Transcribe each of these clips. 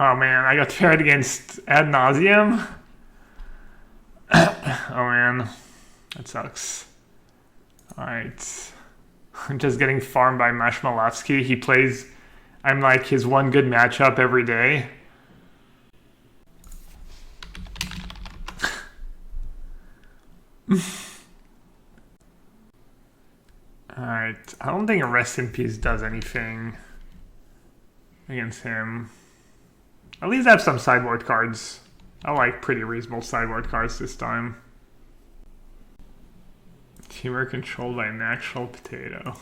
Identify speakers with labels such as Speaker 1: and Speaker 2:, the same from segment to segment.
Speaker 1: Oh man, I got paired against ad nauseum. Oh man, that sucks. Alright. I'm just getting farmed by Mashmalovsky. He plays, I'm like his one good matchup every day. Alright, I don't think a Rest in Peace does anything against him. At least I have some sideboard cards. I like pretty reasonable sideboard cards this time. Teamer controlled by an actual potato.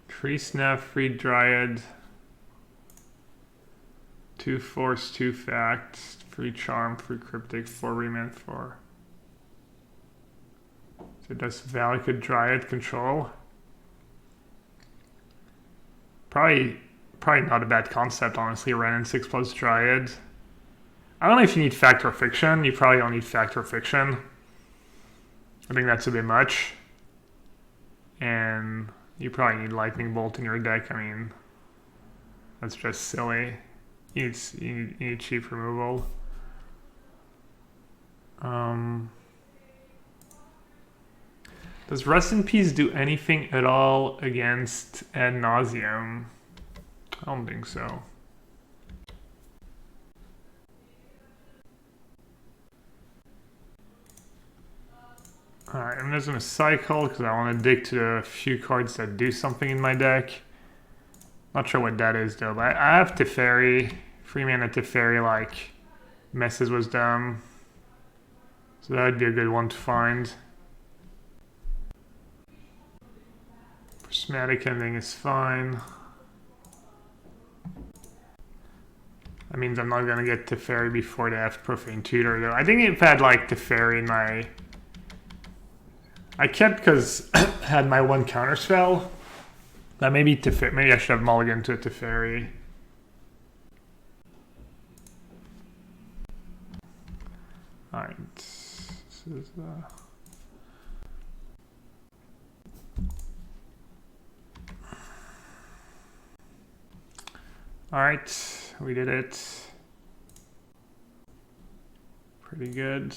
Speaker 1: Tree Snap, Free Dryad. 2 Force, 2 Fact, Free Charm, Free Cryptic, 4 Remand, 4. So does Valakut Dryad control? Probably not a bad concept, honestly. Ren and 6 plus Dryad. I don't know if you need Fact or Fiction. You probably don't need Fact or Fiction. I think that's a bit much. And you probably need Lightning Bolt in your deck. I mean, that's just silly. You need cheap removal. Does Rest in Peace do anything at all against ad nauseum? I don't think so. Alright, I'm just going to cycle because I want to dig to a few cards that do something in my deck. Not sure what that is though, but I have Teferi. 3 mana Teferi like messes was dumb. So that would be a good one to find. Prismatic Ending is fine. That means I'm not going to get Teferi before they have Profane Tutor though. I think if I had like Teferi in my... I kept because I had my one counterspell. That maybe I should have mulligan to a Teferi. Alright. This is Alright, we did it. Pretty good.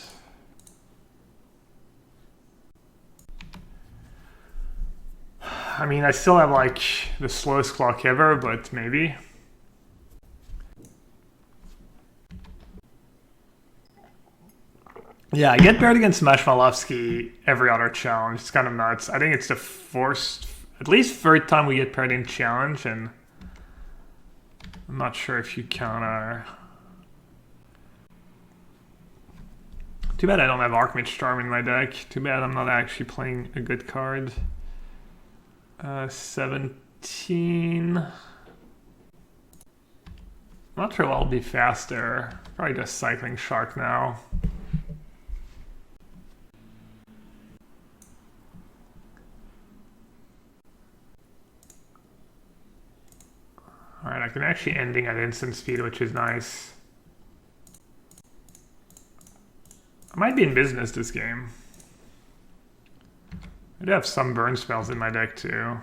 Speaker 1: I mean, I still have like the slowest clock ever, but maybe. Yeah, I get paired against Mashmalovsky every other challenge. It's kind of nuts. I think it's the at least third time we get paired in challenge, and I'm not sure if you counter. Too bad I don't have Archmage Charm in my deck. Too bad I'm not actually playing a good card. 17. Not sure I'll be faster. Probably just cycling Shark now. Alright, I can actually ending at instant speed, which is nice. I might be in business this game. I do have some burn spells in my deck too.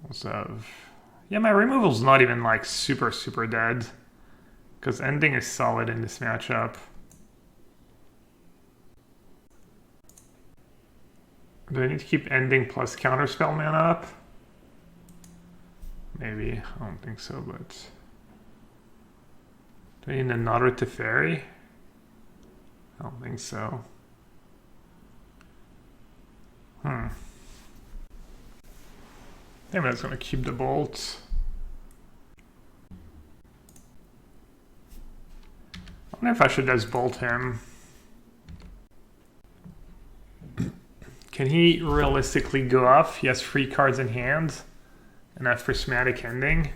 Speaker 1: Also have... Yeah, my removal's not even like super dead. Because ending is solid in this matchup. Do I need to keep ending plus counterspell mana up? Maybe. I don't think so, but... Do I need another Teferi? I don't think so. Maybe I'm just gonna keep the bolt. I wonder if I should just bolt him. Can he realistically go off? He has 3 cards in hand and that prismatic ending.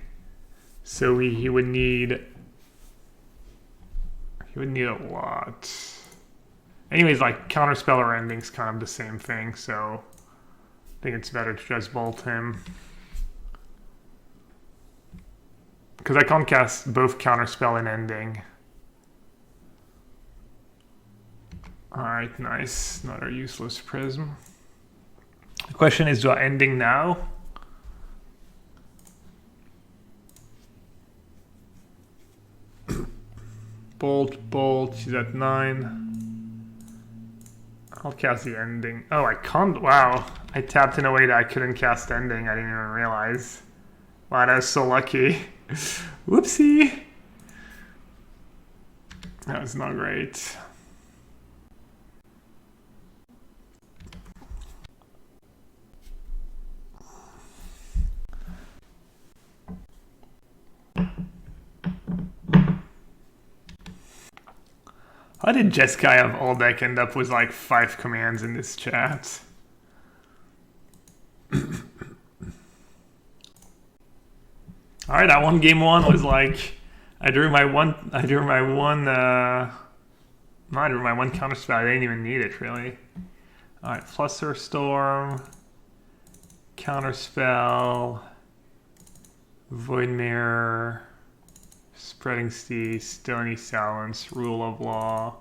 Speaker 1: So he would need a lot. Anyways, like counterspell or ending's kind of the same thing, so I think it's better to just bolt him. Because I can't cast both counterspell and ending. Alright, nice. Another useless prism. The question is, do I ending now? Bolt, she's at 9. I'll cast the ending. Oh, I can't, wow. I tapped in a way that I couldn't cast ending, I didn't even realize. Wow, that was so lucky. Whoopsie. That was not great. How did Jeskai of all deck end up with like 5 commands in this chat? Alright, that one game 1 was like I drew my one counter spell. I didn't even need it really. Alright, Fluster Storm, counter spell, Void Mirror, Spreading Sea, Stony Silence, Rule of Law,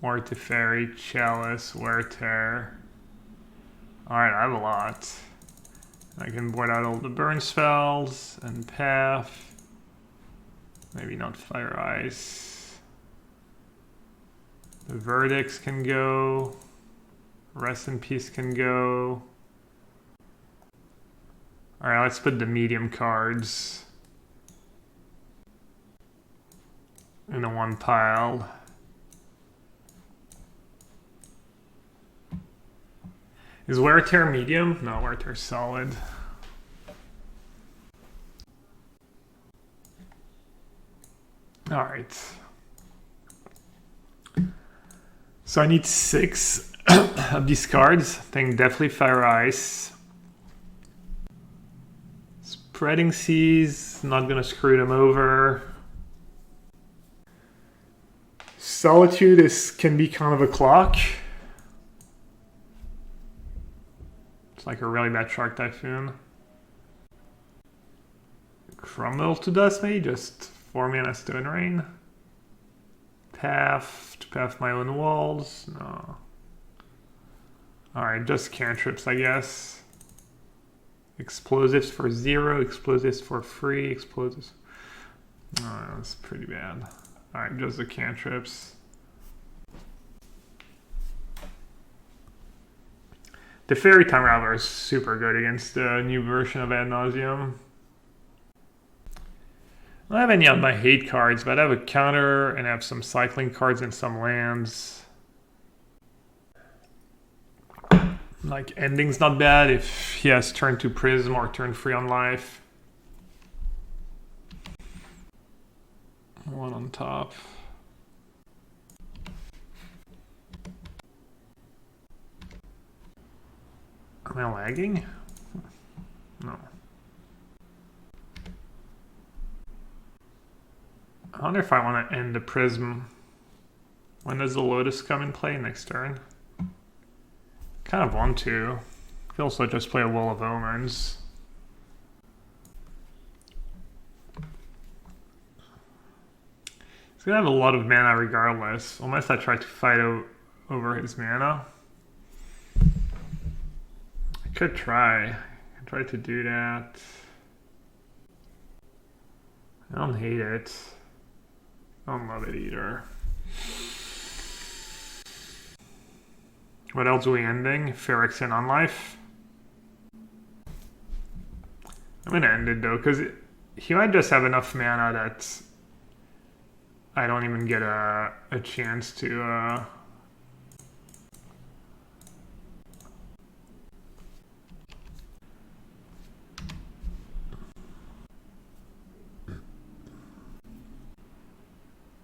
Speaker 1: More Teferi, Chalice, Wear Tear. Alright, I have a lot. I can board out all the burn spells and path. Maybe not Fire Ice. The Verdicts can go. Rest in Peace can go. Alright, let's put the medium cards in a one pile. Is Wear Tear medium? No, Wear Tear solid. Alright. So I need 6 of these cards. I think definitely Fire Ice. Spreading Seas, not gonna screw them over. Solitude can be kind of a clock. It's like a really bad Shark Typhoon. Crumble to Dust maybe, just 4 mana Stone Rain. Path, to path my own walls, no. Alright, just cantrips I guess. Explosives for 0, explosives for free, explosives. Oh, that's pretty bad. Alright, just the cantrips. The Fairy Time Raveler is super good against the new version of Ad Nauseam. I don't have any of my hate cards, but I have a counter and I have some cycling cards and some lands. Like, ending's not bad if he has turn 2 Prism or turn 3 on life. 1 on top. Am I lagging? No. I wonder if I want to end the Prism. When does the Lotus come in play? Next turn? Kind of want to. I could also just play a Wall of Omens. He's gonna have a lot of mana regardless, unless I try to fight over his mana. I could try. I try to do that. I don't hate it. I don't love it either. What else are we ending? Phyrexian on life. I'm gonna end it though, because he might just have enough mana that I don't even get a chance to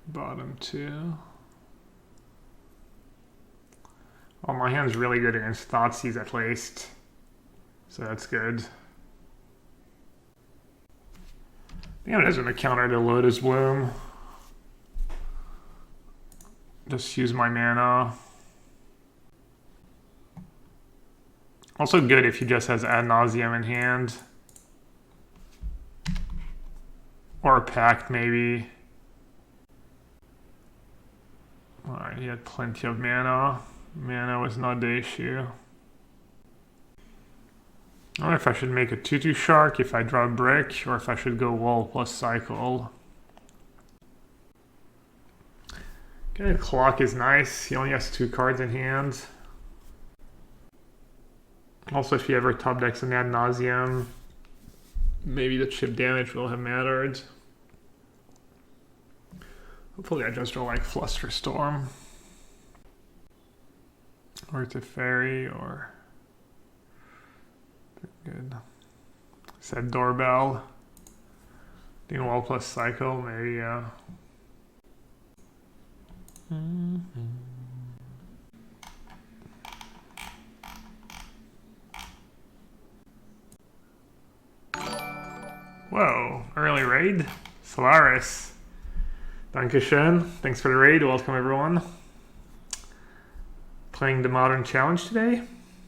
Speaker 1: bottom 2. Oh, my hand's really good against Thoughtseize at least. So that's good. I think I'm just going to counter the Lotus Bloom. Just use my mana. Also good if he just has Ad Nauseam in hand. Or a Pact maybe. Alright, he had plenty of mana. Mana was not the issue. I wonder if I should make a 2/2 Shark if I draw a brick, or if I should go Wall plus Cycle. Okay, clock is nice. He only has 2 cards in hand. Also, if he ever top decks an ad nauseam, maybe the chip damage will have mattered. Hopefully I just draw like Flusterstorm. Or Teferi, or... Good. Said Doorbell. Doing well plus Cycle, maybe, yeah. Whoa, early raid? Solaris. Dankeschön. Thanks for the raid. Welcome, everyone. Playing the Modern Challenge today.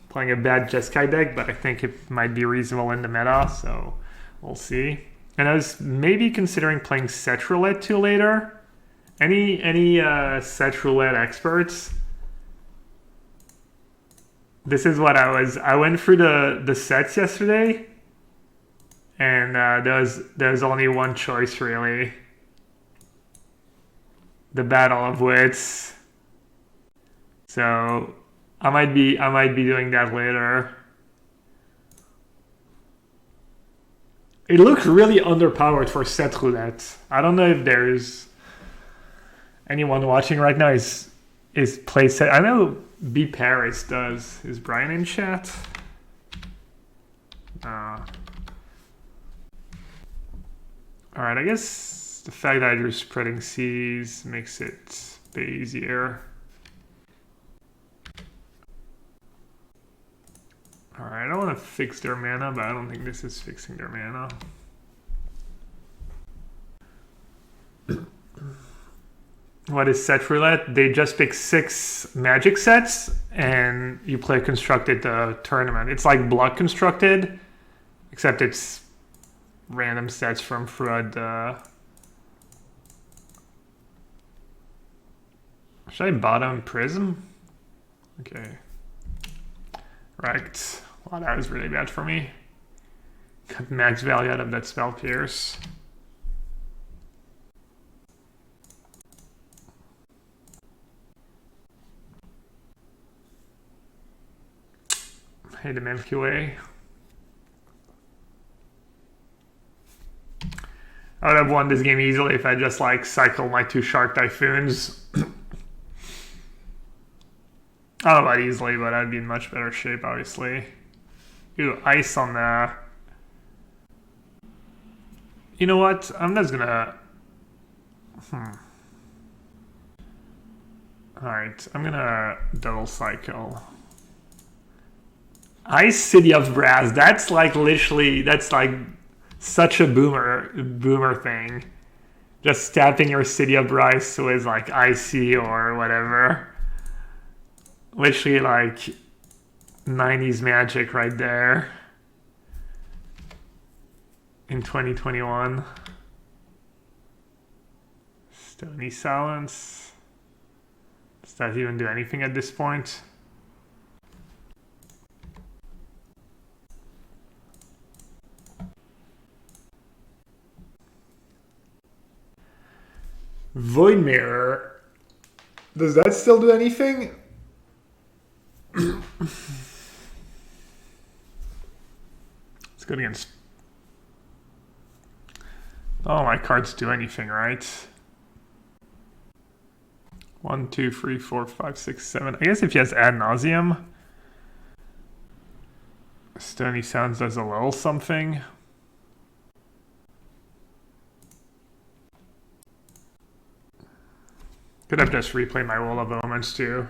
Speaker 1: Playing a bad Jeskai deck, but I think it might be reasonable in the meta, so we'll see. And I was maybe considering playing Set Roulette 2 later. Any Set Roulette experts? This is what I went through the sets yesterday, and there's only one choice really. The Battle of Wits. So I might be doing that later. It looked really underpowered for Set Roulette. I don't know if there's anyone watching right now is play set. I know B Paris does. Is Brian in chat? Alright, I guess the fact that I drew Spreading Seas makes it a bit easier. Alright, I don't want to fix their mana, but I don't think this is fixing their mana. What is Set Roulette? They just pick 6 magic sets and you play Constructed the tournament. It's like Block Constructed, except it's random sets from Flood. Should I bottom Prism? Okay. Right. Wow, that was really bad for me. Got max value out of that Spell Pierce. Hate him MQA. I would have won this game easily if I just like cycled my 2 Shark Typhoons. I don't know about easily, but I'd be in much better shape, obviously. Ooh, ice on the... You know what? I'm just gonna... Alright, I'm gonna double cycle. Ice City of Brass, that's like literally, that's like such a boomer thing. Just tapping your City of Brass with like Icy or whatever. Literally like 90s magic right there. In 2021. Stony Silence. Does that even do anything at this point? Void Mirror. Does that still do anything? It's good against... Oh, my cards do anything, right? 1, 2, 3, 4, 5, 6, 7. I guess if he has Ad Nauseam, Stony Sounds does a little something. Could have just replayed my Wall of Omens too.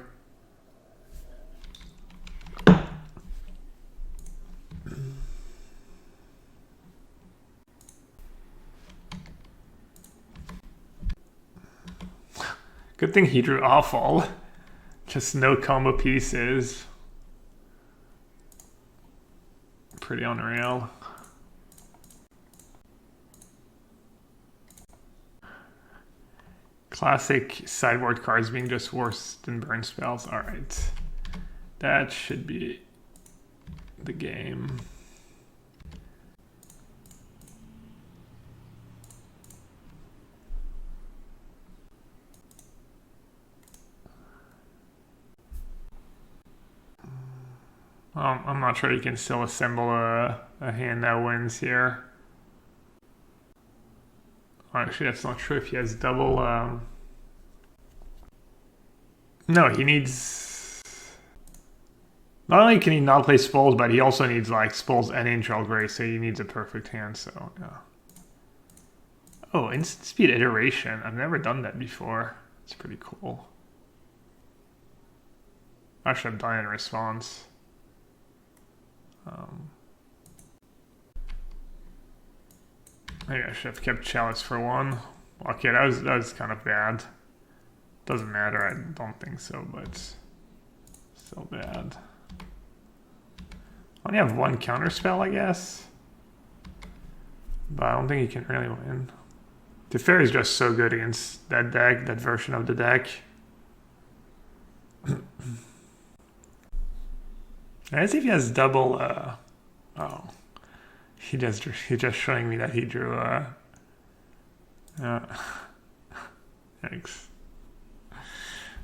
Speaker 1: Good thing he drew Awful. Just no combo pieces. Pretty unreal. Classic sideboard cards being just worse than burn spells. Alright. That should be the game. I'm not sure you can still assemble a hand that wins here. Actually, that's not true if he has double. No, he needs. Not only can he not play Spolls, but he also needs like Spolls and Angel Grace, so he needs a perfect hand. So yeah. Oh, instant speed iteration. I've never done that before. It's pretty cool. Actually, I've done it in response. Maybe I should have kept Chalice for one. Okay, that was kind of bad. Doesn't matter, I don't think so, but still bad. Only have one counter spell, I guess. But I don't think he can really win. Teferi is just so good against that deck, that version of the deck. Let's see if he has double. Oh, he's just showing me that he drew. Thanks.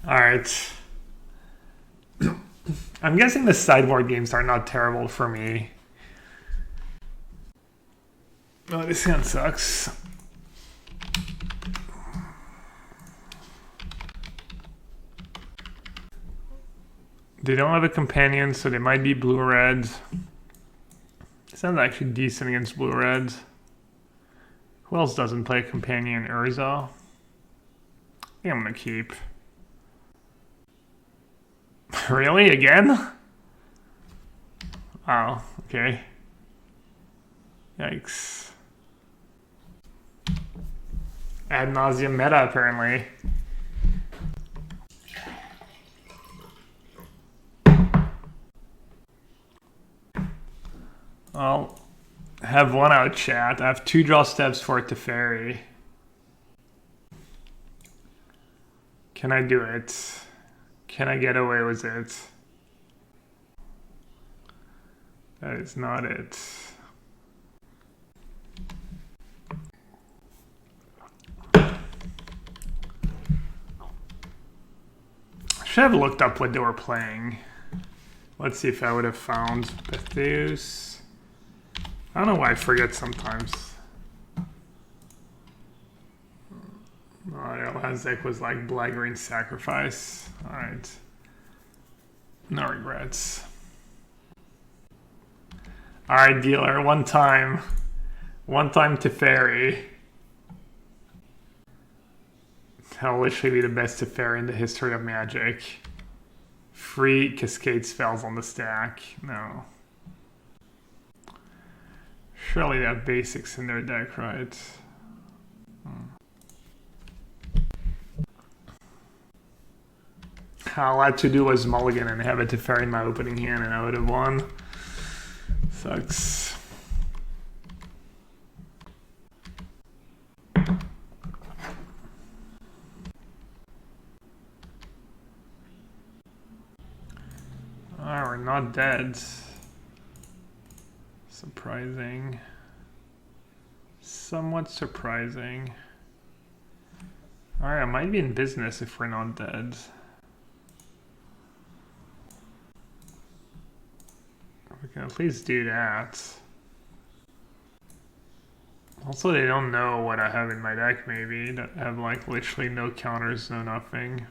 Speaker 1: All right. I'm guessing the sideboard games are not terrible for me. Oh, this hand sucks. They don't have a companion, so they might be blue-red. Sounds actually decent against blue-red. Who else doesn't play a companion? Urza? I think I'm gonna keep. Really? Again? Oh, okay. Yikes. Ad nauseum meta, apparently. I'll have one out chat. I have 2 draw steps for Teferi. Can I do it? Can I get away with it? That is not it. I should have looked up what they were playing. Let's see if I would have found Bethus. I don't know why I forget sometimes. Oh, last deck was like Black-Green Sacrifice. Alright. No regrets. Alright, dealer. One time Teferi. That'll literally be the best Teferi in the history of Magic. Free Cascade spells on the stack. No. Surely they have basics in their deck, right? All I had to do was mulligan and have a Teferi in my opening hand and I would have won. Sucks. Alright, we're not dead. Surprising. Somewhat surprising. Alright, I might be in business if we're not dead. We can at least do that. Also, they don't know what I have in my deck, maybe. That have like literally no counters, no nothing.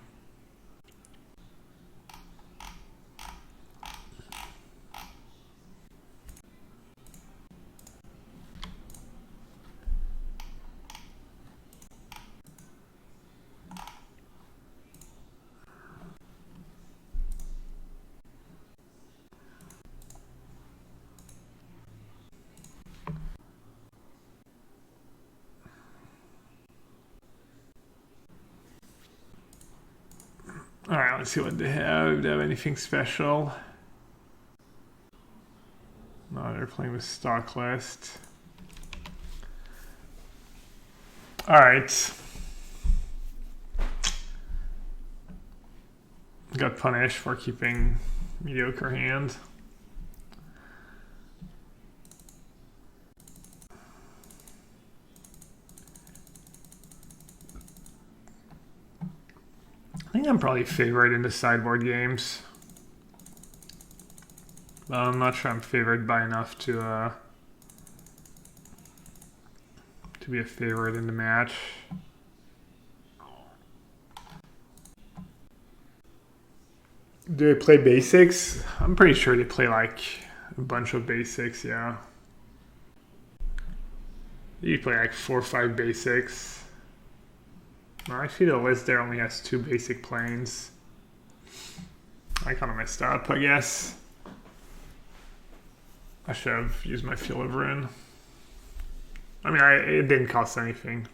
Speaker 1: Alright, let's see what they have. Do they have anything special? No, they're playing with stock list. Alright. Got punished for keeping mediocre hand. I think I'm probably favored in the sideboard games. But I'm not sure I'm favored by enough to be a favorite in the match. Do they play basics? I'm pretty sure they play like a bunch of basics, yeah. You play like 4 or 5 basics. No, actually the list there only has 2 basic planes. I kind of messed up, I guess. I should have used my Field of Ruin. I mean, it didn't cost anything.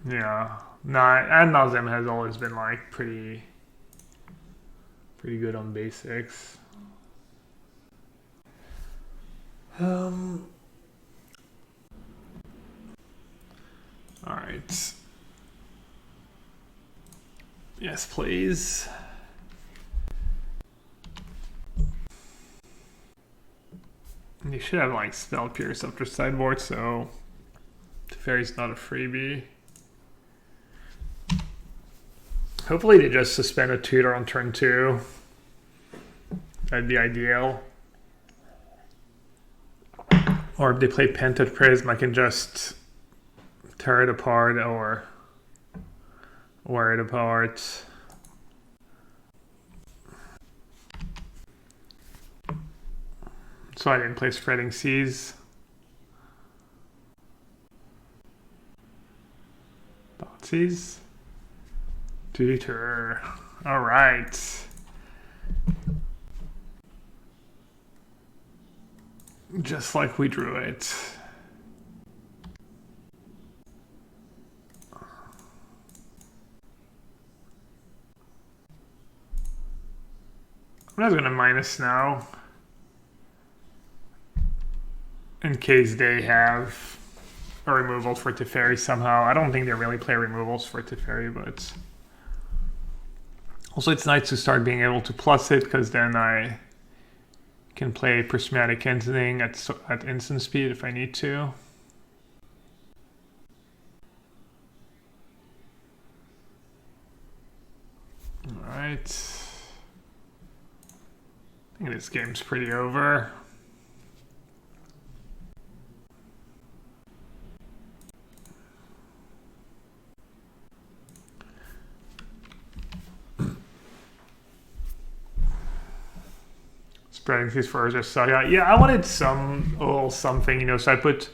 Speaker 1: Yeah. No, and Nassif has always been like pretty good on basics. Alright. Yes, please. And you should have like Spell Pierce after sideboard, so Teferi's not a freebie. Hopefully they just suspend a tutor on turn 2. That'd be ideal. Or if they play Pented Prism, I can just tear it apart or wear it apart. So I didn't play Spreading Seas. Thoughtseize. Tutor. Alright. Just like we drew it. I'm just gonna minus now. In case they have a removal for Teferi somehow. I don't think they really play removals for Teferi, but also it's nice to start being able to plus it, because then I can play Prismatic Ending at instant speed if I need to. Alright. I think this game's pretty over. Spreading these for just so yeah, I wanted some little something, you know, so I put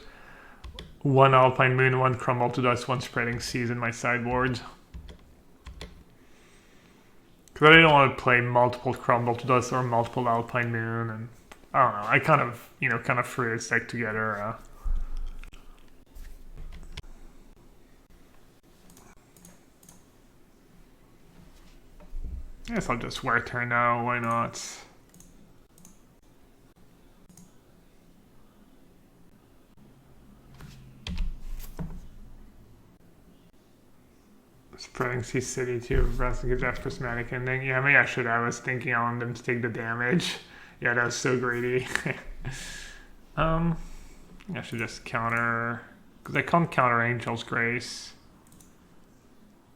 Speaker 1: 1 Alpine Moon, 1 Crumble to Dust, 1 Spreading Seas in my sideboard. Because I didn't want to play multiple Crumble to Dust or multiple Alpine Moon, and I don't know, I kind of, you know, threw this deck together. I guess I'll just wear turn now, why not? Spreading Sea City to investigate that Prismatic Ending. Yeah, maybe I should. I was thinking I wanted them to take the damage. Yeah, that was so greedy. I should just counter, because I can't counter Angel's Grace.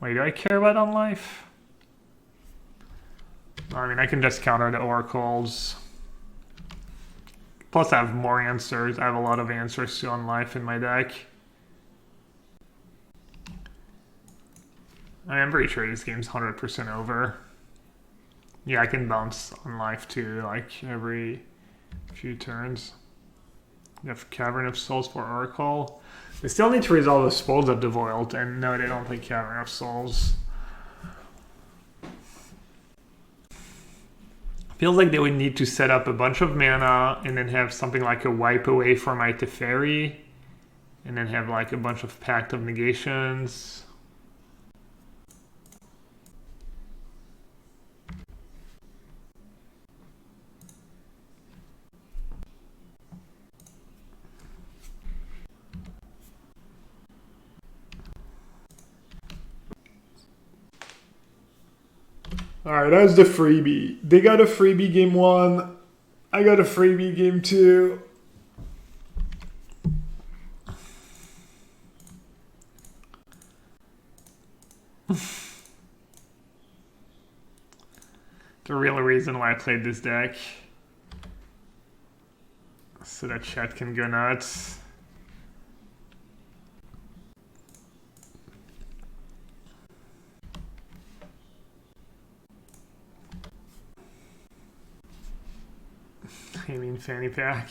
Speaker 1: Wait, do I care about on life? I mean, I can just counter the Oracles. Plus, I have more answers. I have a lot of answers to on life in my deck. I'm pretty sure this game's 100% over. Yeah, I can bounce on life too, like every few turns. You have Cavern of Souls for Oracle. They still need to resolve the Spells of Devoiled, and no, they don't play Cavern of Souls. Feels like they would need to set up a bunch of mana and then have something like a wipe away for my Teferi, and then have like a bunch of Pact of Negations. Alright, that's the freebie. They got a freebie game 1. I got a freebie game 2. There's the real reason why I played this deck. So that chat can go nuts. I mean fanny pack.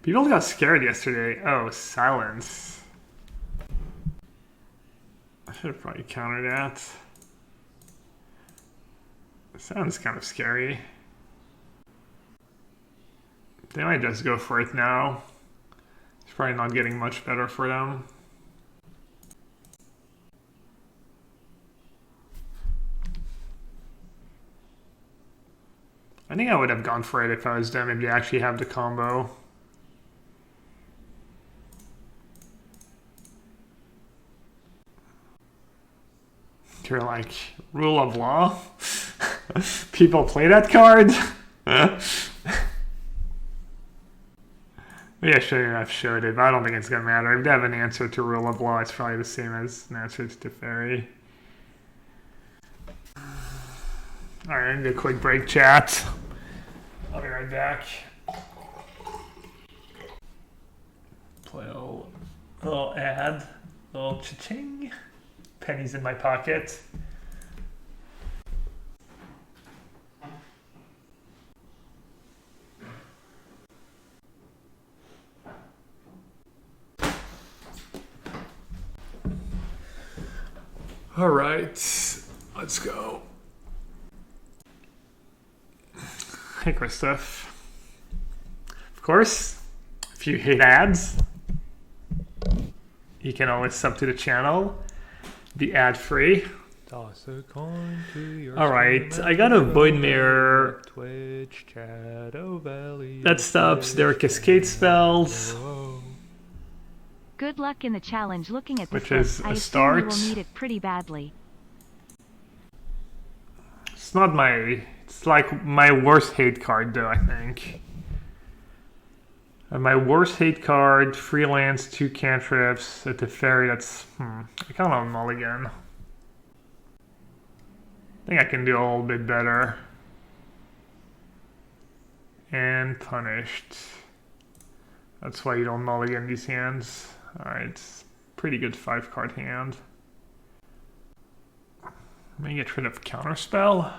Speaker 1: People got scared yesterday. Oh, silence. I should have probably countered that. Sounds kind of scary. They might just go for it now. It's probably not getting much better for them. I think I would have gone for it if I was them, if they actually have the combo. You're like, rule of law? People play that card? Yeah, sure, I've showed it, but I don't think it's going to matter. If they have an answer to rule of law, it's probably the same as an answer to Teferi. Alright, I'm going to do a quick break, chat. I'll be right back. Play a little ad, a little cha-ching. Pennies in my pocket. All right, let's go. Hey, Christoph. Of course, if you hate ads, you can always sub to the channel. Be ad-free. Toss a coin to your Alright, I got a Void Mirror. Twitch, Shadow Valley, that stops their Cascade spells.
Speaker 2: Good luck in the challenge looking at this.
Speaker 1: Which is a start.
Speaker 2: You will need it pretty badly.
Speaker 1: It's not my... It's like my worst hate card though, I think. And my worst hate card, freelance, 2 cantrips, a Teferi, that's... I kind of mulligan. I think I can do a little bit better. And punished. That's why you don't mulligan these hands. Alright, pretty good 5-card hand. Let me get rid of Counterspell.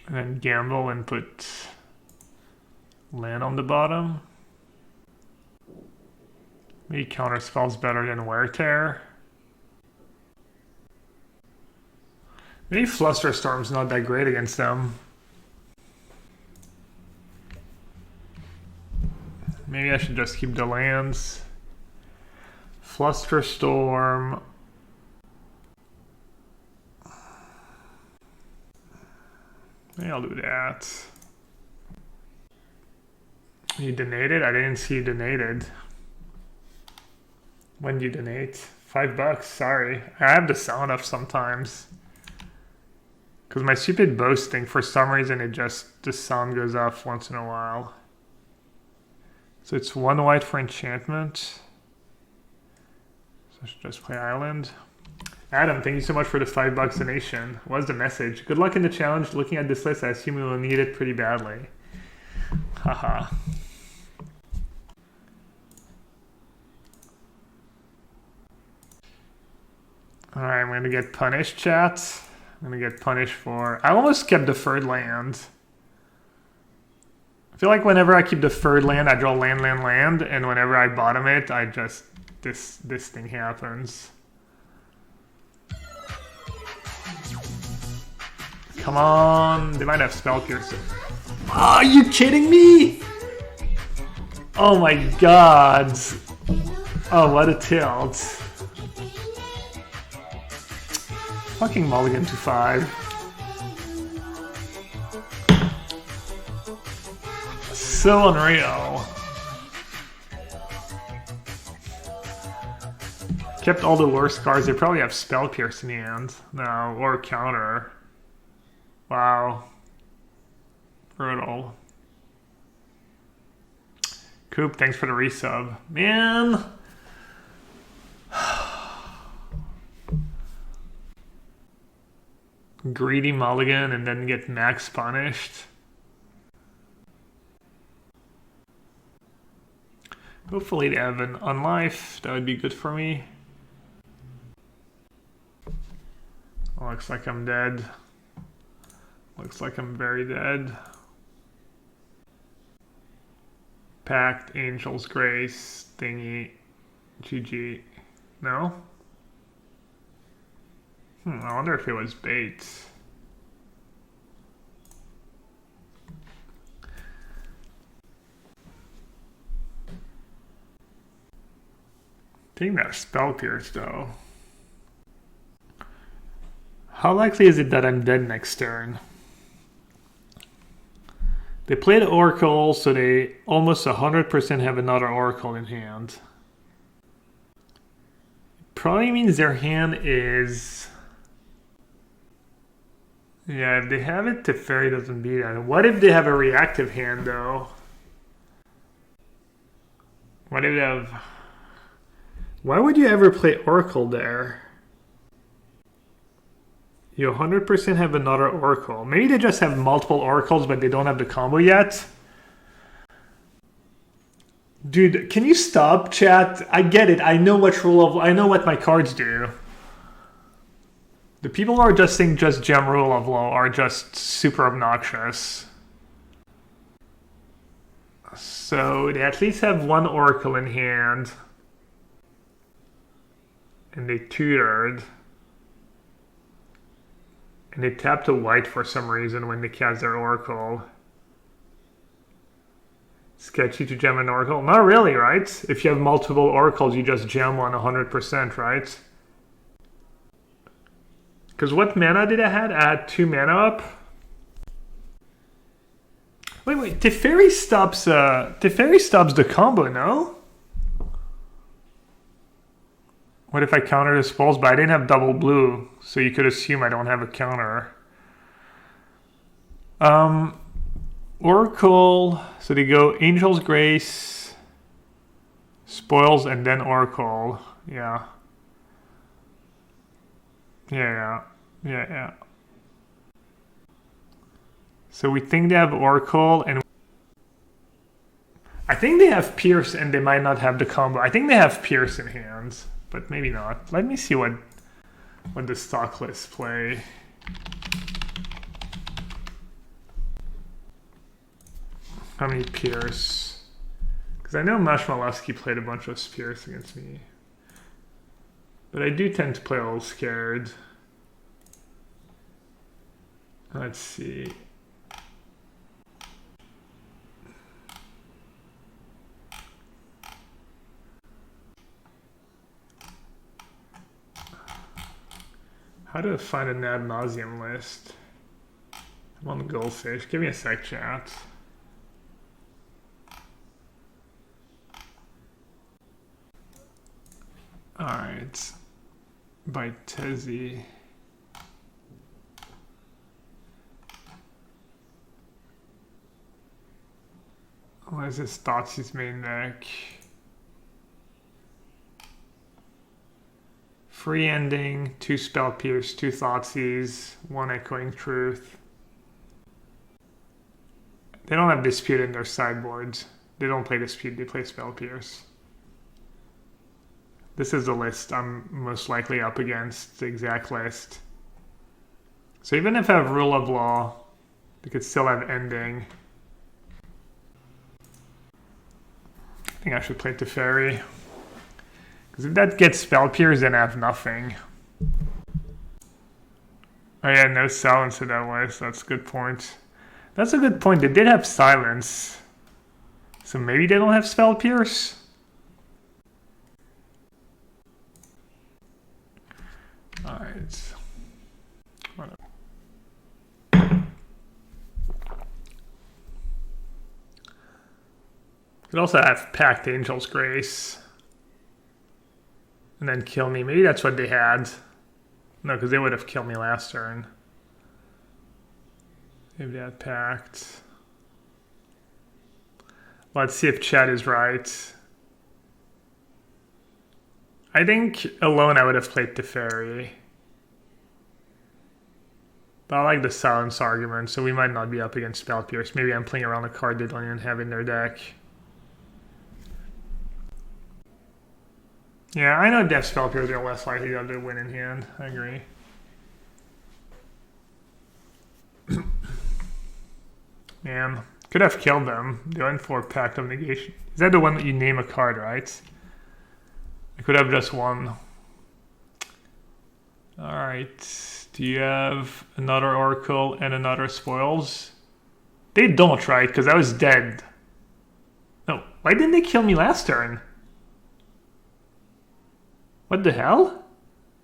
Speaker 1: And then gamble and put land on the bottom. Maybe Counterspell's better than Wear Tear. Maybe Flusterstorm's not that great against them. Maybe I should just keep the lands. Flusterstorm. Maybe I'll do that. You donated? I didn't see you donated. When do you donate? $5, sorry. I have the sound off sometimes. Because my stupid boasting, for some reason, the sound goes off once in a while. So it's 1 white for enchantment. So I should just play island. Adam, thank you so much for the $5 donation. What's the message? Good luck in the challenge. Looking at this list, I assume we will need it pretty badly. Haha. Alright, I'm going to get punished, chat. I'm going to get punished for... I almost kept deferred land. I feel like whenever I keep deferred land, I draw land, and whenever I bottom it, I just... This thing happens. Come on, they might have Spell Piercer. Oh, are you kidding me? Oh my god. Oh, what a tilt. Fucking mulligan to 5. So unreal. Kept all the worst cards. They probably have Spell Pierce in the end. No, or counter. Wow. Brutal. Coop, thanks for the resub. Man. greedy mulligan and then get max punished. Hopefully they have an unlife. That would be good for me. Looks like I'm dead. Looks like I'm very dead. Pact, Angel's Grace, thingy, GG. No? I wonder if it was bait. I think that's spell pierce though. How likely is it that I'm dead next turn? They played Oracle, so they almost 100% have another Oracle in hand. Probably means their hand is... Yeah, if they have it, Teferi doesn't beat that. What if they have a reactive hand, though? What if they have... Why would you ever play Oracle there? You 100% have another Oracle. Maybe they just have multiple Oracles, but they don't have the combo yet. Dude, can you stop, chat? I get it. I know what I know what my cards do. The people who are just saying just gem rule of law are just super obnoxious. So they at least have one Oracle in hand. And they tutored. And they tapped a white for some reason when they cast their Oracle. Sketchy to gem an Oracle? Not really, right? If you have multiple Oracles, you just gem one 100%, right? Because what mana did I have? I had 2 mana up. Wait. Teferi stops the combo, no? What if I counter the spells? But I didn't have double blue, so you could assume I don't have a counter. Oracle, so they go Angel's Grace, Spoils, and then Oracle. Yeah. So we think they have Oracle, and I think they have Pierce, and they might not have the combo. I think they have Pierce in hands, but maybe not. Let me see what the stock list play. How many Pierce? Because I know Mashmalowski played a bunch of Pierce against me. But I do tend to play a little scared. Let's see. How to find an ad nauseum list? I'm on the goldfish. Give me a sec, chat. Alright. By Tezzy. What is this Thoughtseize main deck? Free ending, 2 spell pierce, 2 Thoughtseize, 1 echoing truth. They don't have dispute in their sideboards. They don't play dispute, they play spell pierce. This is the list I'm most likely up against, the exact list. So even if I have rule of law, they could still have ending. I think I should play Teferi. Because if that gets spell pierce, then I have nothing. Oh yeah, no silence in that list. That's a good point. That's a good point. They did have silence. So maybe they don't have spell pierce? Alright. Could also have Pact Angel's Grace. And then kill me. Maybe that's what they had. No, because they would have killed me last turn. Maybe they had Pact. Let's see if chat is right. I think alone I would have played Teferi. But I like the silence argument, so we might not be up against Spell Pierce. Maybe I'm playing around a card they don't even have in their deck. Yeah, I know Death Spell Pierce are less likely to win in hand. I agree. Man, could have killed them. They went for Pact of Negation. Is that the one that you name a card, right? I could have just won. Alright. Do you have another Oracle and another Spoils? They don't, right? Because I was dead. No, why didn't they kill me last turn? What the hell?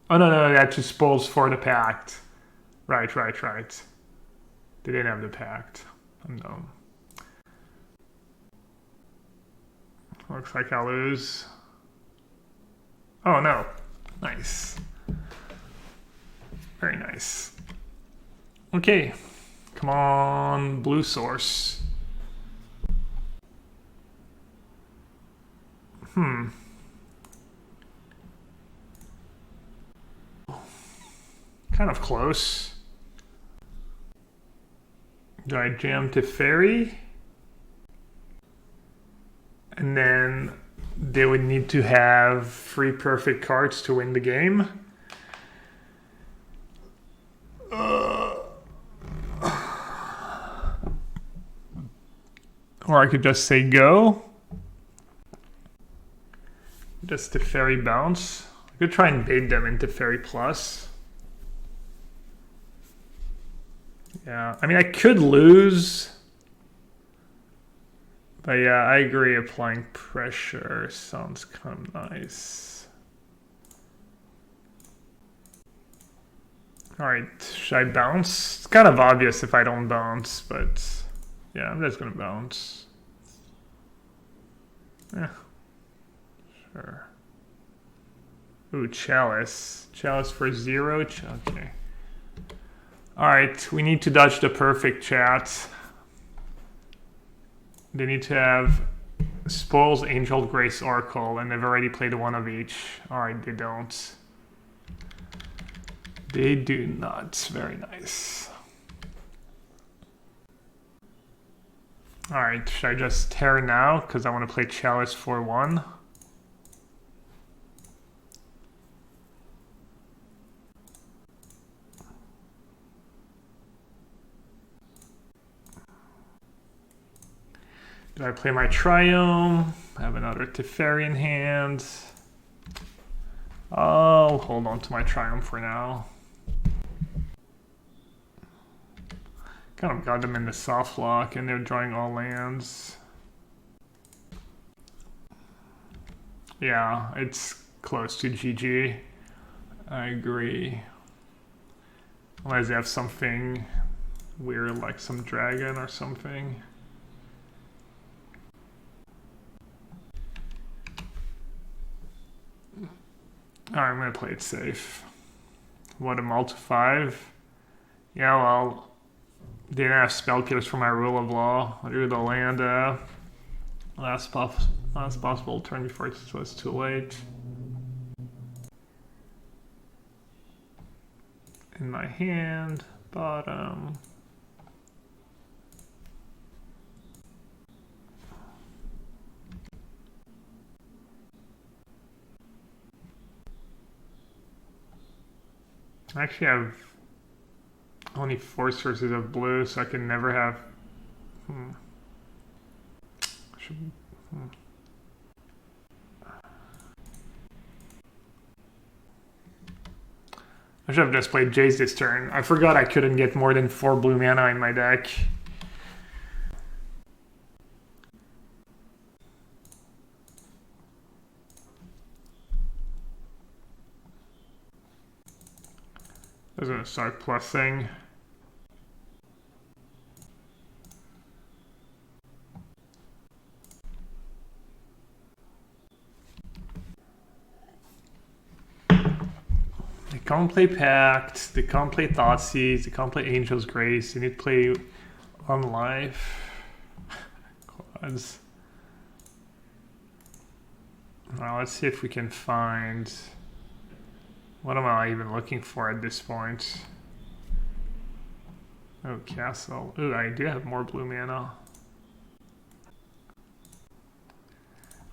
Speaker 1: Oh, no, that just Spoils for the Pact. Right. They didn't have the Pact. I'm dumb. Looks like I'll lose. Oh, no. Nice. Very nice. Okay. Come on, blue source. Kind of close. Do I jam to Fairy? And then they would need to have 3 perfect cards to win the game. Or I could just say go. Just to Fairy bounce. I could try and bait them into Fairy Plus. Yeah, I mean, I could lose. But yeah, I agree. Applying pressure sounds kind of nice. Alright, should I bounce? It's kind of obvious if I don't bounce, but yeah, I'm just gonna bounce. Yeah, sure. Ooh, Chalice. Chalice for 0? Okay. Alright, we need to dodge the perfect chat. They need to have Spoils, Angel, Grace, Oracle, and they've already played one of each. Alright, they don't. They do not. Very nice. Alright, should I just tear now? Because I want to play Chalice for 1. Do I play my Triome? I have another Teferi in hand. I'll hold on to my Triumph for now. Kind of got them in the soft lock and they're drawing all lands. Yeah, it's close to GG. I agree. Unless they have something weird like some dragon or something. Alright, I'm going to play it safe. What, a multi 5? Yeah, well, they didn't have spell killers for my rule of law. I drew the land last possible turn before it was too late. In my hand, bottom. I actually have only 4 sources of blue, so I can never have. I should have just played Jace this turn. I forgot I couldn't get more than 4 blue mana in my deck. I was going to start plussing. They can't play Pact, they can't play Thoughtseize, they can't play Angel's Grace, they need to play on life. Quads. Well, let's see if we can find... What am I even looking for at this point? Oh, castle. Ooh, I do have more blue mana.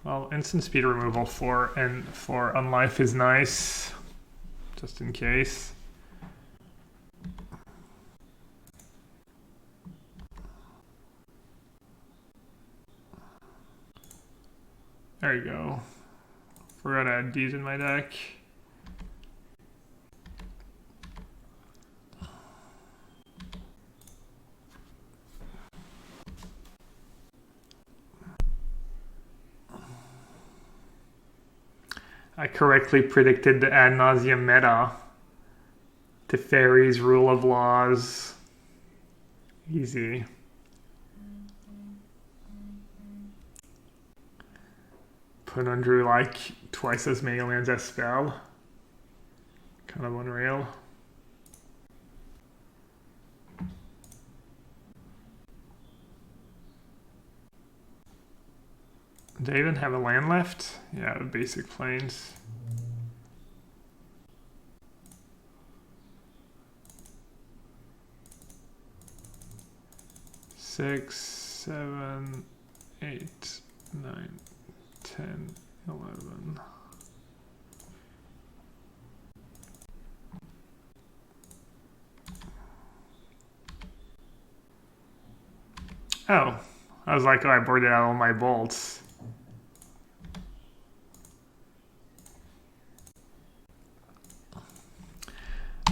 Speaker 1: Well, instant speed removal for Unlife is nice, just in case. There you go. Forgot I had these in my deck. I correctly predicted the ad nauseum meta. Teferi's rule of laws. Easy. Put under like twice as many lands as spell. Kind of unreal. Do they even have a land left? Yeah, the basic plains. Six, 7, 8, 9, 10, 11. Oh, I was like, oh, I boarded out all my bolts.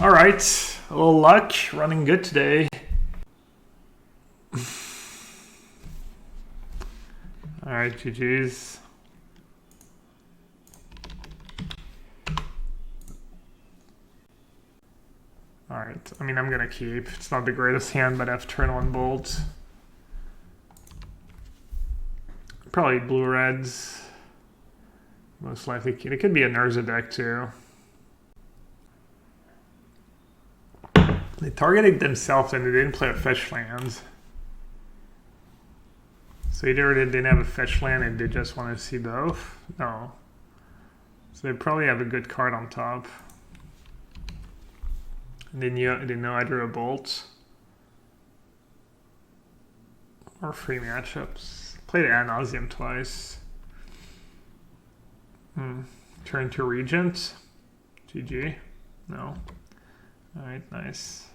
Speaker 1: All right, a little luck, running good today. All right, GG's. All right, I mean, I'm gonna keep. It's not the greatest hand, but I have turn 1 bolt. Probably blue-reds. Most likely, it could be a Nurza deck too. They targeted themselves and they didn't play a fetch land. So either they didn't have a fetch land and they just want to see both? No. So they probably have a good card on top. And they know I drew a bolt. Or free matchups. Played ad nauseum twice. Turn to Regent. GG. No. Alright, nice.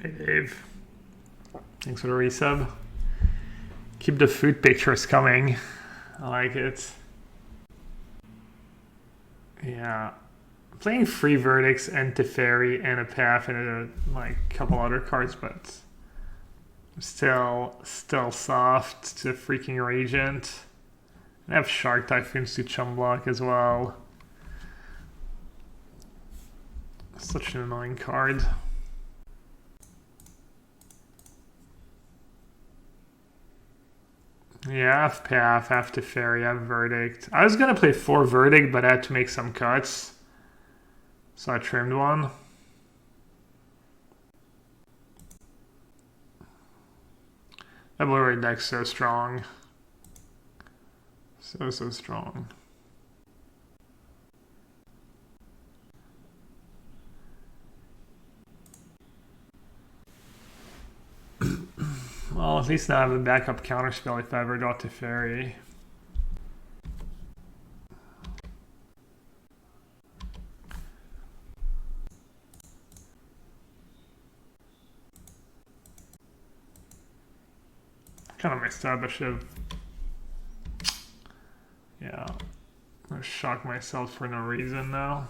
Speaker 1: Hey Dave, thanks for the resub. Keep the food pictures coming. I like it. Yeah, playing free verdicts and Teferi and a path and like a couple other cards, but still soft to freaking Regent. I have Shark Typhoons to chum block as well. Such an annoying card. Yeah, I have Path, I have Teferi, I have Verdict. I was gonna play 4 Verdict, but I had to make some cuts. So I trimmed one. That blue-red deck's so strong. So strong. Well, at least now I have a backup counterspell if I ever draw Teferi. Kind of messed up. I should have. Yeah. I'm gonna shock myself for no reason now.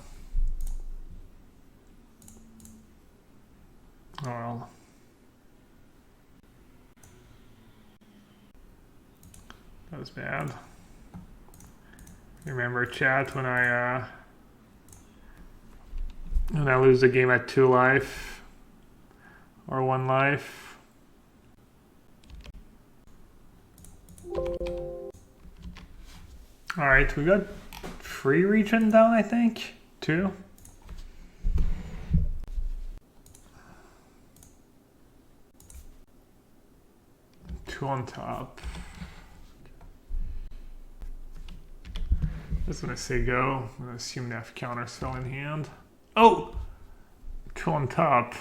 Speaker 1: Oh well. That was bad. Remember chat when I And I lose the game at 2 life or 1 life. Alright, we got free region down, I think. 2. 2 on top. I was gonna say go. I'm gonna assume they have counterspell in hand. Oh! 2 on top.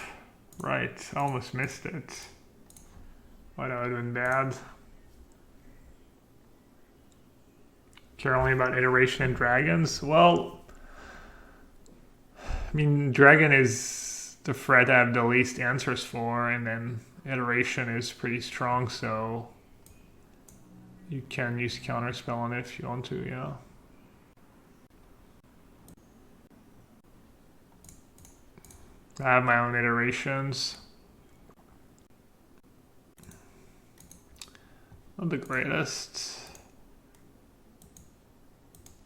Speaker 1: Right, I almost missed it. Why that would have been bad. Care only about iteration and dragons? Well, I mean, dragon is the threat I have the least answers for, and then iteration is pretty strong, so you can use counterspell on it if you want to, yeah. I have my own iterations. Not the greatest.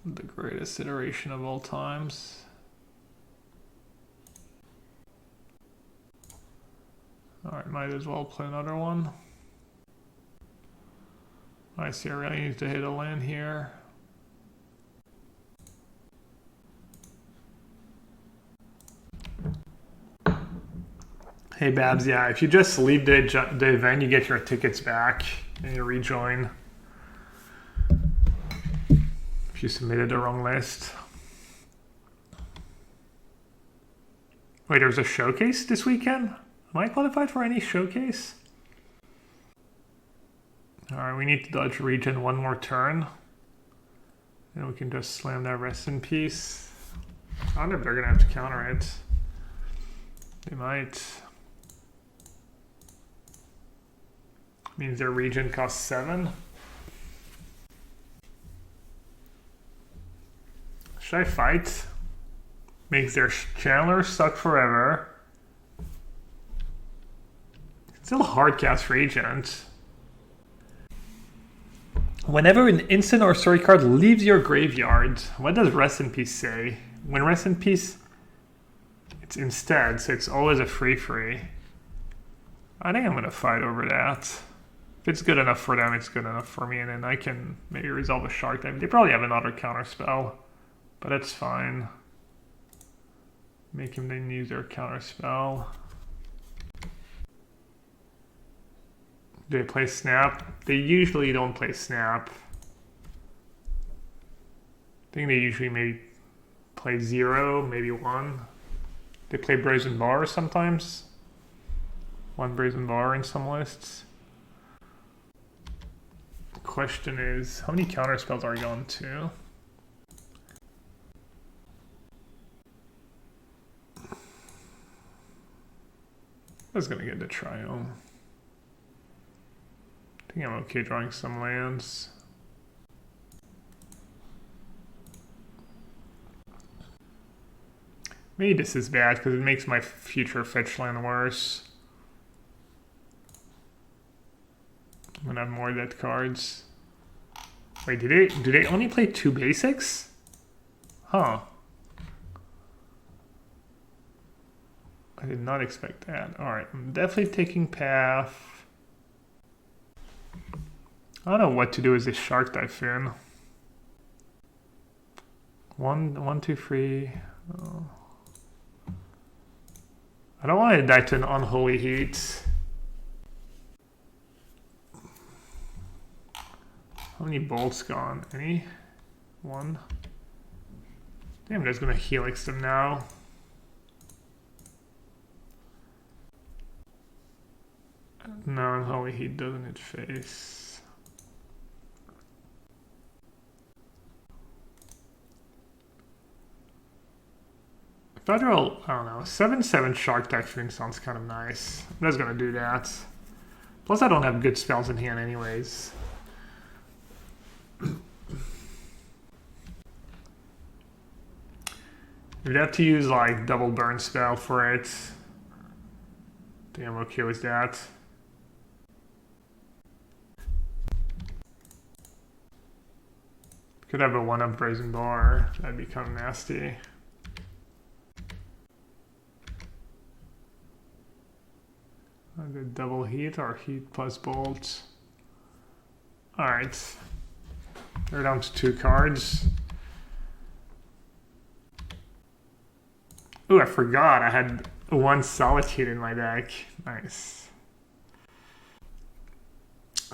Speaker 1: The greatest iteration of all times. Alright, might as well play another one. I see I really need to hit a land here. Hey Babs, yeah, if you just leave the event, you get your tickets back and you rejoin. If you submitted the wrong list. Wait, there's a showcase this weekend? Am I qualified for any showcase? Alright, we need to dodge region one more turn. And we can just slam that rest in peace. I wonder if they're gonna have to counter it. They might. Means their region costs 7. Should I fight? Makes their Chandler suck forever. Still a hard cast Regent. Whenever an instant or story card leaves your graveyard, what does Rest in Peace say? When Rest in Peace, it's instead, so it's always a free. I think I'm going to fight over that. If it's good enough for them, it's good enough for me, and then I can maybe resolve a Shark Dive. They probably have another counter spell, but that's fine. Make him then use their counter spell. Do they play Snap? They usually don't play Snap. I think they usually maybe play 0, maybe 1. They play Brazen Bar sometimes. 1 Brazen Bar in some lists. The question is, how many counter spells are you going to? I was gonna get the Triome. I think I'm okay drawing some lands. Maybe this is bad because it makes my future fetch land worse. I'm gonna have more dead cards. Wait, do they only play 2 basics? Huh. I did not expect that. Alright, I'm definitely taking Path. I don't know what to do with this Shark Typhoon. 1, 2, 3. Oh. I don't want to die to an Unholy Heat. How many bolts gone? Any? 1. Damn, that's gonna Helix them now. No, Unholy Heat doesn't hit face. Federal, I don't know, 7/7 Shark Typhoon sounds kind of nice. I'm just gonna do that. Plus I don't have good spells in hand anyways. You'd have to use like double burn spell for it. I think I'm okay with that. Could have a 1-up Brazen Bar. That'd be kind of nasty. The double heat or heat plus bolt. Alright. They're down to 2 cards. Ooh, I forgot I had 1 Solitude in my deck. Nice.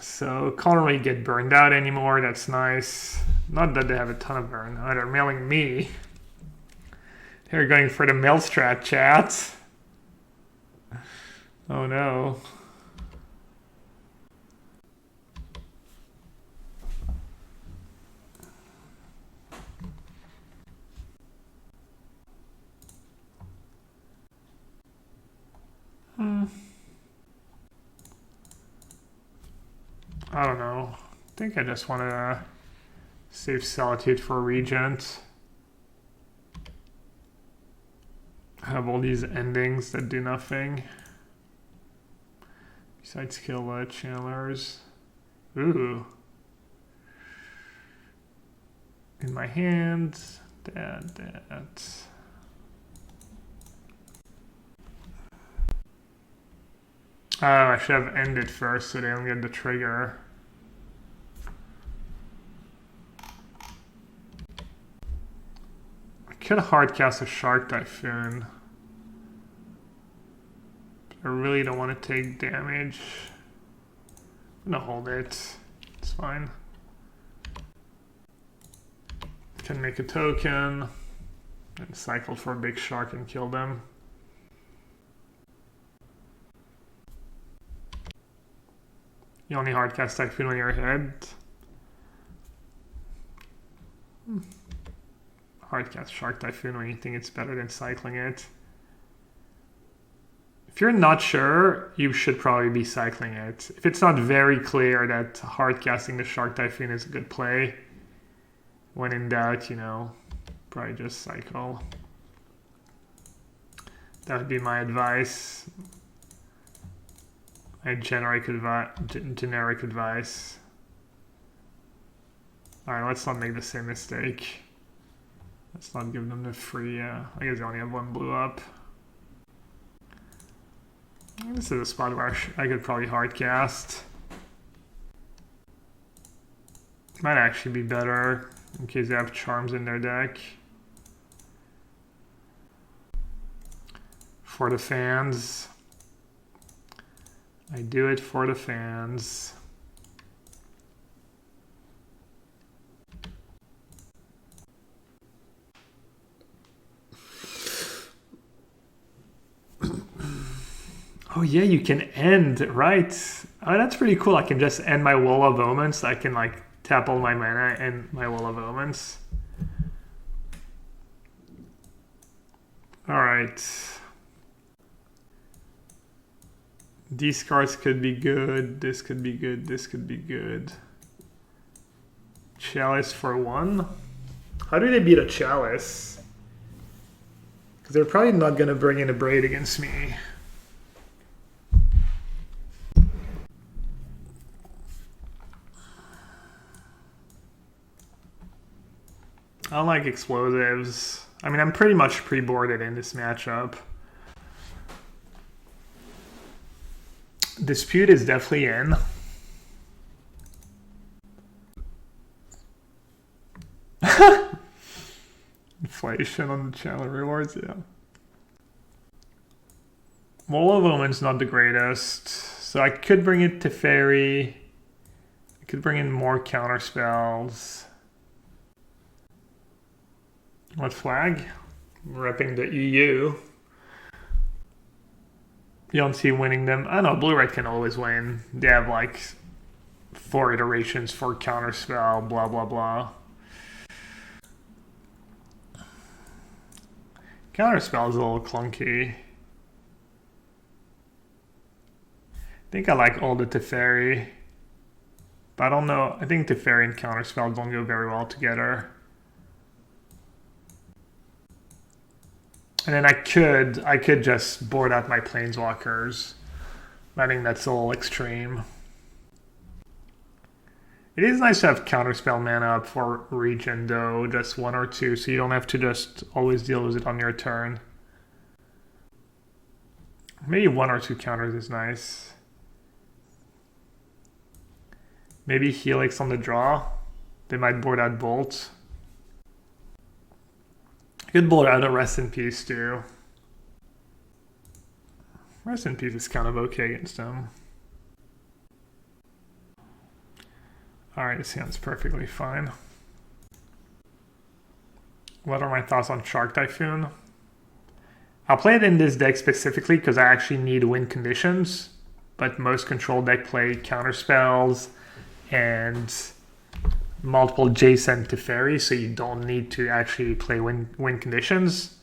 Speaker 1: So, can't really get burned out anymore. That's nice. Not that they have a ton of burn. Oh, they're mailing me. They're going for the mail strat, chat. Oh no. I don't know. I think I just want to save Solitude for Regent. Have all these endings that do nothing. Besides kill channelers. Ooh. In my hand. That. Oh, I should have ended first so they don't get the trigger. I could hard cast a Shark Typhoon. I really don't want to take damage. I'm gonna hold it. It's fine. Can make a token and cycle for a big shark and kill them. You only hardcast Typhoon when you're ahead. Hardcast Shark Typhoon when you think it's better than cycling it. If you're not sure, you should probably be cycling it. If it's not very clear that hardcasting the Shark Typhoon is a good play, when in doubt, you know, probably just cycle. That would be my advice. My generic advice. Alright, let's not make the same mistake. Let's not give them the free, I guess I only have 1 blue up. This is a spot where I could probably hardcast. Might actually be better in case they have charms in their deck. For the fans. I do it for the fans. Oh yeah, you can end, right? Oh, that's pretty cool. I can just end my Wall of Omens. I can like tap all my mana and my Wall of Omens. All right. These cards could be good. This could be good. This could be good. Chalice for 1. How do they beat a Chalice? Because they're probably not going to bring in a Braid against me. I don't like explosives. I mean, I'm pretty much pre-boarded in this matchup. Dispute is definitely in. Inflation on the channel rewards, yeah. Wall of Omen's not the greatest, so I could bring it to Fairy. I could bring in more counter spells. What flag? Repping the EU. You don't see winning them. I know Blue-Red can always win. They have like 4 iterations for counterspell, blah blah blah. Counterspell is a little clunky. I think I like all the Teferi. But I don't know. I think Teferi and counterspell don't go very well together. And then I could just board out my planeswalkers. I think that's a little extreme. It is nice to have counterspell mana up for Regent though, just 1 or 2, so you don't have to just always deal with it on your turn. Maybe 1 or 2 counters is nice. Maybe Helix on the draw. They might board out Bolt. Could board out a Rest in Peace too. Rest in Peace is kind of okay against him. Alright, this hand's perfectly fine. What are my thoughts on Shark Typhoon? I'll play it in this deck specifically because I actually need win conditions, but most control deck play counter spells and multiple Jason to Fairy, so you don't need to actually play win conditions.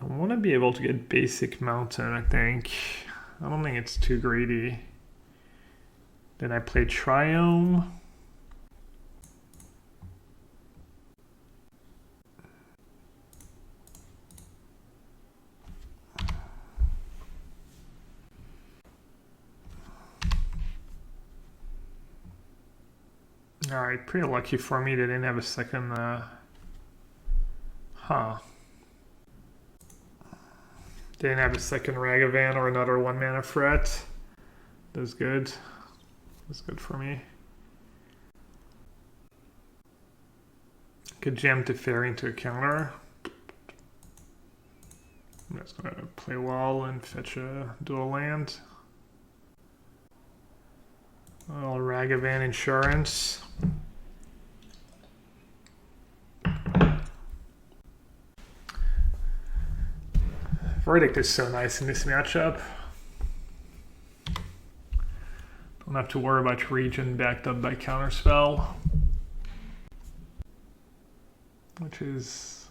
Speaker 1: I want to be able to get basic Mountain, I think. I don't think it's too greedy. Then I play Triome. Alright, pretty lucky for me they didn't have a second, They didn't have a second Ragavan or another 1 mana threat. That's good. That's good for me. Could jam to Fairy into a counter. I'm just gonna play wall and fetch a dual land. Well, Ragavan Insurance. Verdict is so nice in this matchup. Don't have to worry about region backed up by Counterspell. Which is,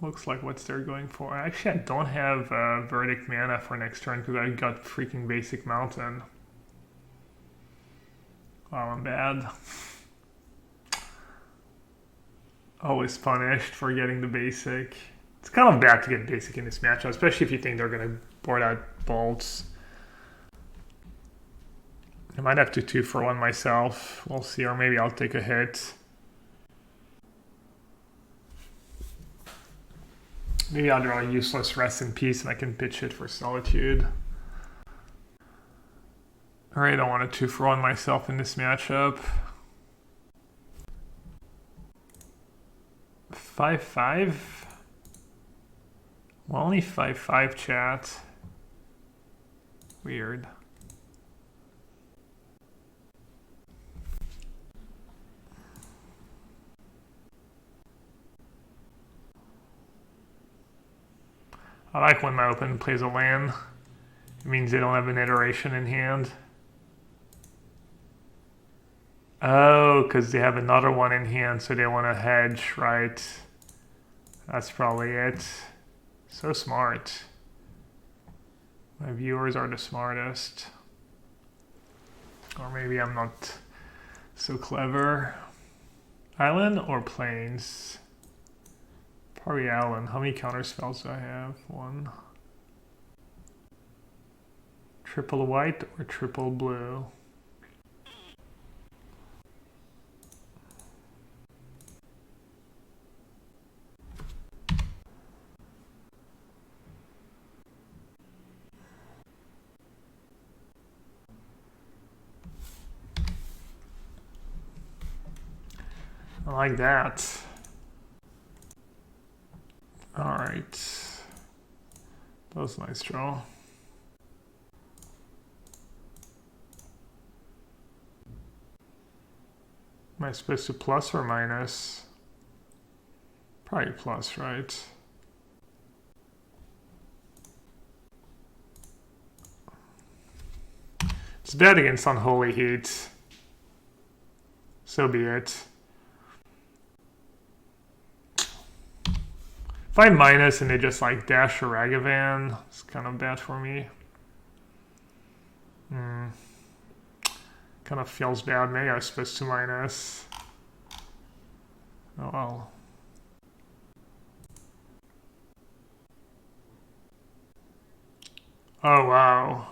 Speaker 1: looks like what they're going for. Actually, I don't have Verdict mana for next turn because I got freaking basic Mountain. Wow, I'm bad. Always punished for getting the basic. It's kind of bad to get basic in this matchup, especially if you think they're going to board out bolts. I might have to 2-for-1 myself. We'll see, or maybe I'll take a hit. Maybe I'll draw a useless Rest in Peace and I can pitch it for Solitude. Alright, I don't want to 2-for-1 myself in this matchup. 5-5? Well, only 5-5 chat. Weird. I like when my opponent plays a land. It means they don't have an iteration in hand. Oh, because they have another one in hand, so they want to hedge, right? That's probably it. So smart. My viewers are the smartest. Or maybe I'm not so clever. Island or plains? Probably Island. How many counter spells do I have? 1. Triple white or triple blue? I like that. Alright. That was a nice draw. Am I supposed to plus or minus? Probably plus, right? It's bad against Unholy Heat. So be it. If I minus and they just like dash a Ragavan, it's kind of bad for me. Kind of feels bad. Maybe I was supposed to minus. Oh well. Oh wow.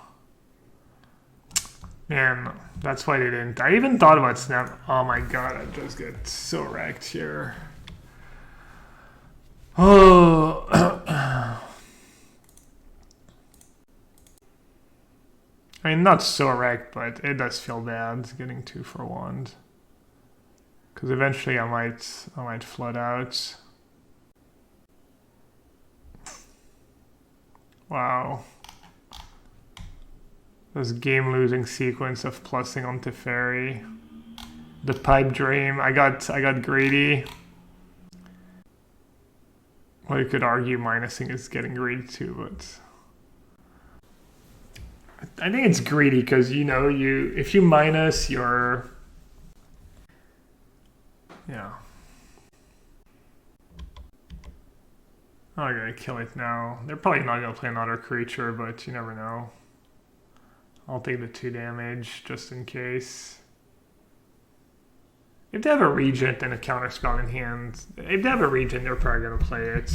Speaker 1: Man, that's why they didn't. I even thought about snap. Oh my god, I just get so wrecked here. Oh. I mean, not so wrecked, but it does feel bad getting 2 for 1. Because eventually I might flood out. Wow. This game-losing sequence of plussing on Teferi. The pipe dream. I got greedy. Well, you could argue minusing is getting greedy too, but I think it's greedy because if you minus your I'm gonna kill it now. They're probably not gonna play another creature, but you never know. I'll take the 2 damage just in case. If they have a regent and a counterspell in hand, if they have a regent, they're probably gonna play it.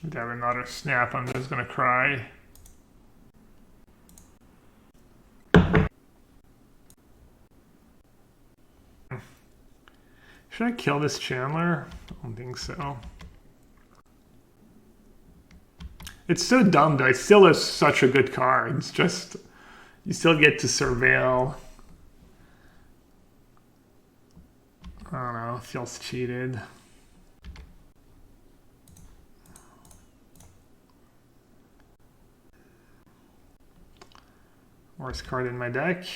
Speaker 1: If they have another snap, I'm just gonna cry. Should I kill this Chandler? I don't think so. It's so dumb though. It still is such a good card. It's just, you still get to surveil. I don't know, it feels cheated. Worst card in my deck.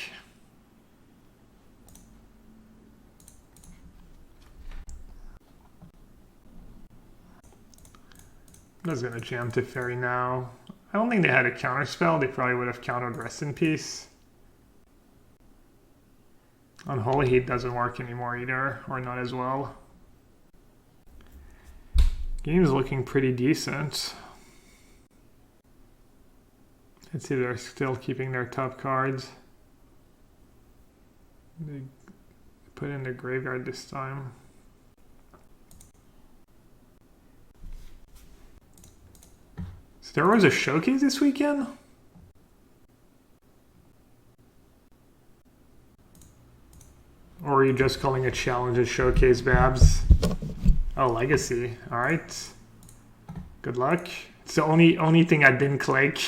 Speaker 1: I'm just gonna jam Teferi now. I don't think they had a counter spell. They probably would have countered Rest in Peace. Unholy Heat doesn't work anymore either, or not as well. Game's looking pretty decent. Let's see if they're still keeping their top cards. They put in the graveyard this time. So there was a showcase this weekend? Or are you just calling a challenge a showcase, Babs? Oh, Legacy. Alright. Good luck. It's the only thing I didn't click.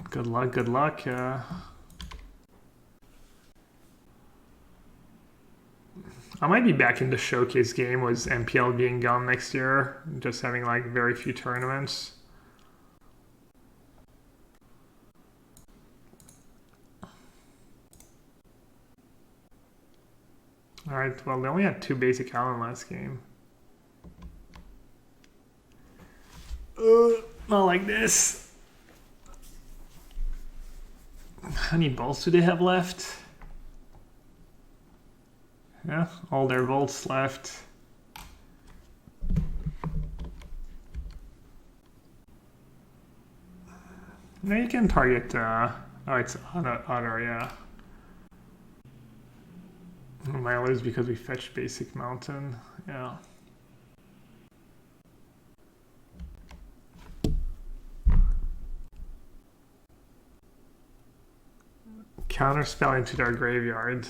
Speaker 1: Good luck, good luck. I might be back in the showcase game with MPL being gone next year. Just having like very few tournaments. Alright, well they only had 2 basic Allen last game. Not like this. How many balls do they have left? Yeah, all their volts left. Now you can target, oh, it's other, yeah. We might lose because we fetched basic mountain, yeah. Counterspell into their graveyard.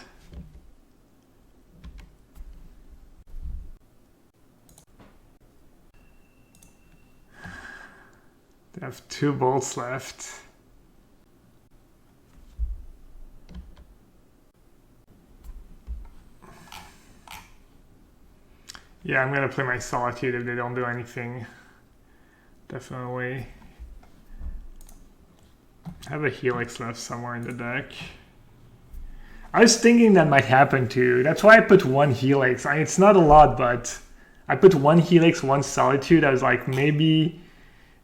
Speaker 1: They have 2 bolts left. Yeah, I'm gonna play my Solitude if they don't do anything. Definitely. I have a Helix left somewhere in the deck. I was thinking that might happen too. That's why I put 1 Helix. It's not a lot, but I put 1 Helix, 1 Solitude. I was like, maybe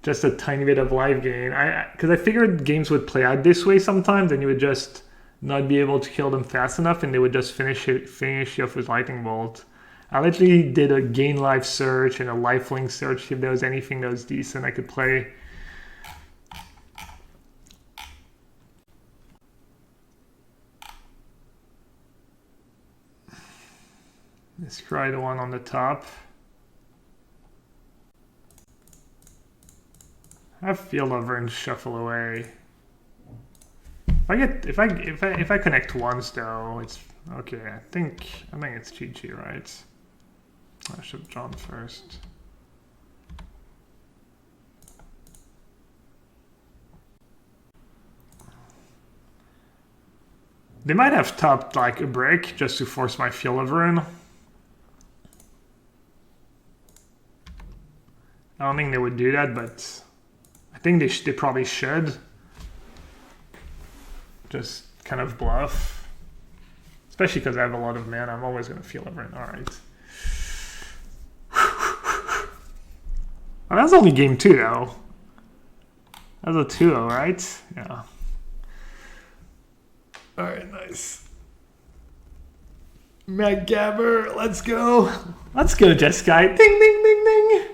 Speaker 1: just a tiny bit of life gain. Because I figured games would play out this way sometimes, and you would just not be able to kill them fast enough, and they would just finish you off with Lightning Bolt. I literally did a gain life search and a lifelink search if there was anything that was decent I could play. Let's try the one on the top. Have Field Over and shuffle away. If I connect once though, Okay, I think it's GG, right? I should have drawn first. They might have tapped like a brick just to force my Field of Ruin. I don't think they would do that, but I think they probably should. Just kind of bluff. Especially because I have a lot of mana, I'm always going to Field of Ruin. Alright. Oh, that's only game 2 though. That's a 2-0, right? Yeah. Alright, nice. Matt Gabber, let's go. Let's go, Jeskai. Ding, ding, ding, ding.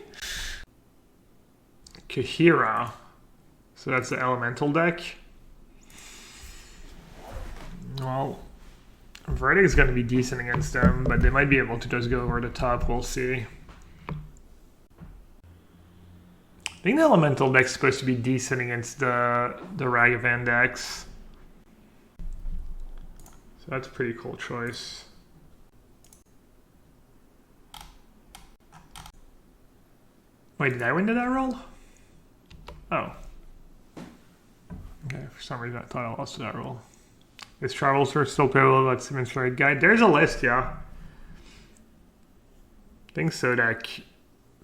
Speaker 1: Kahira. So that's the elemental deck. Well, Verdict is going to be decent against them, but they might be able to just go over the top. We'll see. I think the elemental deck's supposed to be decent against the Ragavan decks. So that's a pretty cool choice. Wait, did I win to that roll? Oh. Okay, for some reason I thought I lost to that roll. His travels are still playable. That's Simmons Raid Guide. There's a list, yeah. I think Sodak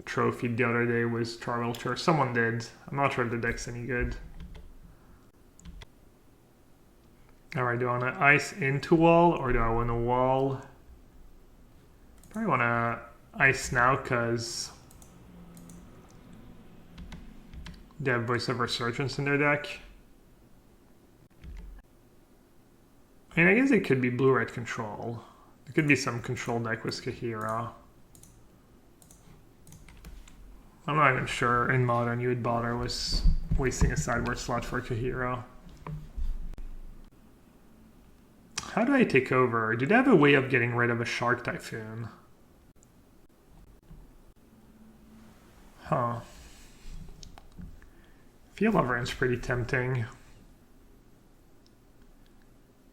Speaker 1: trophied the other day was Travelcher. Someone did. I'm not sure if the deck's any good. Alright, do I want to ice into wall or do I want to wall? Probably want to ice now because they have Voice of Resurgence in their deck. I mean, I guess it could be blue-red control. It could be some control deck with Kahira. I'm not even sure in Modern you would bother with wasting a sideboard slot for Kahira. How do I take over? Do they have a way of getting rid of a Shark Typhoon? Huh. Field of Ruin's pretty tempting.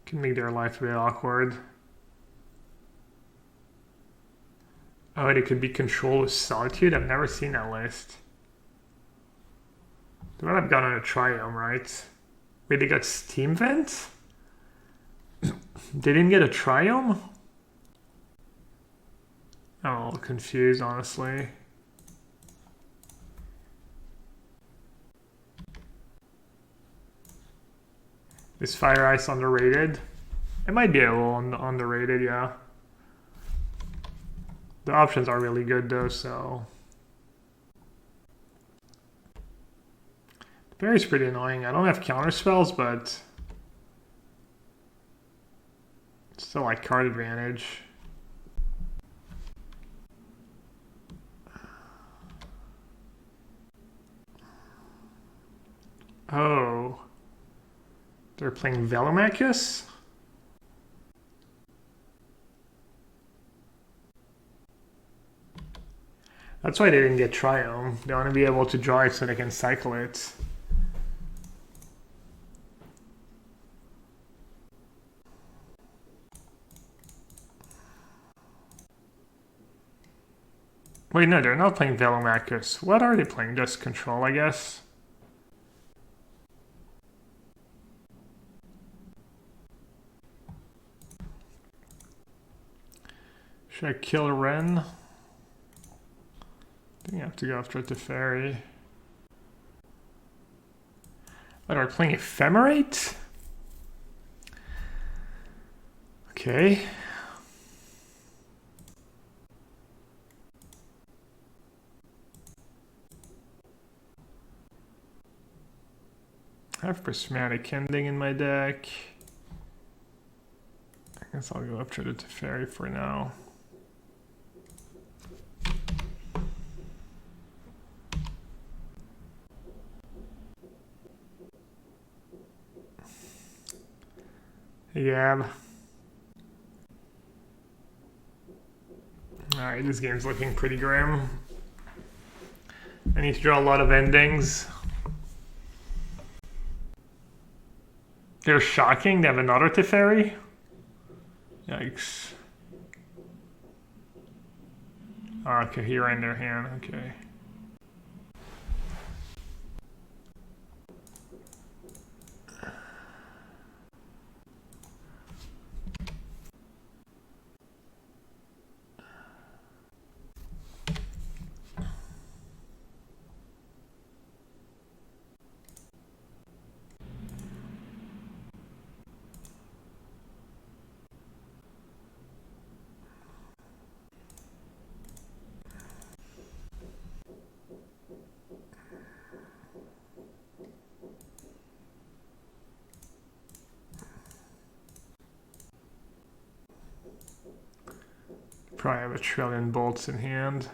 Speaker 1: Can make their life a bit awkward. Oh, it could be Control with Solitude? I've never seen that list. They might have gone on a Triome, right? Wait, they got Steam Vent? They didn't get a Triome? I'm a little confused, honestly. Is Fire Ice underrated? It might be a little underrated, yeah. The options are really good though, so. The berry's pretty annoying. I don't have counter spells, but still like card advantage. Oh. They're playing Velomachus? That's why they didn't get Triome. They want to be able to draw it so they can cycle it. Wait, no, they're not playing Velomachus. What are they playing? Just Control, I guess? Should I kill Ren? I think I have to go after Teferi. What, are we playing Ephemerate? Okay. I have Prismatic Ending in my deck. I guess I'll go after the Teferi for now. Yeah. Alright, this game's looking pretty grim. I need to draw a lot of endings. They're shocking. They have another Teferi. Yikes. Oh, okay, he ran their hand, okay. Probably have a trillion bolts in hand.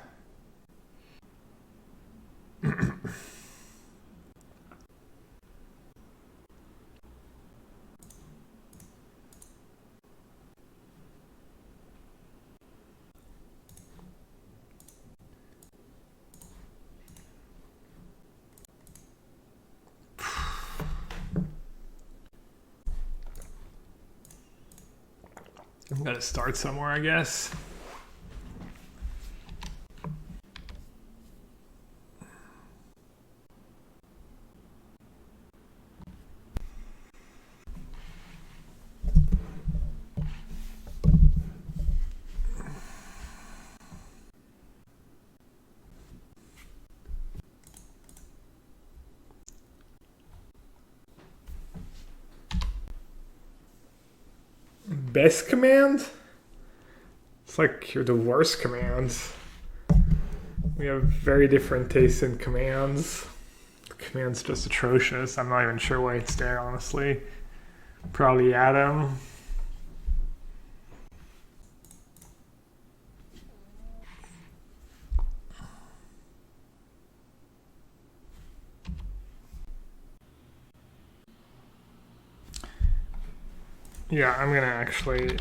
Speaker 1: I'm gonna start somewhere, I guess. Best command? It's like you're the worst commands. We have very different tastes in commands. The command's just atrocious. I'm not even sure why it's there, honestly. Probably Adam. Yeah, I'm gonna actually...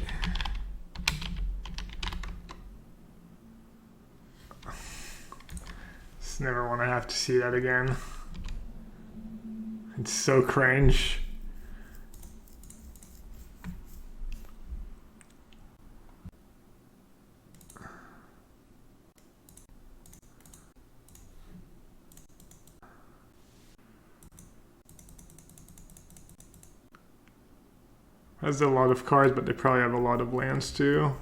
Speaker 1: Just never want to have to see that again. It's so cringe. Has a lot of cards, but they probably have a lot of lands too.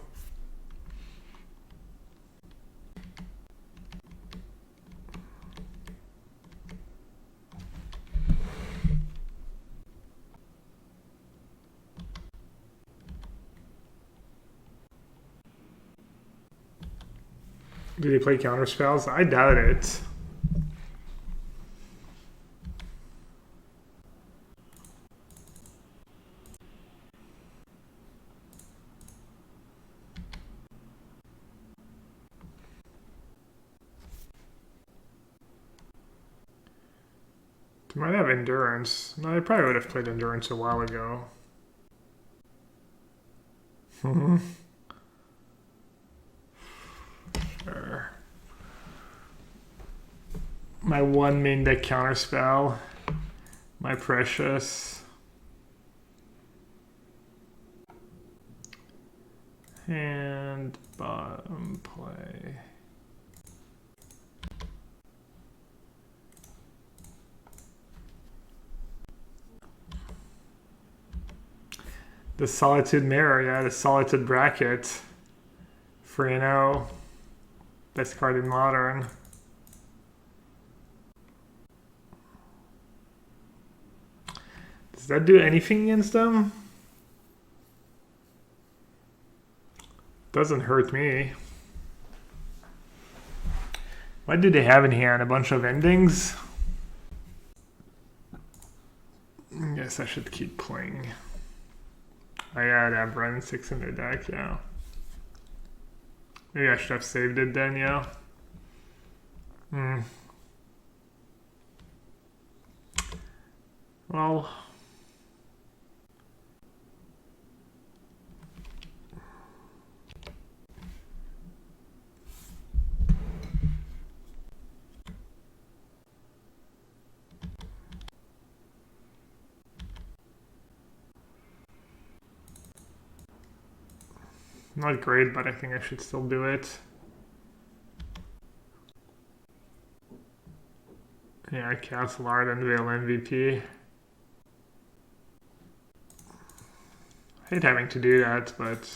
Speaker 1: Do they play counter spells? I doubt it. They might have endurance. No, they probably would have played endurance a while ago. Sure. My one main deck counter spell. My precious. And bottom play. The Solitude Mirror, yeah, the Solitude Bracket. 3-0. Best card in Modern. Does that do anything against them? Doesn't hurt me. What do they have in hand? A bunch of endings? I guess I should keep playing. Oh yeah, they have Brennan 6 in their deck, yeah. Maybe I should have saved it then, yeah. Well... Not great, but I think I should still do it. Yeah, Castle Art and Veil MVP. I hate having to do that, but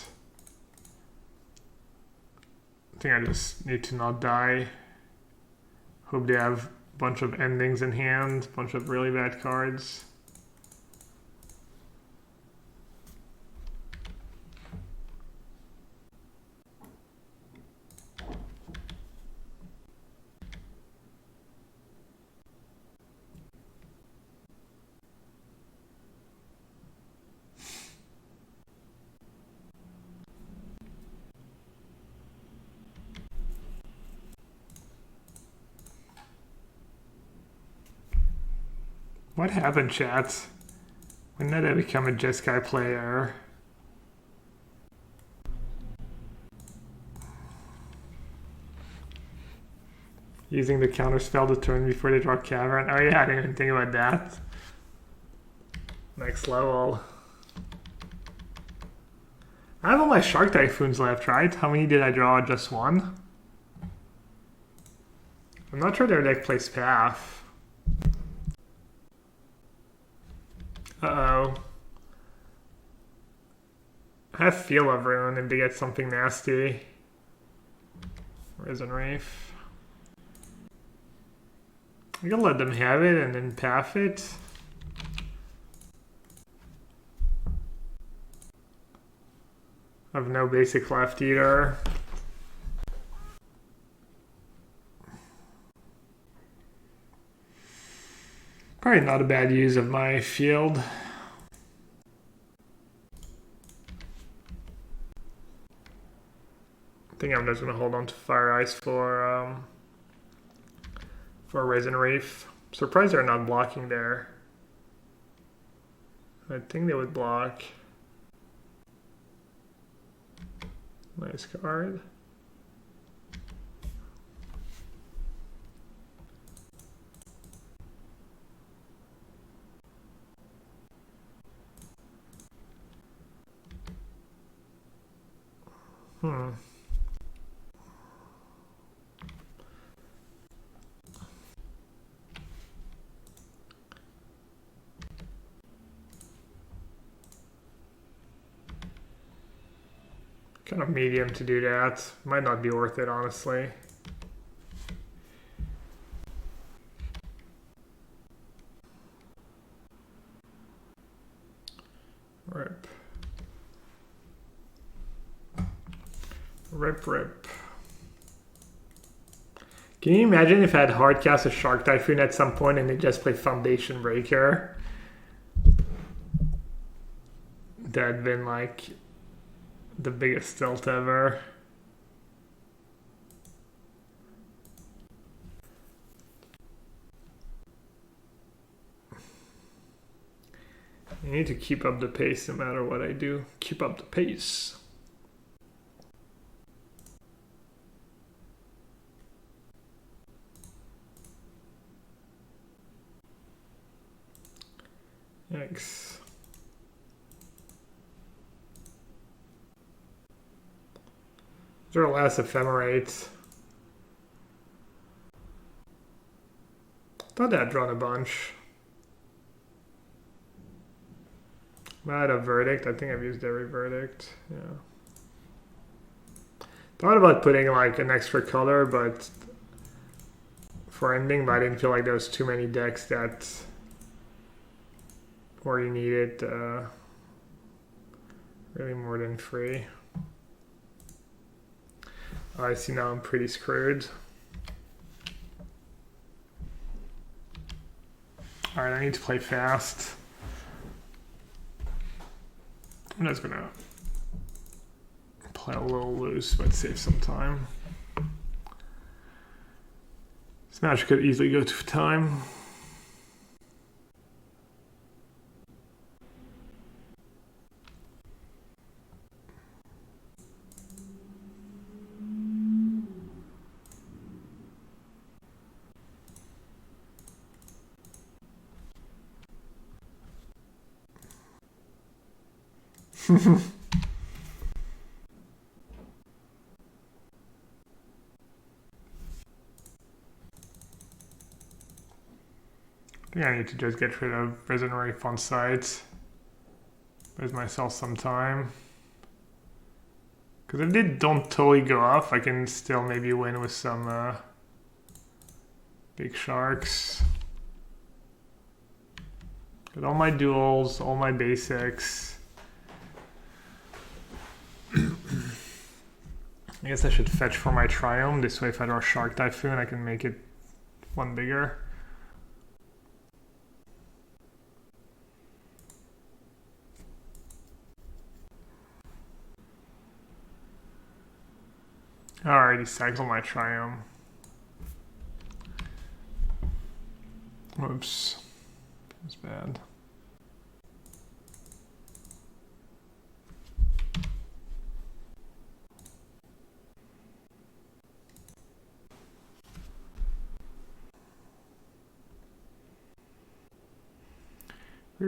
Speaker 1: I think I just need to not die. Hope they have a bunch of endings in hand, a bunch of really bad cards. What happened, chat? When did I become a Jeskai player? Using the counter spell to turn before they draw Cavern. Oh yeah, I didn't even think about that. Next level. I have all my Shark Typhoons left, right? How many did I draw? Just one? I'm not sure their deck plays Path. Uh-oh. I have Feel of Ruin if they get something nasty. Risen Reef. I'm gonna let them have it and then path it. I have no basic left either. Probably not a bad use of my field. I think I'm just gonna hold on to Fire Ice for Raisin Reef. Surprised they're not blocking there. I think they would block. Nice card. Kind of medium to do that. Might not be worth it, honestly. Rip. Rip, rip. Can you imagine if I had hardcast a Shark Typhoon at some point and they just play Foundation Breaker? That'd been like the biggest tilt ever. I need to keep up the pace no matter what I do. Keep up the pace. Yikes. These are last ephemerates. Thought I'd drawn a bunch. I had a verdict. I think I've used every verdict. Yeah. Thought about putting like an extra color, but for ending, but I didn't feel like there was too many decks that where you needed really more than 3. I see now I'm pretty screwed. Alright, I need to play fast. I'm just gonna play a little loose, but save some time. This match could easily go to time. I think I need to just get rid of Resin Reef on site. Buy myself some time. Because if they don't totally go off, I can still maybe win with some big sharks. Got all my duels, all my basics. I guess I should fetch for my Triome. This way if I draw Shark Typhoon, I can make it one bigger. I already cycled my Triome. Oops. That's bad.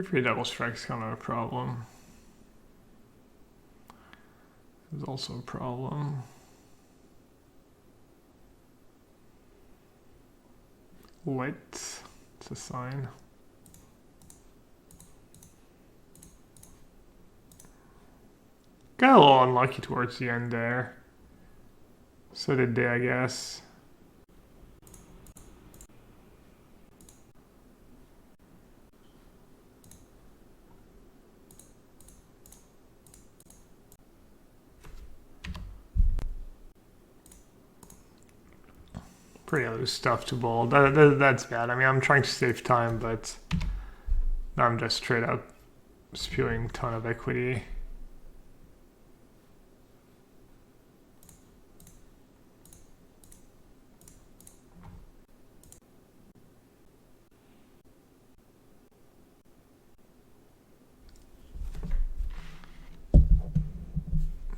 Speaker 1: Free double strike's kind of a problem. There's also a problem. Light. It's a sign. Got a little unlucky towards the end there. So did they, I guess. Pretty loose stuff to bowl. That's bad. I mean, I'm trying to save time, but now I'm just straight up spewing a ton of equity.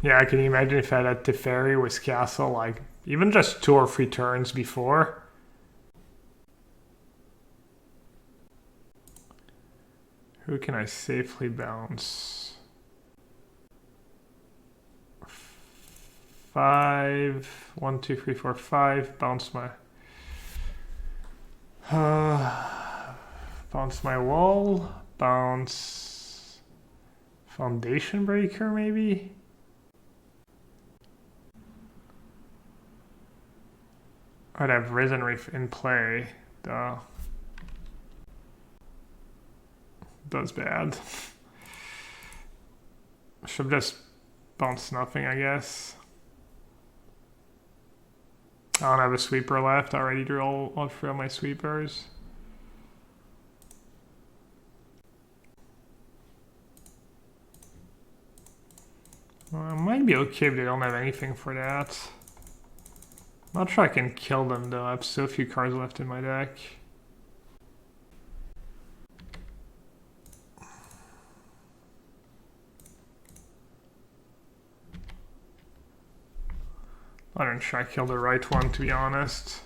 Speaker 1: Yeah, can you imagine if I had Teferi with Castle, like, even just 2 or 3 turns before? Who can I safely bounce? 5, 1, 2, 3, 4, 5. Bounce my... bounce my wall. Bounce... Foundation Breaker, maybe? I'd have Resin Reef in play. Duh. That's bad. Should just bounce nothing, I guess. I don't have a sweeper left. I already drew all 3 of my sweepers. Well, I might be okay if they don't have anything for that. Not sure I can kill them though. I have so few cards left in my deck. I'm not sure I killed the right one, to be honest.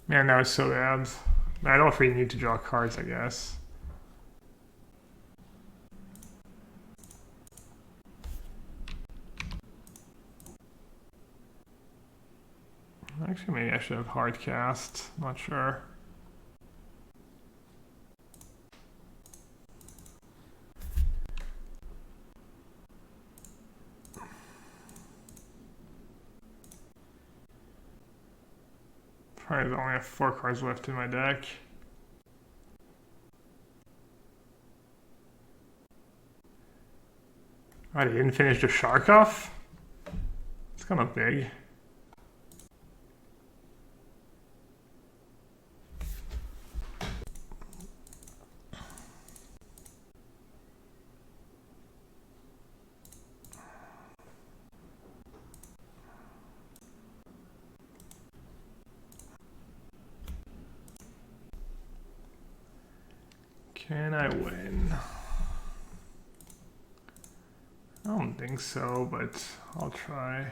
Speaker 1: Man, that was so bad. I don't really need to draw cards, I guess. Actually, maybe I should have hard cast. Not sure. Probably only have 4 cards left in my deck. I didn't finish the shark off? It's kind of big. Can I win? I don't think so, but I'll try.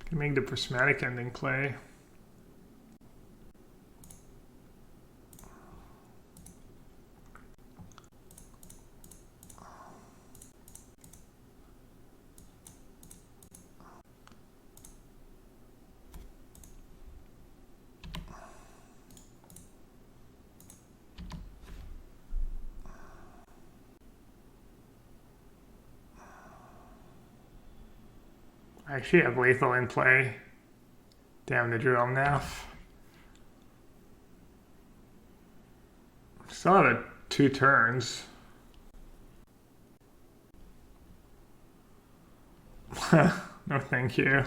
Speaker 1: Can make the prismatic ending play. I actually have lethal in play. Damn the drill Nassif. Still have it 2 turns. No thank you.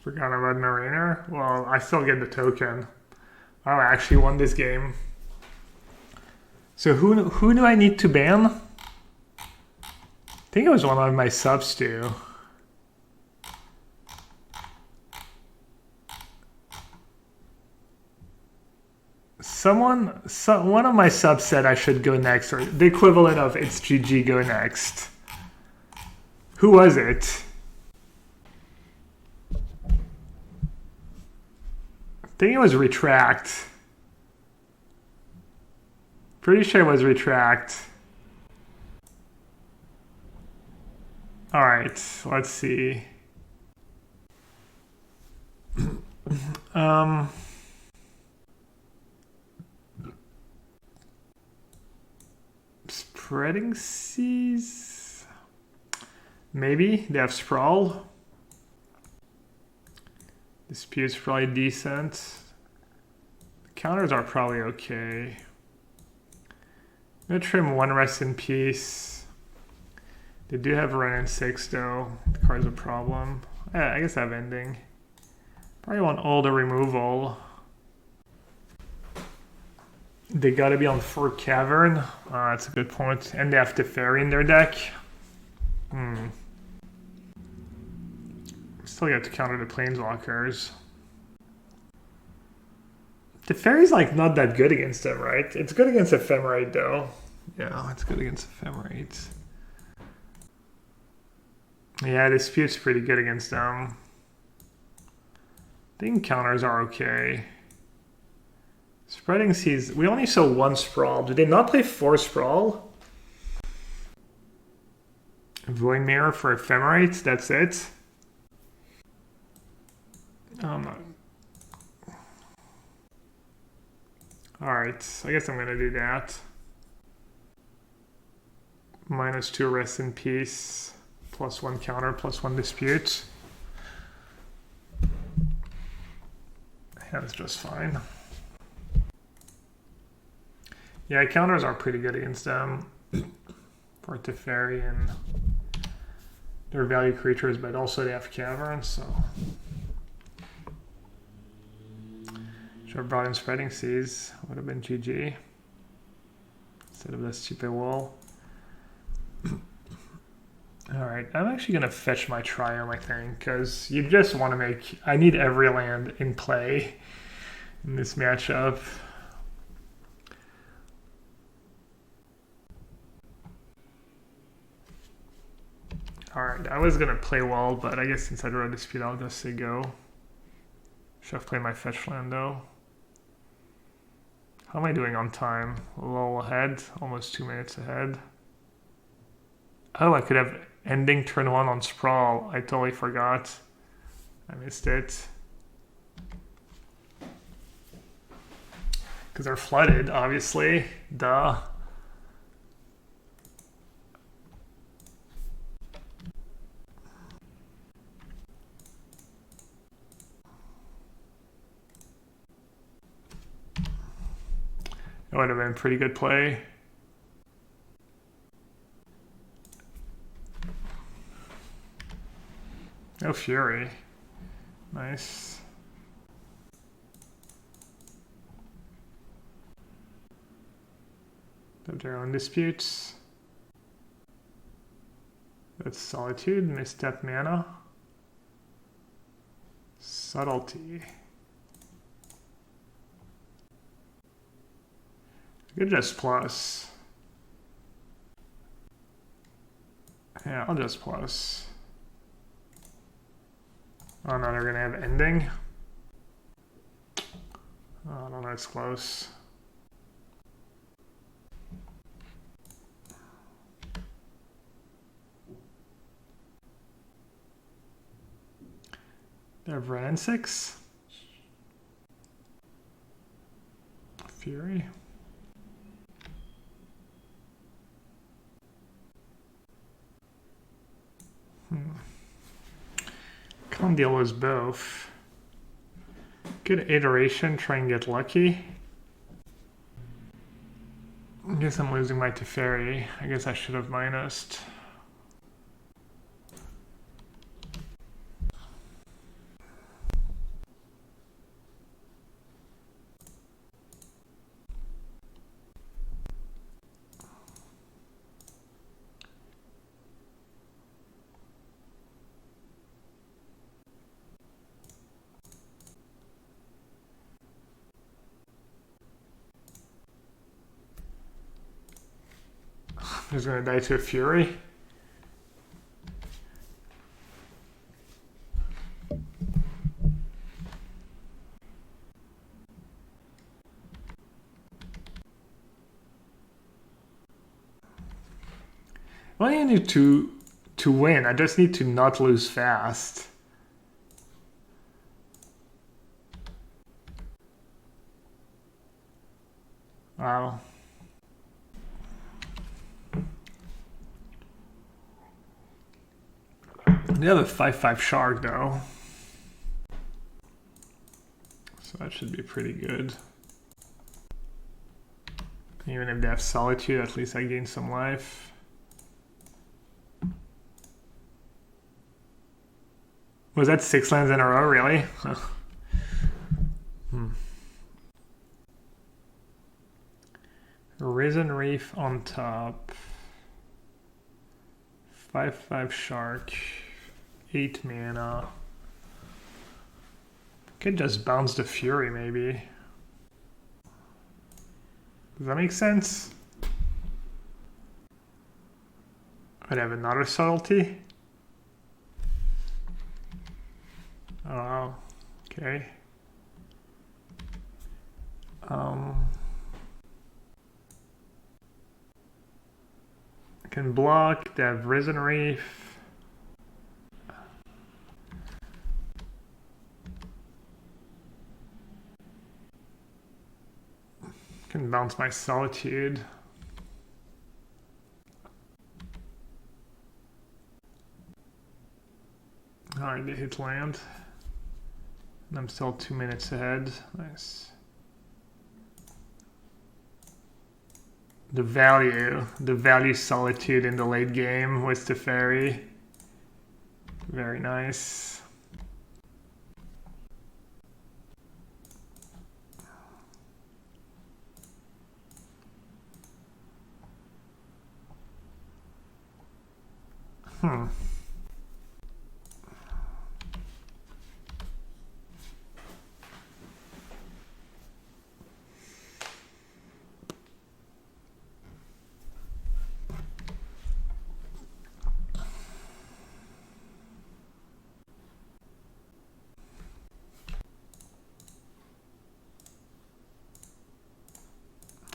Speaker 1: Forgot about Mariner. Well, I still get the token. Oh, I actually won this game. So who do I need to ban? I think it was one of my subs too. One of my subs said I should go next, or the equivalent of it's GG, go next. Who was it? I think it was Retract. Pretty sure it was Retract. Alright, let's see. Spreading Seas? Maybe. They have Sprawl. Dispute's probably decent. The counters are probably okay. I'm gonna trim 1 Rest in Peace. They do have Run in 6 though. The card's a problem. Yeah, I guess I have Ending. Probably want all the removal. They gotta be on 4 Cavern. That's a good point. And they have Teferi in their deck. Still get to counter the Planeswalkers. Teferi's like not that good against them, right? It's good against Ephemerate though. Yeah, it's good against Ephemerate. Yeah, Dispute's pretty good against them. I think counters are okay. Spreading Seas. We only saw 1 Sprawl. Do they not play 4 Sprawl? Void Mirror for Ephemerate. That's it. Alright, I guess I'm gonna do that. -2 Rest in Peace. +1 counter, +1 dispute. That's just fine. Yeah, counters are pretty good against them. For Teferi and their value creatures, but also they have Caverns, so. Should have brought in Spreading Seas. Would have been GG. Instead of this cheap wall. Alright, I'm actually going to fetch my Triome, I think, because you just want to make... I need every land in play in this matchup. Alright, I was going to play well, but I guess since I drew a dispute, I'll just say go. Should have played my fetch land, though. How am I doing on time? A little ahead, almost 2 minutes ahead. Oh, I could have Ending turn 1 on Sprawl. I totally forgot. I missed it. Because they're flooded, obviously. Duh. It would have been a pretty good play. No Fury. Nice. They have their own disputes. That's Solitude, Misstep Mana. Subtlety. Good, just plus. Yeah, I'll just plus. Oh no, they're gonna have Ending. Oh no, that's close. They have Ren 6. Fury. Can't deal with both. Good iteration, try and get lucky. I guess I'm losing my Teferi. I guess I should have minused. He's gonna die to a Fury. What do I need to win? I just need to not lose fast. Wow. They have a 5/5 shark though, so that should be pretty good. Even if they have solitude, at least I gain some life. Was that 6 lands in a row, really? Risen Reef on top. 5/5 shark. 8 mana. Could just bounce the Fury, maybe. Does that make sense? I'd have another subtlety. Oh, okay. I can block, they have Risen Reef. Can bounce my Solitude. Alright, they hit land. And I'm still 2 minutes ahead. Nice. The value Solitude in the late game with the Teferi. Very nice.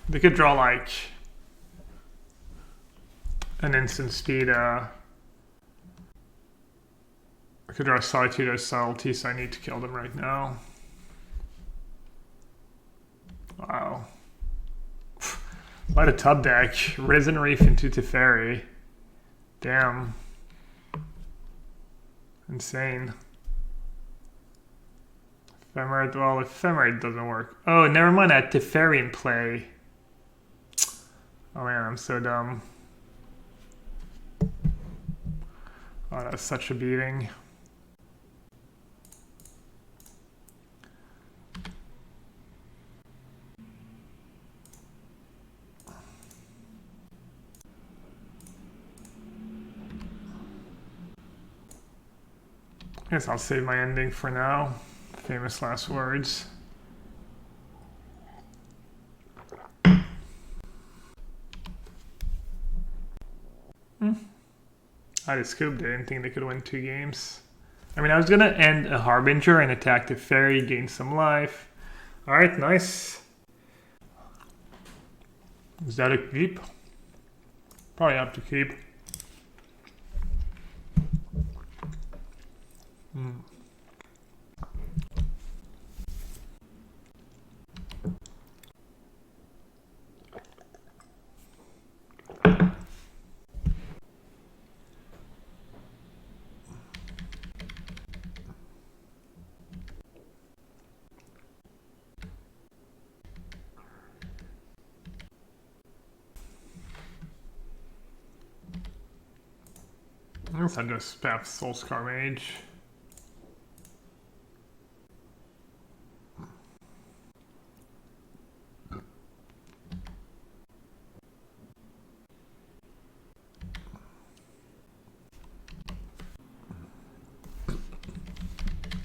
Speaker 1: They could draw like an instant speed. I could draw Solitude or Subtlety, so I need to kill them right now. Wow. What a tub deck. Risen Reef into Teferi. Damn. Insane. Ephemerate, well, Ephemerate doesn't work. Oh, never mind, I had Teferi in play. Oh man, I'm so dumb. Oh, that's such a beating. I guess I'll save my ending for now. Famous last words. I just scooped it. I didn't think they could win 2 games. I mean, I was gonna end a Harbinger and attack the Fairy, gain some life. Alright, nice. Is that a keep? Probably have to keep. guess I just have Soulscar Mage.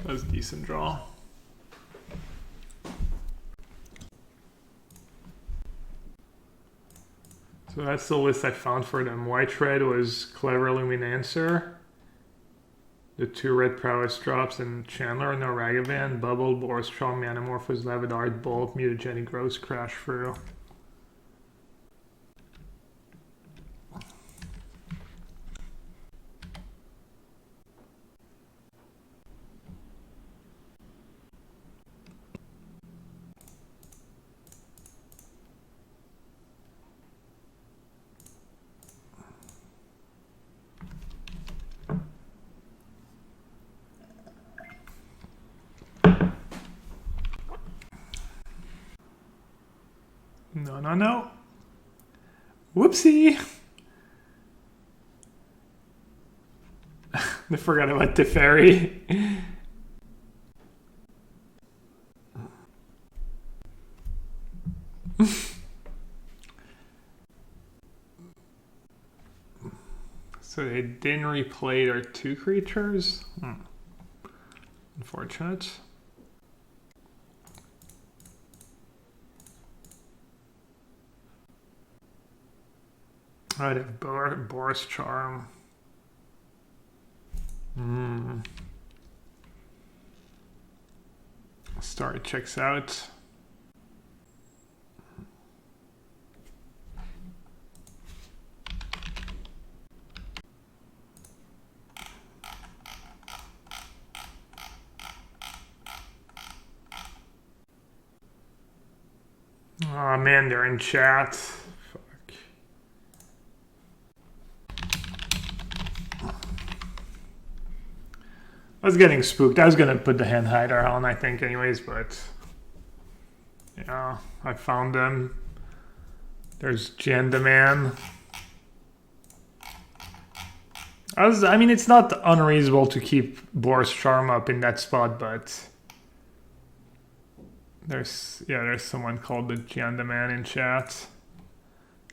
Speaker 1: That was a decent draw. So that's the list I found for them. White red was Clever Luminancer. The 2 red prowess drops and Chandler, no Ragavan, Bubble, Borstrom, Manamorphose, Levidart, Bolt, Mutagenic Growth, Crash through. No. Whoopsie. I forgot about Teferi. So they didn't replay their 2 creatures? Unfortunate. I'd have Boris Charm. Star checks out. Oh man, they're in chat. Fuck. I was getting spooked. I was gonna put the hand hider on, I think, anyways, but yeah, I found them. There's Jandaman. I mean, it's not unreasonable to keep Boris Charm up in that spot, but there's someone called the Jandaman in chat.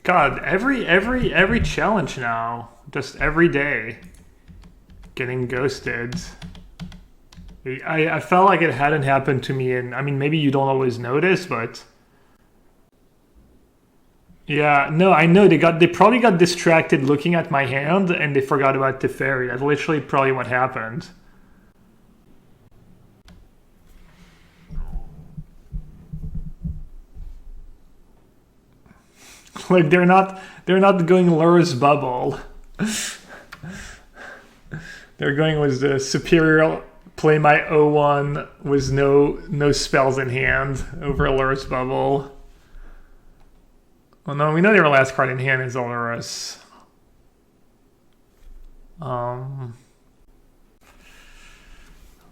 Speaker 1: God, every challenge now, just every day, getting ghosted. I felt like it hadn't happened to me, and I mean, maybe you don't always notice, but yeah, no, I know they probably got distracted looking at my hand, and they forgot about Teferi. That's literally probably what happened. Like they're not going Lur's Bubble. They're going with the superior. Play my 0-1 with no spells in hand over Lur's Bubble. Well, no, we know their last card in hand is Olorus.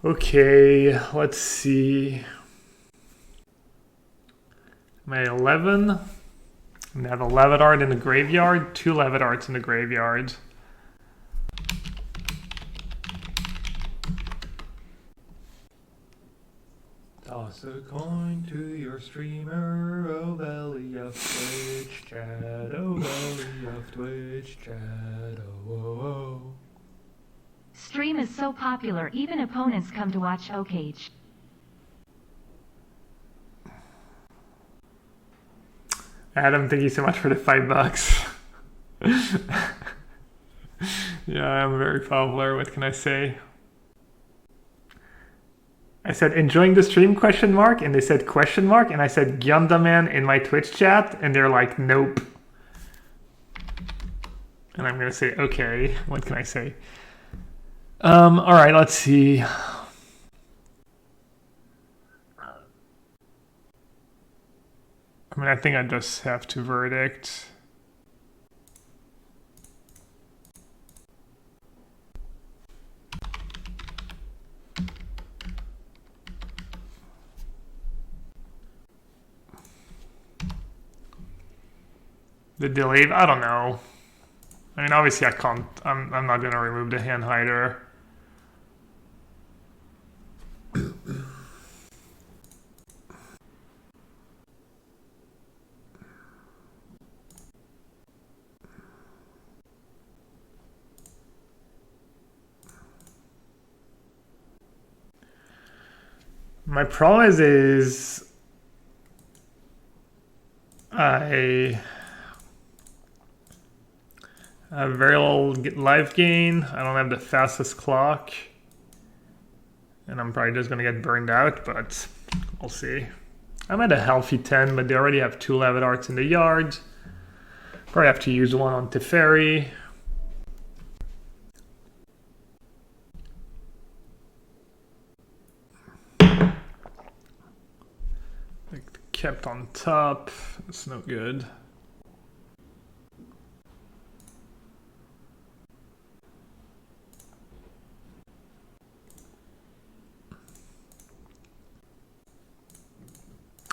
Speaker 1: Okay, let's see. Am I 11? I'm gonna have a Levidart in the graveyard, 2 Levidarts in the graveyard.
Speaker 3: Toss a coin to your streamer, oh belly of Twitch chat, oh belly of Twitch chat, oh, oh, oh.
Speaker 2: Stream is so popular, even opponents come to watch Ocage.
Speaker 1: Adam, thank you so much for the $5. Yeah, I'm very popular. What can I say? I said, enjoying the stream, question mark, and they said question mark, and I said Gyandaman in my Twitch chat, and they're like, nope. And I'm gonna say, okay, what can I say? All right, let's see. I mean, I think I just have to verdict. The delay, I don't know. I mean, obviously I can't, I'm not gonna remove the hand hider. My problem is I have very little life gain. I don't have the fastest clock. And I'm probably just going to get burned out, but we'll see. I'm at a healthy 10, but they already have 2 yellowhat arts in the yard. Probably have to use one on Teferi. Kept on top. It's no good.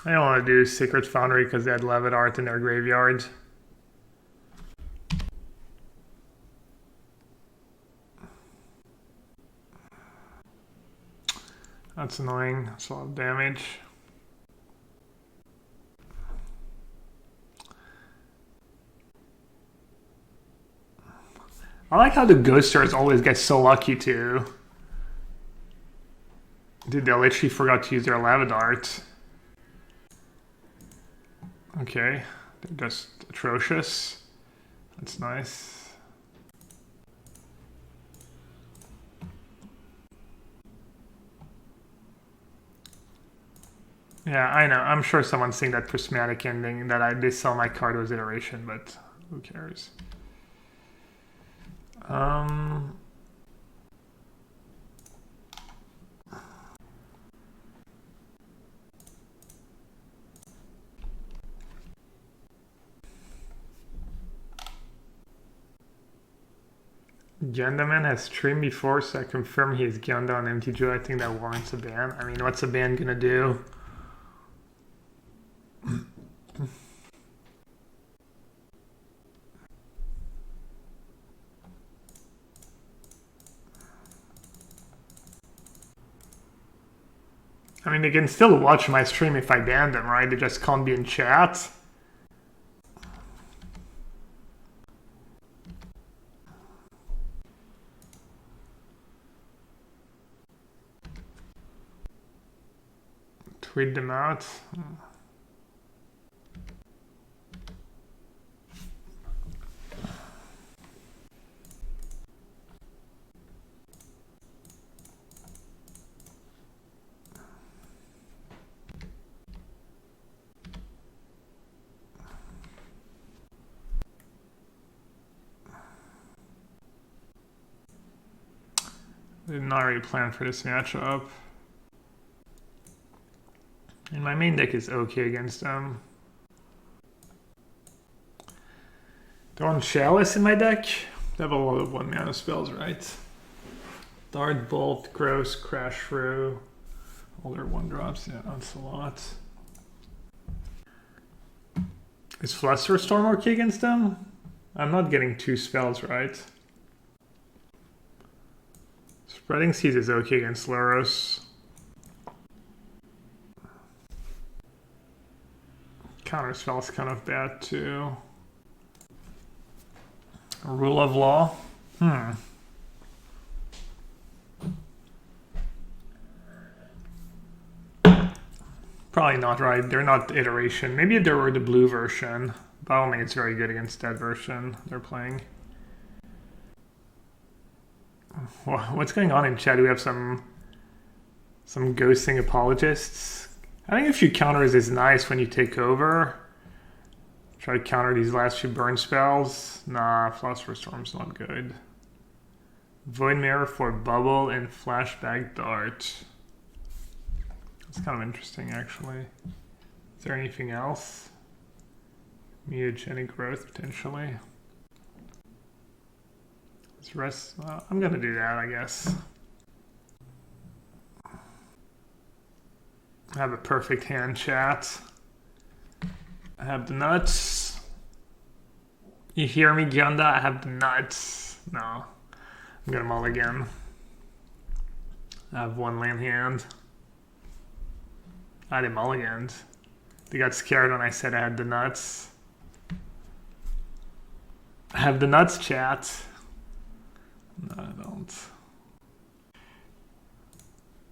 Speaker 1: I don't want to do Secret Foundry because they had yellowhat art in their graveyard. That's annoying. That's a lot of damage. I like how the ghosters always get so lucky too. Dude, they literally forgot to use their yellowhat art. Okay, they're just atrocious. That's nice. Yeah, I know. I'm sure someone's seeing that prismatic ending that they sell my card was iteration, but who cares? Gendaman has streamed before, so I confirm he is Genda on MTGO. I think that warrants a ban. I mean, what's a ban gonna do? I mean, they can still watch my stream if I ban them, right? They just can't be in chat. Tweet them out. Did not really plan for this matchup. And my main deck is okay against them. Do I want Chalice in my deck? They have a lot of 1-mana spells, right? Dart, Bolt, Gross, Crash Through. All their 1-drops, yeah, that's a lot. Is Flusterstorm okay against them? I'm not getting 2 spells, right? Spreading Seas is okay against Laros. Counterspell is kind of bad too. Rule of Law? Probably not, right? They're not iteration. Maybe if they were the blue version, but I don't think it's very good against that version they're playing. What's going on in chat? Do we have some ghosting apologists? I think a few counters is nice when you take over. Try to counter these last few burn spells. Nah, Philosopher's Storm's not good. Void Mirror for Bubble and Flashback Dart. That's kind of interesting, actually. Is there anything else? Mutagenic Growth, potentially. This rest, well, I'm gonna do that, I guess. I have a perfect hand, chat. I have the nuts. You hear me, Gionda? I have the nuts. No. I'm gonna mulligan. I have one land hand. I did mulligans. They got scared when I said I had the nuts. I have the nuts, chat. No, I don't.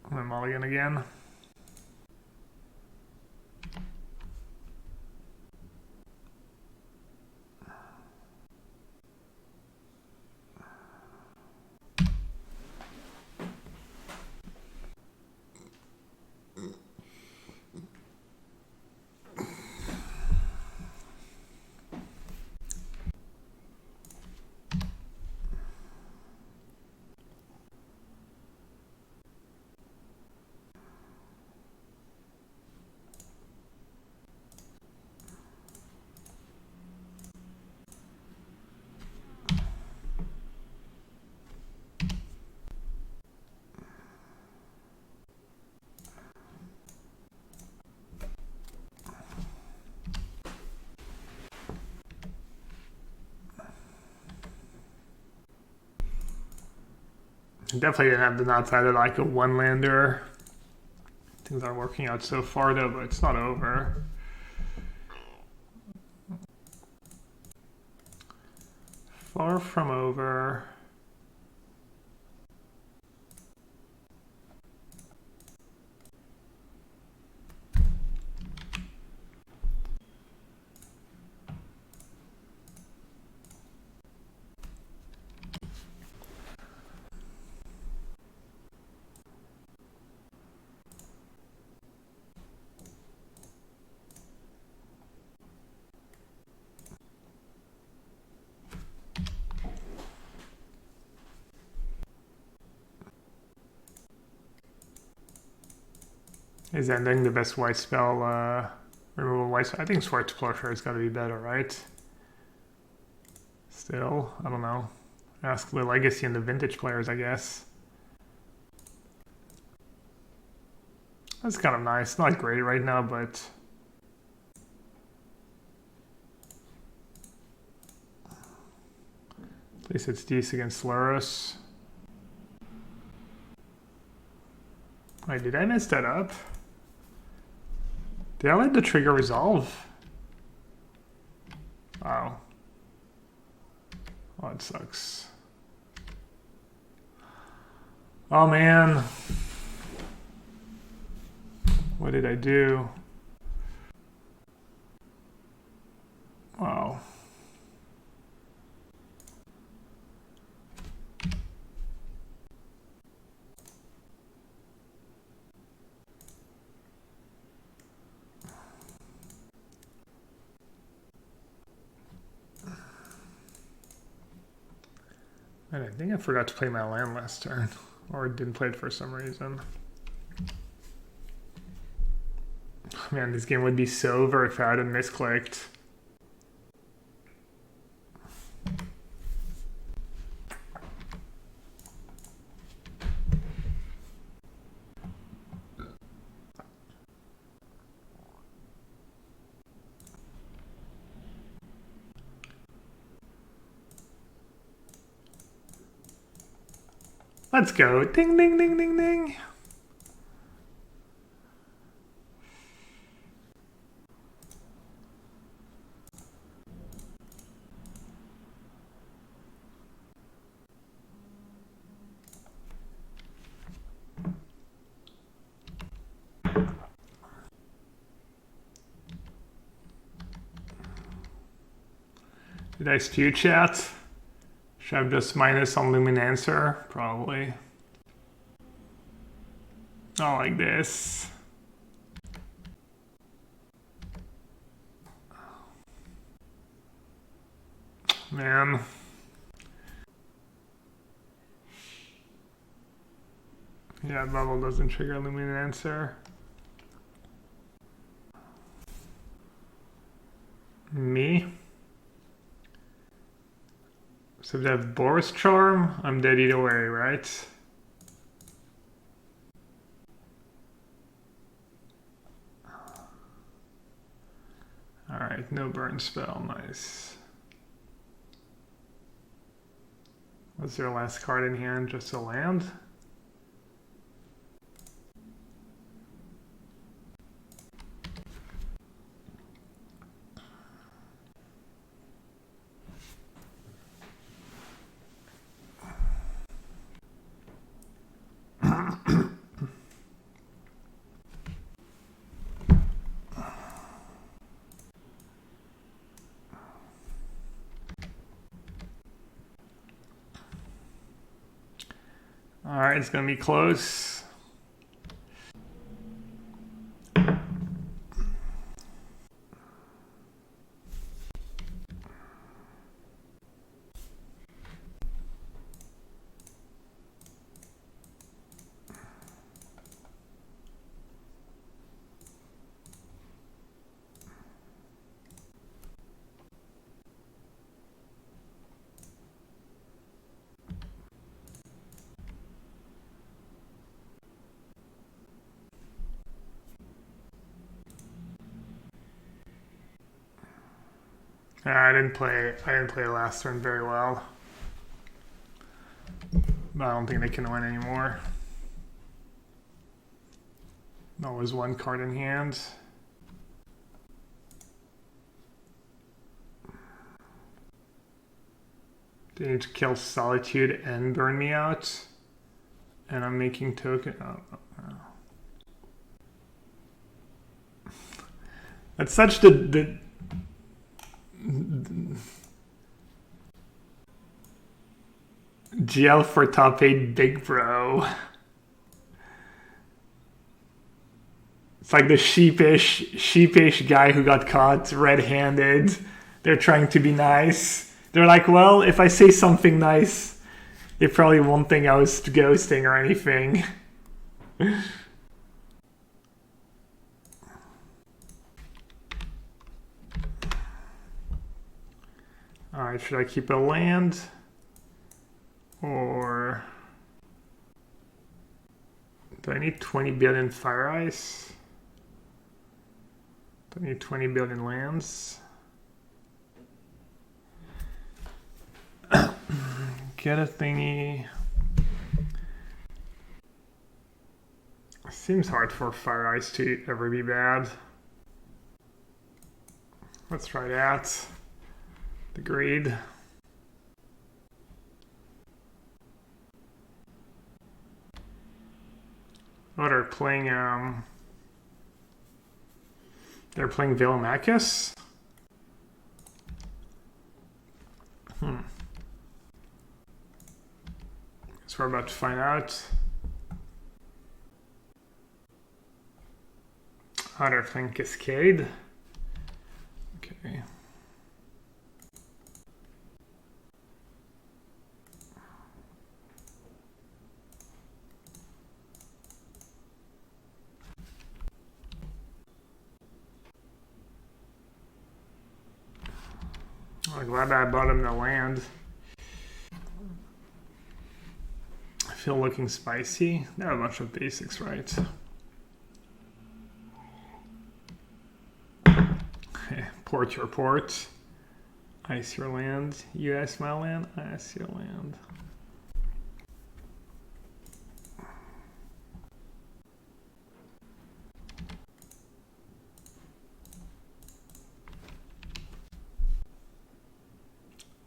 Speaker 1: I'm gonna mulligan again. Definitely didn't have the nuts. I did like a one lander. Things aren't working out so far though, but it's not over. Far from over. Is ending the best white spell, removal white spell? I think Sword Explorer has got to be better, right? Still, I don't know. Ask the Legacy and the Vintage players, I guess. That's kind of nice. Not great right now, but... at least it's decent against Lurrus. Wait, did I mess that up? Did I let the trigger resolve? Wow. Oh, it sucks. Oh man. What did I do? Wow. I think I forgot to play my land last turn, or didn't play it for some reason. Man, this game would be so over if I hadn't misclicked. Let's go. Ding, ding, ding, ding, ding. Did I spew chat? Should I have just minus on Luminancer? Probably. Not like this. Man. Yeah, bubble doesn't trigger Luminancer. Me? So if they have Boris Charm, I'm dead either way, right? Alright, no burn spell, nice. What's your last card in hand? Just a land? All right, it's gonna be close. I didn't play last turn very well. But I don't think they can win anymore. Always one card in hand. They need to kill Solitude and burn me out. And I'm making token. Oh. That's such the GL for top 8 big bro. It's like the sheepish guy who got caught red-handed. They're trying to be nice. They're like, well, if I say something nice, they probably won't think I was ghosting or anything. Alright, should I keep a land? Or do I need 20 billion fire ice? Do I need 20 billion lands? Get a thingy. Seems hard for fire ice to ever be bad. Let's try that. The greed. Oh, they're playing Velomachus? Guess we're about to find out. Oh, they're playing Cascade. Okay. I'm glad I bought him the land. I feel looking spicy. They have a bunch of basics, right? Port your port. Ice your land. You ice my land. I ice your land.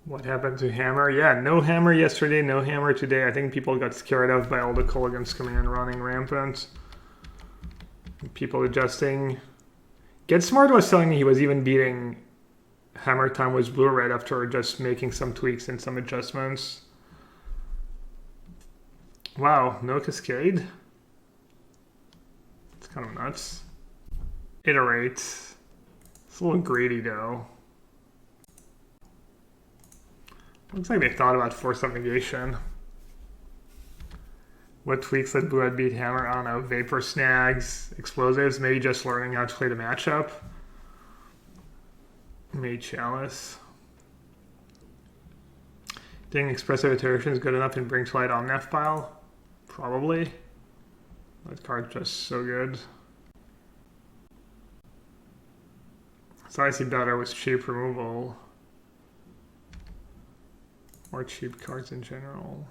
Speaker 1: What happened to Hammer? Yeah, no Hammer yesterday, no Hammer today. I think people got scared of by all the Colligans coming in running rampant. People adjusting. Get Smart was telling me he was even beating Hammer Time was blue-red after just making some tweaks and some adjustments. Wow, no Cascade? It's kind of nuts. Iterate. It's a little greedy though. Looks like they thought about force of negation. What tweaks let Blue-Red beat Hammer? I don't know. Vapor snags, explosives, maybe just learning how to play the matchup. Maybe Chalice. Think Expressive Iteration is good enough in Bring to Light Omnath pile? Probably. That card's just so good. So I see better with cheap removal. or cheap cards in general.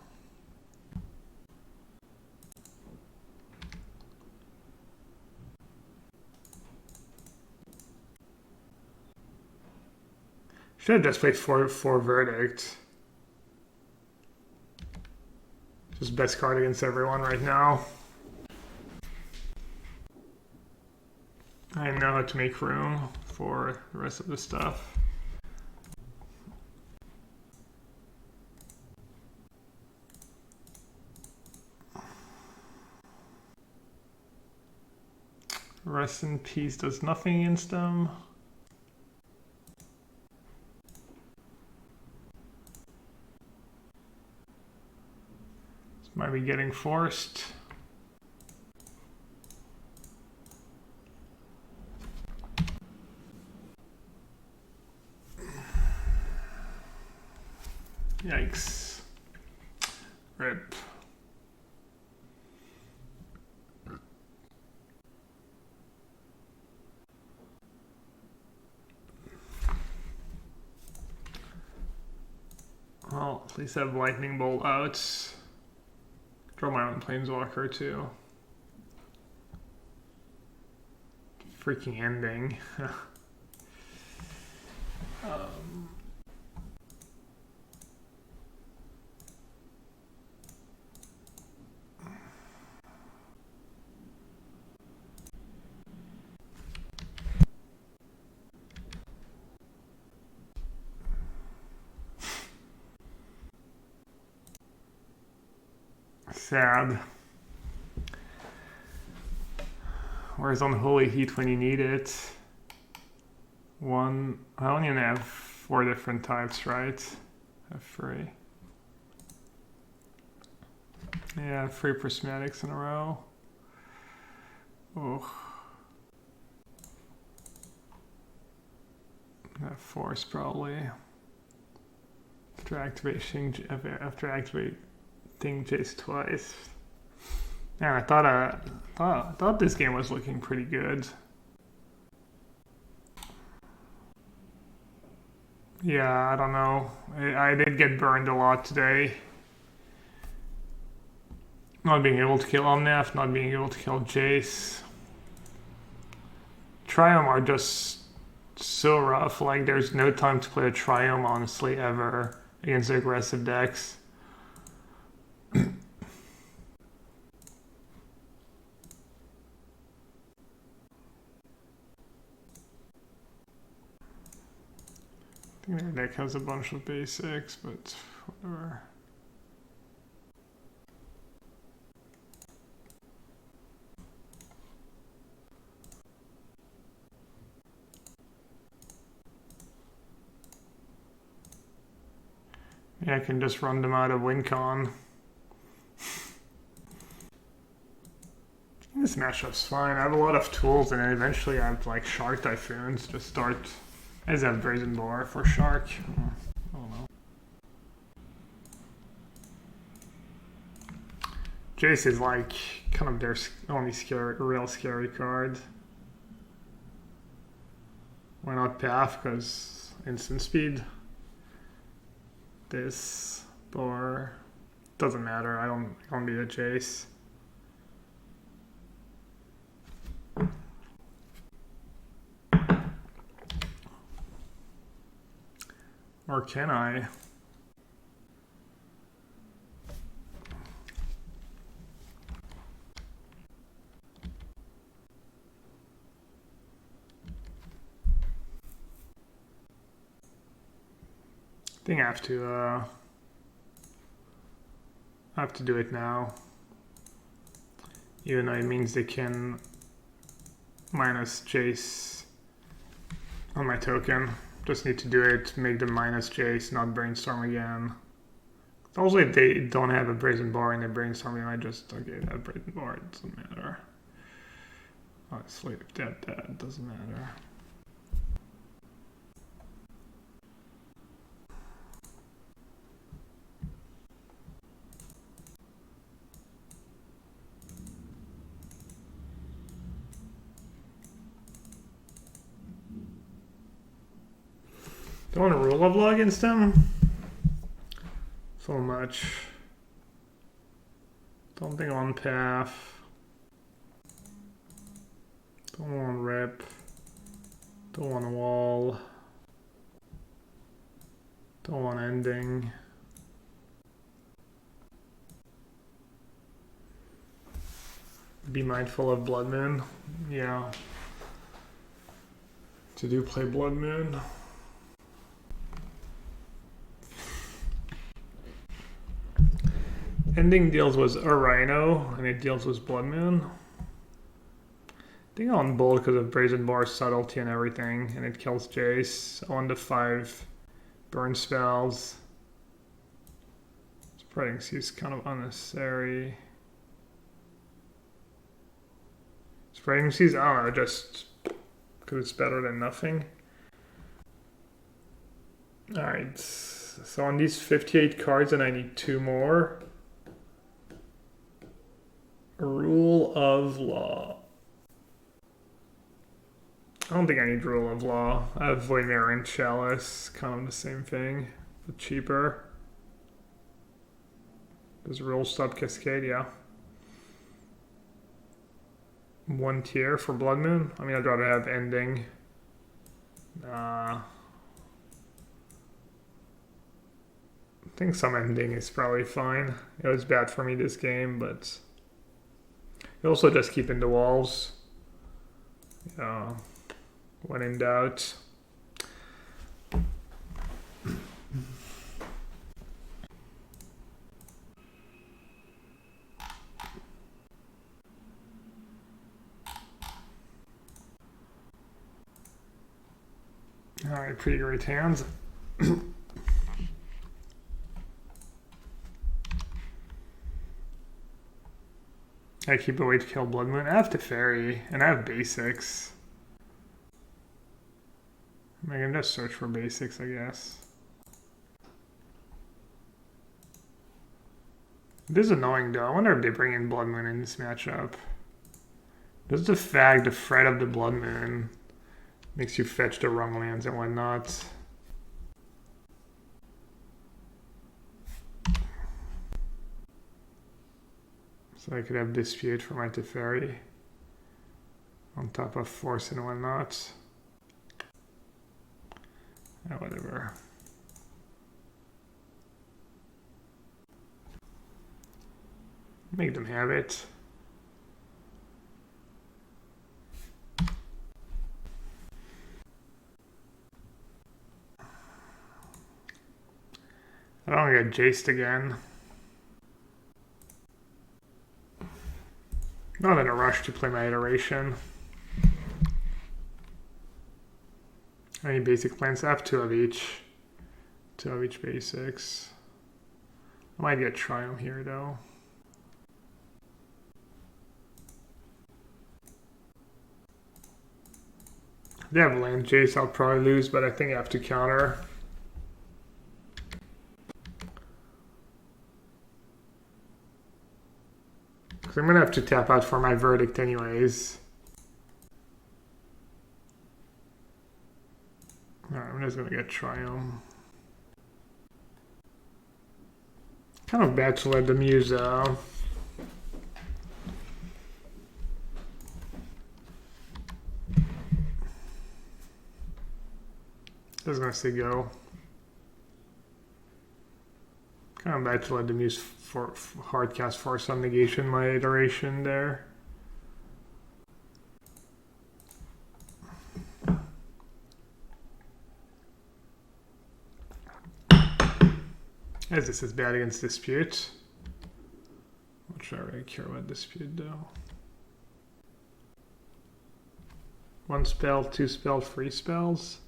Speaker 1: Should have just played four Verdict. Just best card against everyone right now. I know how to make room for the rest of the stuff. Rest in Peace does nothing against them. This might be getting forced. Yikes. Rip. Well, at least I have Lightning Bolt out. Draw my own Planeswalker too. Freaking ending. Sad. Where's Unholy Heat when you need it? I only have 4 different types, right? I have 3. Yeah, 3 prismatics in a row. Oh. That force probably. After activating Jace twice. Yeah, I thought this game was looking pretty good. Yeah, I don't know. I did get burned a lot today. Not being able to kill Omnath, not being able to kill Jace. Triome are just so rough. Like, there's no time to play a Triome, honestly, ever against aggressive decks. I think their deck has a bunch of basics, but whatever. Yeah, I can just run them out of WinCon. This matchup's fine. I have a lot of tools, and then eventually I have like Shark Typhoons to start. I just have Brazen Bar for Shark. I don't know. Jace is like kind of their only real scary card. Why not Path? Because instant speed. This bar doesn't matter. I don't need a Jace. Or can I? I think I have to do it now. Even though it means they can minus Jace on my token. Just need to do it, make them minus Jace, not Brainstorm again. Also, if they don't have a Brazen Bar in their Brainstorming, I just, okay, that Brazen Bar, it doesn't matter. Honestly, if that doesn't matter. Do I want to rule of law against them? so much. Don't think on path. Don't want rip. Don't want wall. Don't want ending. Be mindful of Blood Moon. Yeah. To do play Blood Moon. Ending deals was a Rhino, and it deals with Blood Moon. I think on bold because of Brazen Bar, subtlety, and everything, and it kills Jace. 1-5 burn spells. Spreading Seas kind of unnecessary. Spreading Seas, I don't know, just because it's better than nothing. Alright, so on these 58 cards, and I need 2 more. Rule of Law. I don't think I need Rule of Law. I have Voidmare and Chalice, kind of the same thing, but cheaper. Does Rule stop Cascade? Yeah. 1 tier for Blood Moon. I mean, I'd rather have Ending. I think some Ending is probably fine. It was bad for me this game, but you also just keep in the walls. When in doubt. Alright, pretty great hands. I keep away to kill Blood Moon. I have Teferi, and I have basics. I can just search for basics, I guess. This is annoying though. I wonder if they bring in Blood Moon in this matchup. Does the fact, the threat of the Blood Moon makes you fetch the wrong lands and whatnot. So I could have Dispute for my Teferi on top of Force and whatnot. Yeah, whatever. Make them have it. I don't want to get Jaced again. Not in a rush to play my iteration. Any basic plans? I have 2 of each. 2 of each basics. I might get Triumph here though. If they have land Jace, I'll probably lose, but I think I have to counter. Because I'm going to have to tap out for my verdict anyways. Alright, I'm just going to get Triumph. Kind of bad to let the Muse out. Just going to say go. Kind of bad to let the Muse for hardcast for some negation my iteration there. As this is bad against Dispute. Not sure I really care about Dispute though. 1 spell, 2 spell, 3 spells.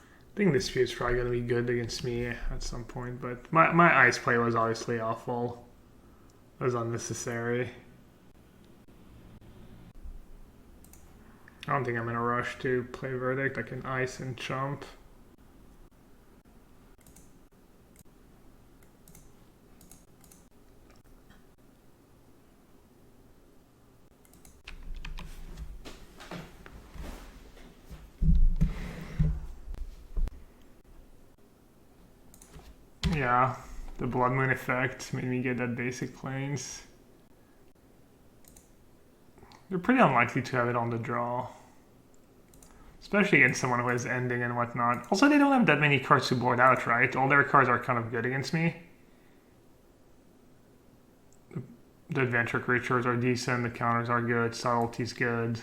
Speaker 1: I think Dispute's probably going to be good against me at some point, but my ice play was obviously awful. It was unnecessary. I don't think I'm in a rush to play Verdict. I can ice and chump. Yeah, the Blood Moon effect made me get that basic plains. They're pretty unlikely to have it on the draw. Especially against someone who has ending and whatnot. Also, they don't have that many cards to board out, right? All their cards are kind of good against me. The adventure creatures are decent, the counters are good, subtlety's good.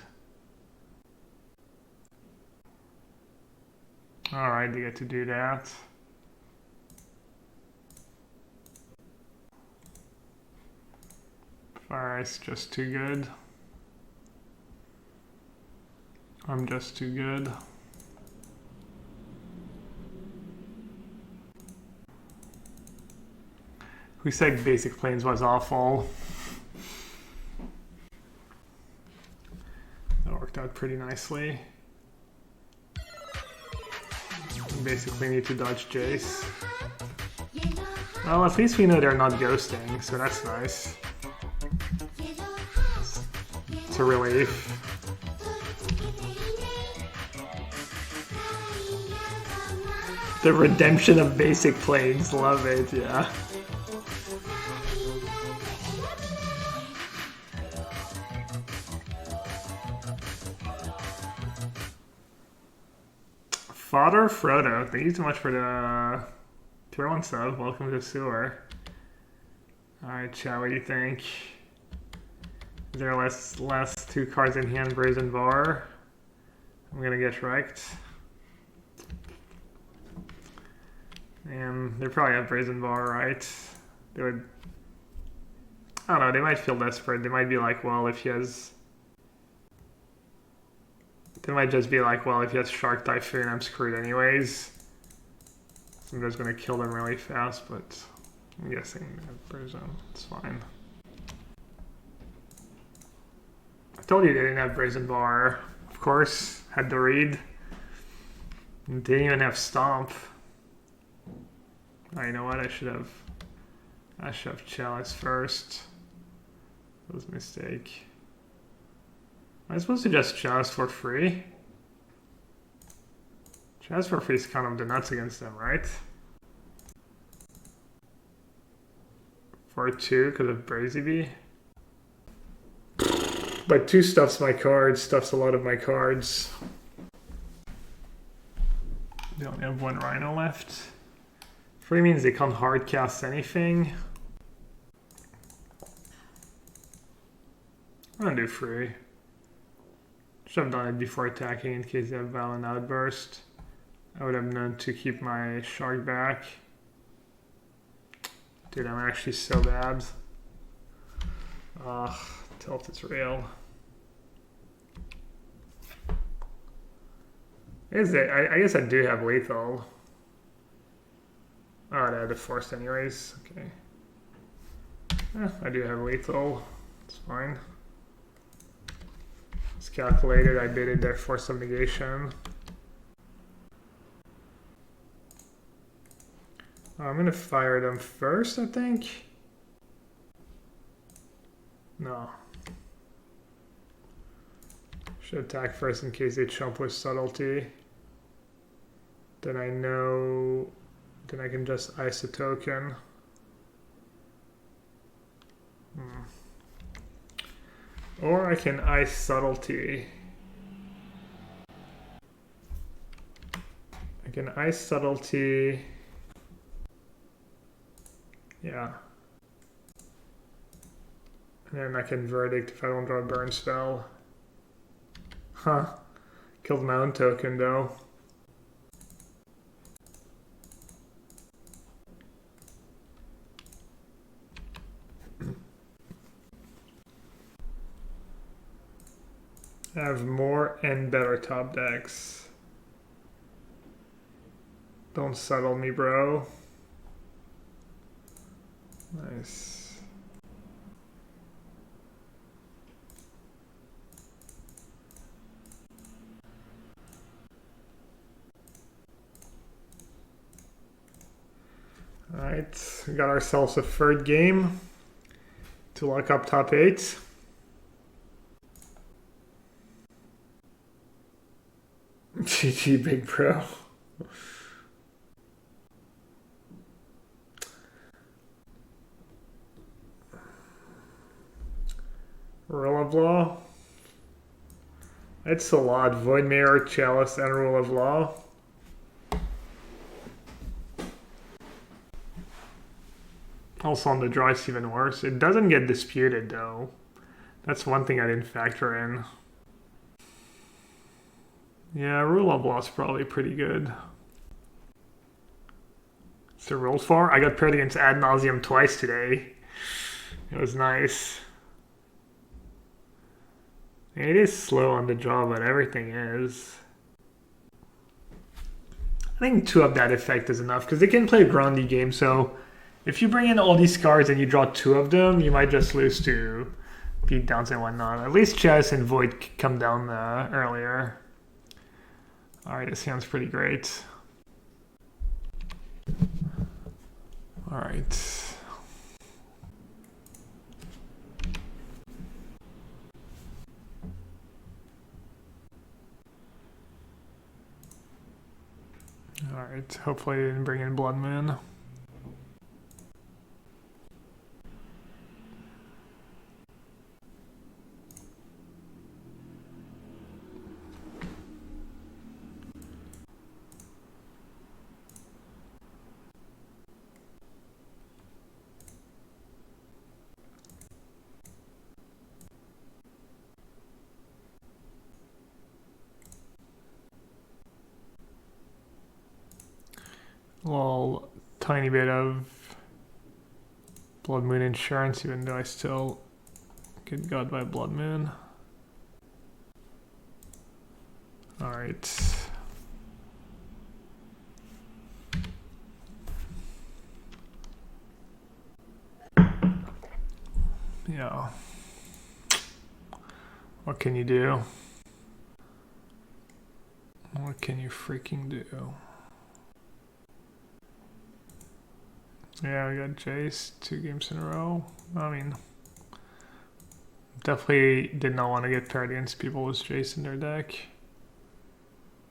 Speaker 1: Alright, they get to do that. Fire Ice just too good. I'm just too good. Who said basic plains was awful? That worked out pretty nicely. Basically need to dodge Jace. Well, at least we know they're not ghosting, so that's nice. It's a relief. The redemption of basic plains, love it, yeah. Father Frodo, thank you so much for the tier 1 sub. Welcome to the sewer. Alright, chat, what do you think? Is there less 2 cards in hand, Brazen Bar? I'm gonna get wrecked. And they probably have Brazen Bar, right? They would... I don't know, they might feel desperate. They might be like, well, if he has... They might just be like, well, if he has Shark Typhoon, I'm screwed anyways. So I'm just gonna kill them really fast, but I'm guessing they have Brazen. It's fine. I told you they didn't have Brazen Bar. Of course, had to read. They didn't even have Stomp. Oh, you know what? I should have Chalice first. That was a mistake. Am I supposed to just Chalice for free? Chalice for free is kind of the nuts against them, right? For 2 because of Brazy Bee. But 2 stuffs my cards, stuffs a lot of my cards. They only have 1 Rhino left. Free means they can't hard cast anything. I'm gonna do free. Should have done it before attacking in case they have Violent Outburst. I would have known to keep my Shark back. Dude, I'm actually so bad. Ugh, tilt is real. I guess I do have lethal. Oh, I had it forced anyways. Okay. I do have lethal. It's fine. It's calculated. I baited their force of negation. I'm gonna fire them first, I think. No. Should attack first in case they chump with subtlety. Then I know. Then I can just ice a token. Or I can ice subtlety. I can ice subtlety. Yeah. And then I can verdict if I don't draw a burn spell. Huh. Killed my own token though. I have more and better top decks. Don't settle me, bro. Nice. Alright, we got ourselves a third game to lock up top 8. GG, big bro. of Law. It's a lot. Void Mirror, Chalice, and Rule of Law. Also on the draw it's even worse. It doesn't get disputed though. That's one thing I didn't factor in. Yeah, Rule of Law is probably pretty good. So roll 4. I got paired against Ad Nauseam twice today. It was nice. It is slow on the draw, but everything is. I think 2 of that effect is enough, because they can play a groundy game, so if you bring in all these cards and you draw 2 of them, you might just lose to beatdowns and whatnot. At least Chess and Void come down earlier. Alright, this hand's pretty great. Alright. Alright, hopefully they didn't bring in Blood Moon. Well, tiny bit of Blood Moon insurance, even though I still get got by Blood Moon. Alright. Yeah. What can you do? What can you freaking do? Yeah, we got Jace 2 games in a row. I mean, definitely did not want to get paired against people with Jace in their deck.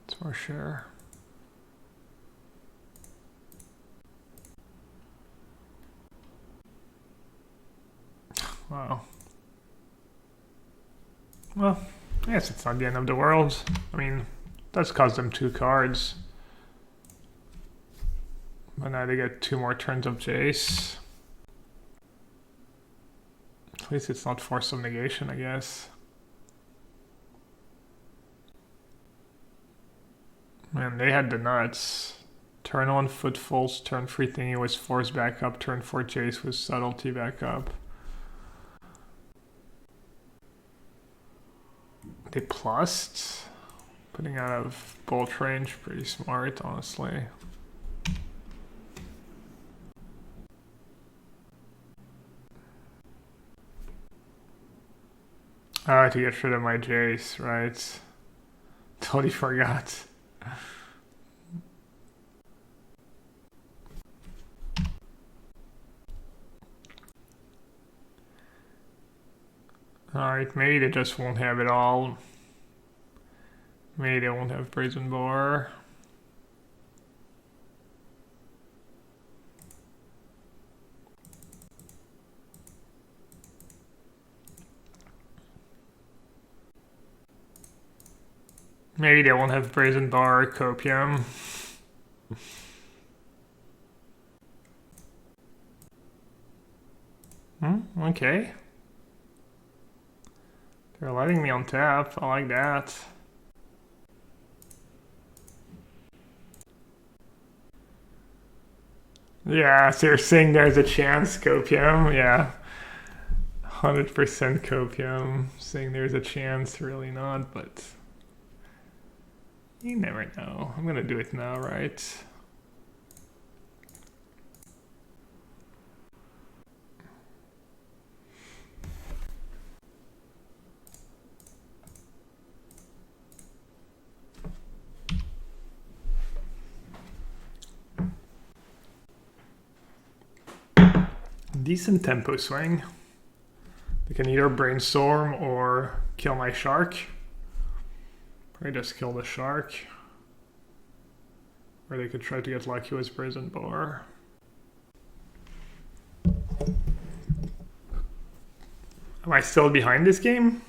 Speaker 1: That's for sure. Wow. Well, I guess it's not the end of the world. I mean, that's cost them 2 cards. But now they get 2 more turns of Jace. At least it's not Force of Negation, I guess. Man, they had the nuts. Turn 1 Footfalls, turn 3 thingy was Force back up, turn 4 Jace was Subtlety back up. They plussed. Putting out of bolt range, pretty smart, honestly. To get rid of my Jace, right? Totally forgot. Alright, maybe they just won't have it all. Maybe they won't have Brazen Boar. Maybe they won't have Brazen Bar or Copium. Okay. They're letting me on tap. I like that. Yeah, so you're saying there's a chance, Copium? Yeah. 100% Copium. Saying there's a chance, really not, but... You never know. I'm gonna do it now, right? Decent tempo swing. They can either brainstorm or kill my shark. Probably just kill the shark. Or they could try to get lucky with Brazen Boar. Am I still behind this game?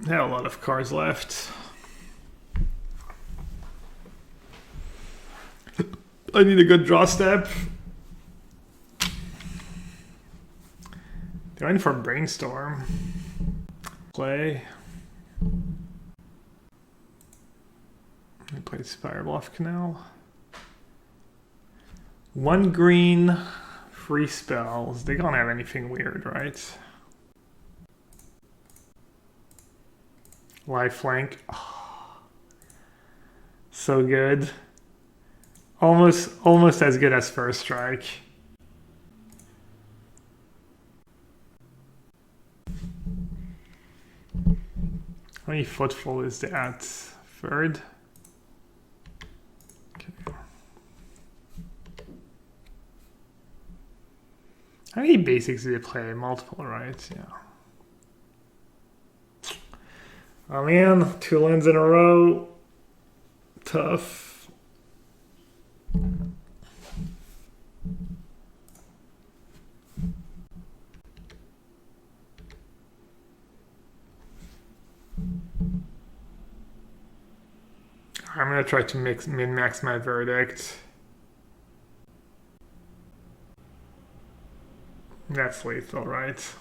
Speaker 1: Yeah, a lot of cards left. I need a good draw step. They went for Brainstorm. Play. I played Spire Bluff Canal. 1 green, free spells. They don't have anything weird, right? Lifelink. Oh, so good. Almost as good as First Strike. How many footfall is that? Third? Okay. How many basics do they play? Multiple, right? Yeah. Oh man, 2 lands in a row. Tough. I'm gonna try to min-max my verdict. That's lethal, right?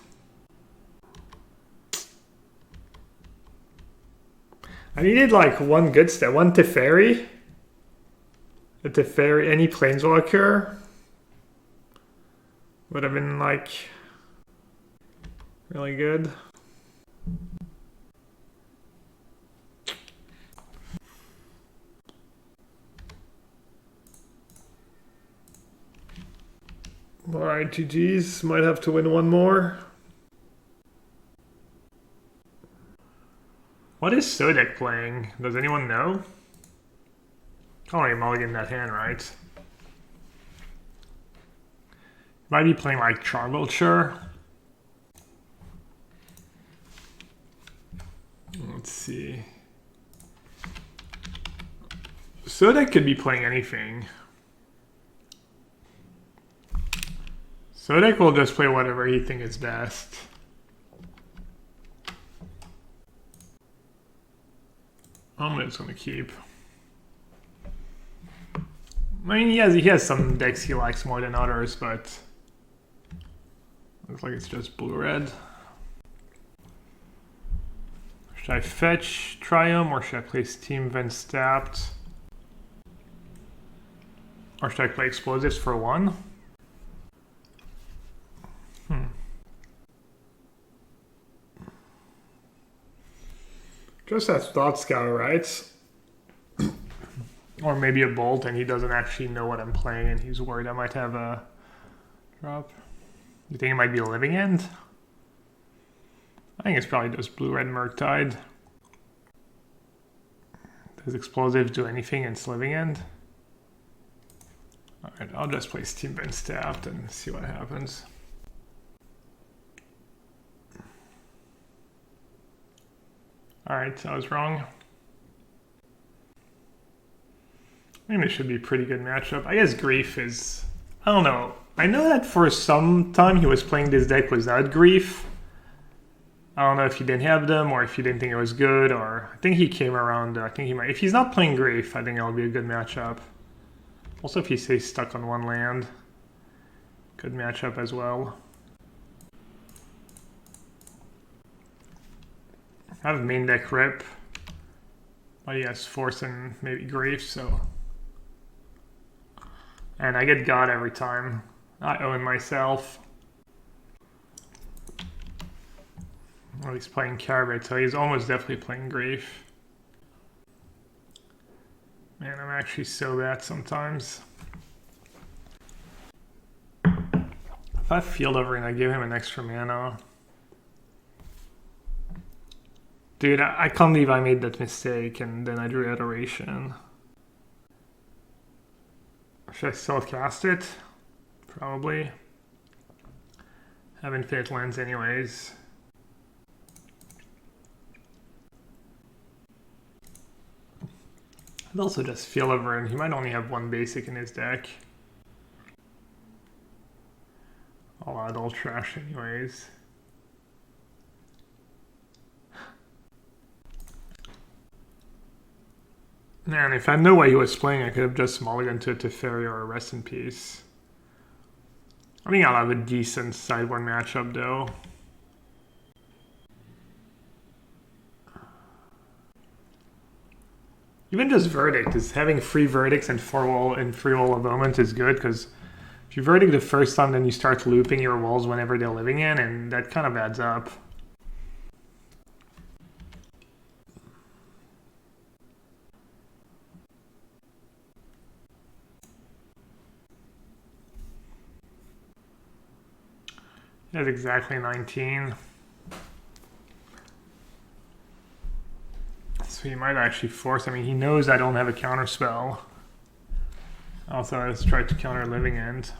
Speaker 1: I needed like 1 good step, 1 Teferi. A Teferi, any Planeswalker would have been like really good. Alright, GG's. Might have to win 1 more. What is Sodek playing? Does anyone know? Can't really mulligan that hand, right? Might be playing like Charmvulture. Let's see. Sodek could be playing anything. Sodek will just play whatever he thinks is best. I'm just gonna keep. I mean, he has some decks he likes more than others, but looks like it's just blue-red. Should I fetch Triumph, or should I play Steam Vent Stapped? Or should I play Explosives for 1? Just as Thought Scour, right? Or maybe a Bolt and he doesn't actually know what I'm playing and he's worried I might have a drop. You think it might be a Living End? I think it's probably just blue-red Murktide. Does Explosives do anything in Living End? Alright, I'll just play Steam Vent Stabbed and see what happens. Alright, I was wrong. I think this should be a pretty good matchup. I guess Grief is... I don't know. I know that for some time he was playing this deck without Grief. I don't know if he didn't have them or if he didn't think it was good, or... I think he came around... I think he might... If he's not playing Grief, I think it'll be a good matchup. Also, if he stays stuck on 1 land, good matchup as well. I have main deck Rip, but he has Force and maybe Grief, so... And I get God every time. I own myself. Well, he's playing Carrot, so he's almost definitely playing Grief. Man, I'm actually so bad sometimes. If I Field Over and I give him an extra mana... Dude, I can't believe I made that mistake and then I drew Adoration. Should I still cast it? Probably. Have infinite lands anyways. I'd also just Field Over and he might only have 1 basic in his deck. I'll add all trash anyways. Man, if I knew what he was playing, I could have just mulliganed to a Teferi or a Rest in Peace. I think I'll have a decent sideboard matchup though. Even just Verdict is having 3 verdicts and 4 wall and 3 wall of moment is good because if you verdict the first time, then you start looping your walls whenever they're living in, and that kind of adds up. That's exactly 19. So he might actually force. I mean, he knows I don't have a counter spell. Also, let's try to counter Living End.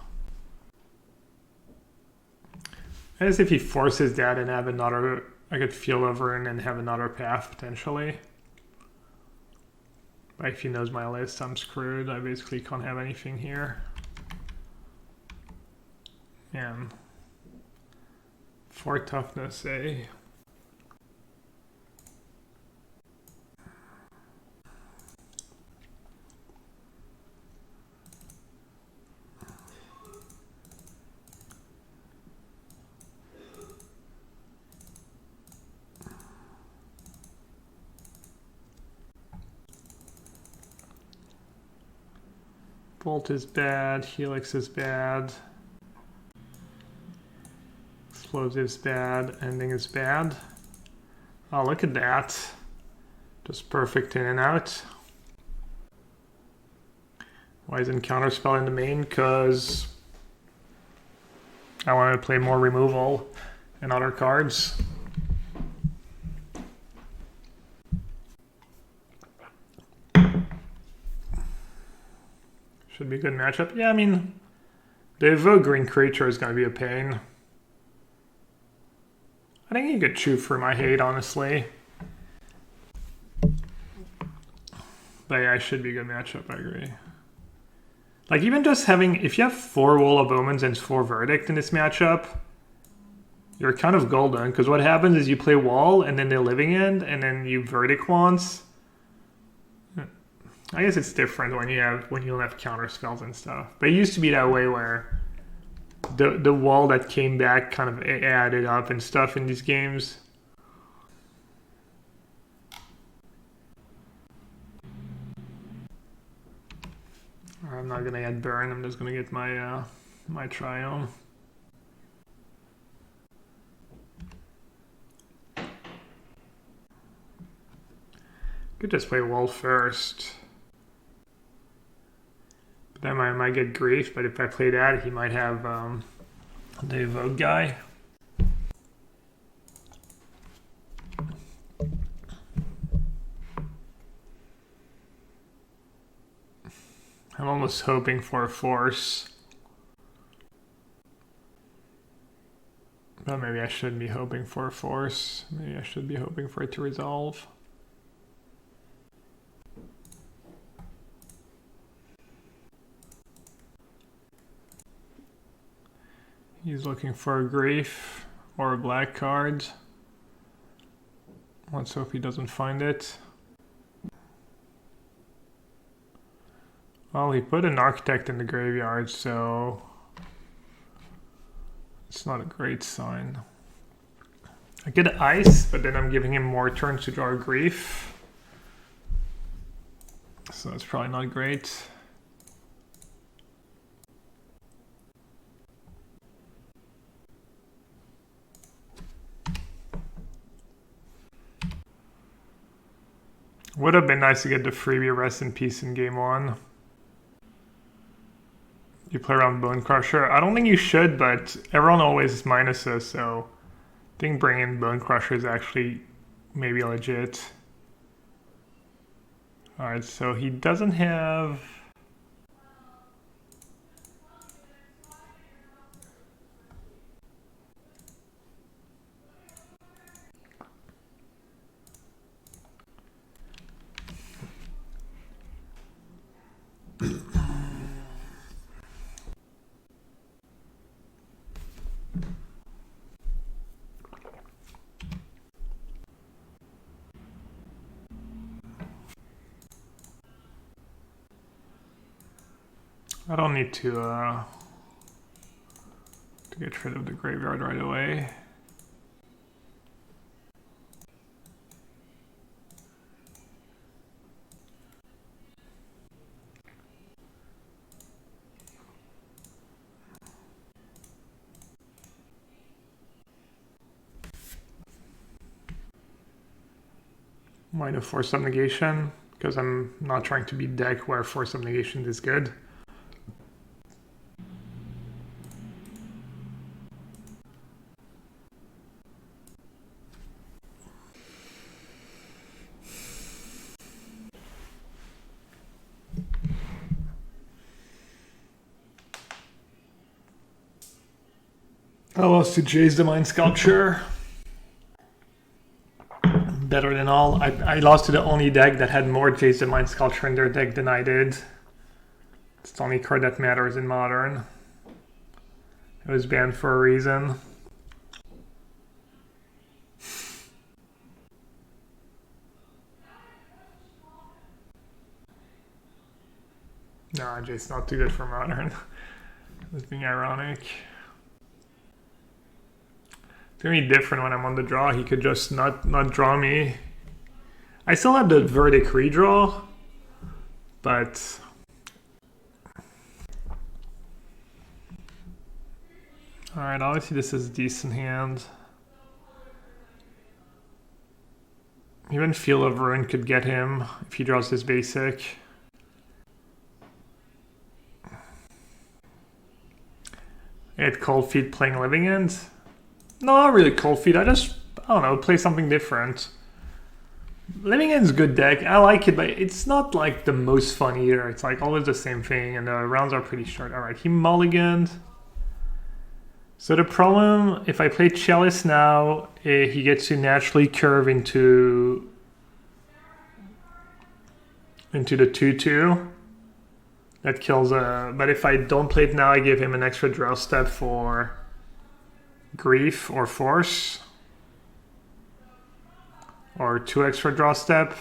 Speaker 1: As if he forces that and have another, I could Field over and then have another path potentially. But if he knows my list, I'm screwed. I basically can't have anything here. Man. 4 toughness, eh? Bolt is bad, Helix is bad. Explosive's bad, Ending is bad. Oh, look at that. Just perfect in and out. Why isn't Counterspell in the main? Because I wanted to play more removal and other cards. Should be a good matchup. Yeah, I mean, the Evoke Green Creature is going to be a pain. I think you could chew for my hate, honestly. But yeah, it should be a good matchup, I agree. Like, even just having, if you have 4 Wall of Omens and 4 Verdict in this matchup, you're kind of golden, because what happens is you play Wall, and then the Living End, and then you Verdict once. I guess it's different when you don't have counter spells and stuff. But it used to be that way where the wall that came back kind of added up and stuff in these games. I'm not gonna get burn. I'm just gonna get my my Triumph. Could just play wall first. Then I might get grief, but if I play that, he might have the Evoke guy. I'm almost hoping for a force. But maybe I shouldn't be hoping for a force. Maybe I should be hoping for it to resolve. He's looking for a grief or a black card. Let's hope he doesn't find it. Well, he put an architect in the graveyard, so it's not a great sign. I get ice, but then I'm giving him more turns to draw a grief. So that's probably not great. Would have been nice to get the freebie Rest in Peace in game 1. You play around Bone Crusher. I don't think you should, but everyone always minuses, so I think bringing Bone Crusher is actually maybe legit. Alright, so he doesn't have... I don't need to get rid of the graveyard right away. Minor force of negation, because I'm not trying to beat deck where force of negation is good. I lost to Jay's Divine Sculpture. Better than all. I lost to the only deck that had more Jay's Divine Sculpture in their deck than I did. It's the only card that matters in Modern. It was banned for a reason. Nah, Jay's not too good for Modern. That's being ironic. It's gonna be different when I'm on the draw. He could just not draw me. I still have the Verdict redraw, but alright, obviously this is a decent hand. Even Field of Ruin could get him if he draws his basic. I had Cold Feet playing Living End. No, not really Cold Feet. I don't know, play something different. Living End's a good deck. I like it, but it's not like the most fun either. It's like always the same thing, and the rounds are pretty short. Alright, he mulliganed. So the problem, if I play Chalice now, he gets to naturally curve into the 2/2. That kills but if I don't play it now, I give him an extra draw step for Grief or Force. Or 2 extra draw step.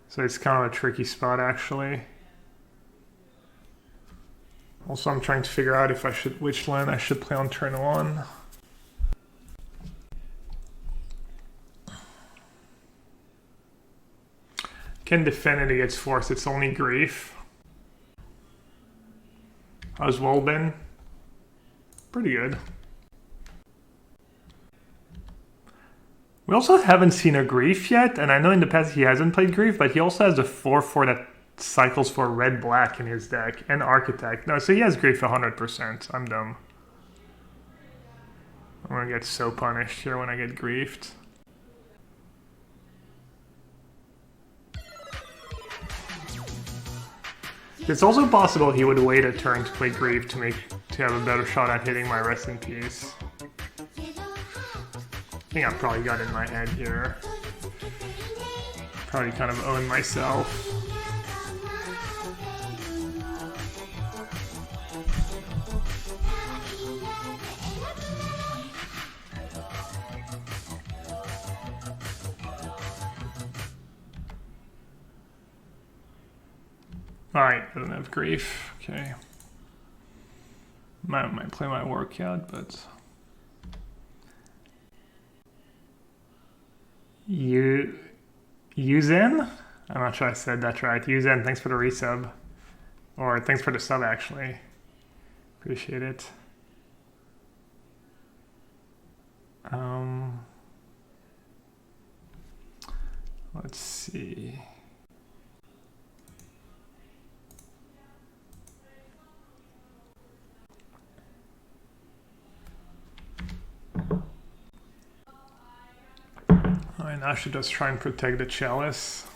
Speaker 1: So it's kind of a tricky spot actually. Also, I'm trying to figure out if which land I should play on turn 1. Can defend it against Force, it's only Grief. How's Wolben? Pretty good. We also haven't seen a Grief yet, and I know in the past he hasn't played Grief, but he also has a 4/4 that cycles for red-black in his deck, and Architect. No, so he has Grief 100%. I'm dumb. I'm gonna get so punished here when I get griefed. It's also possible he would wait a turn to play Grief to have a better shot at hitting my Rest in Peace. I think I probably got in my head here. Probably kind of own myself. Alright, I don't have Grief. Okay. Might play my workout, but... Yuzen? I'm not sure I said that right. Yuzen, thanks for the resub. Or thanks for the sub, actually. Appreciate it. Let's see. Alright, I should just try and protect the Chalice.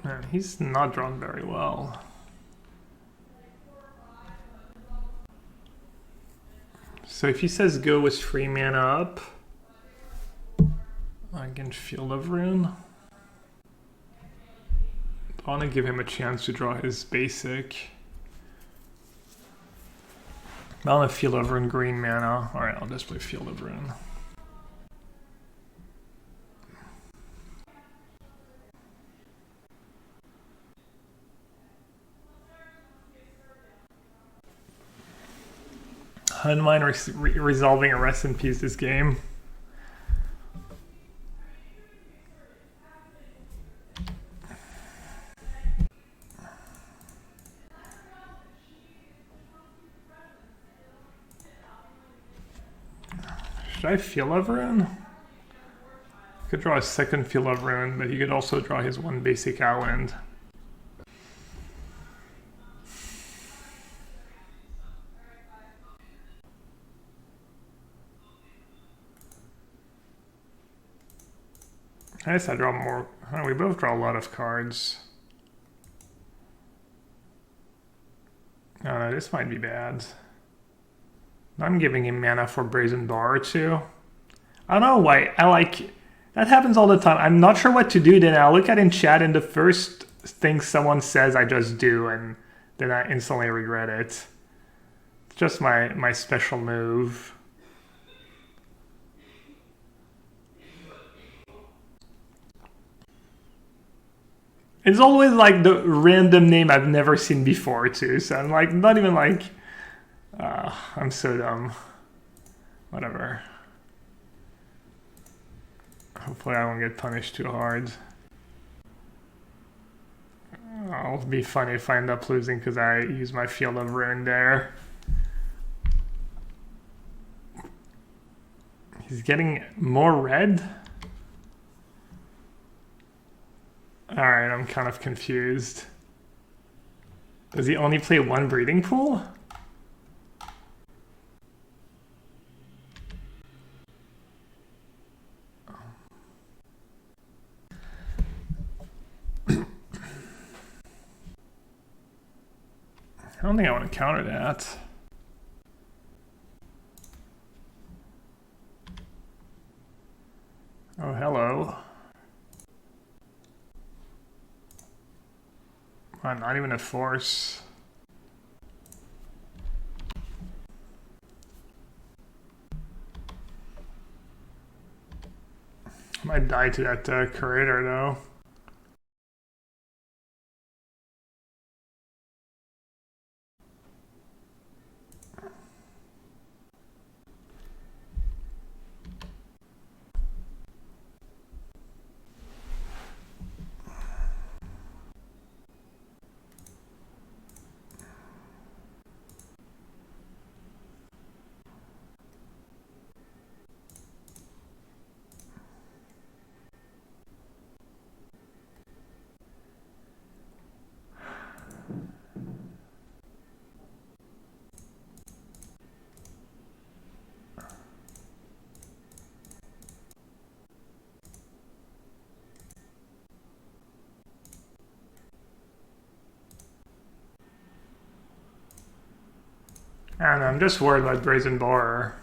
Speaker 1: Man, he's not drawn very well. So if he says go with 3 mana up, I can Field of Ruin. I want to give him a chance to draw his basic. I want to Field of Ruin green mana. Alright, I'll just play Field of Ruin. I don't mind resolving a rest in peace this game. Should I Field of Ruin? I could draw a second Field of Ruin, but he could also draw his one basic island. I guess I draw more. Oh, we both draw a lot of cards. Oh, no, this might be bad. I'm giving him mana for Brazen Bar too. I don't know why. That happens all the time. I'm not sure what to do. Then I look at in chat and the first thing someone says I just do, and then I instantly regret it. It's just my special move. It's always like the random name I've never seen before too. So I'm like, not even like, I'm so dumb. Whatever. Hopefully I won't get punished too hard. It'll be funny if I end up losing because I use my Field of Ruin there. He's getting more red? Alright, I'm kind of confused. Does he only play one breeding pool? I don't think I want to counter that. Oh, hello. Oh, not even a force. I might die to that curator though. I don't know, I'm just worried about Brazen Bar.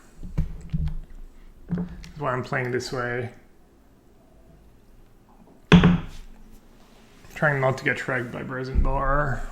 Speaker 1: That's why I'm playing this way. Trying not to get shregged by Brazen Bar.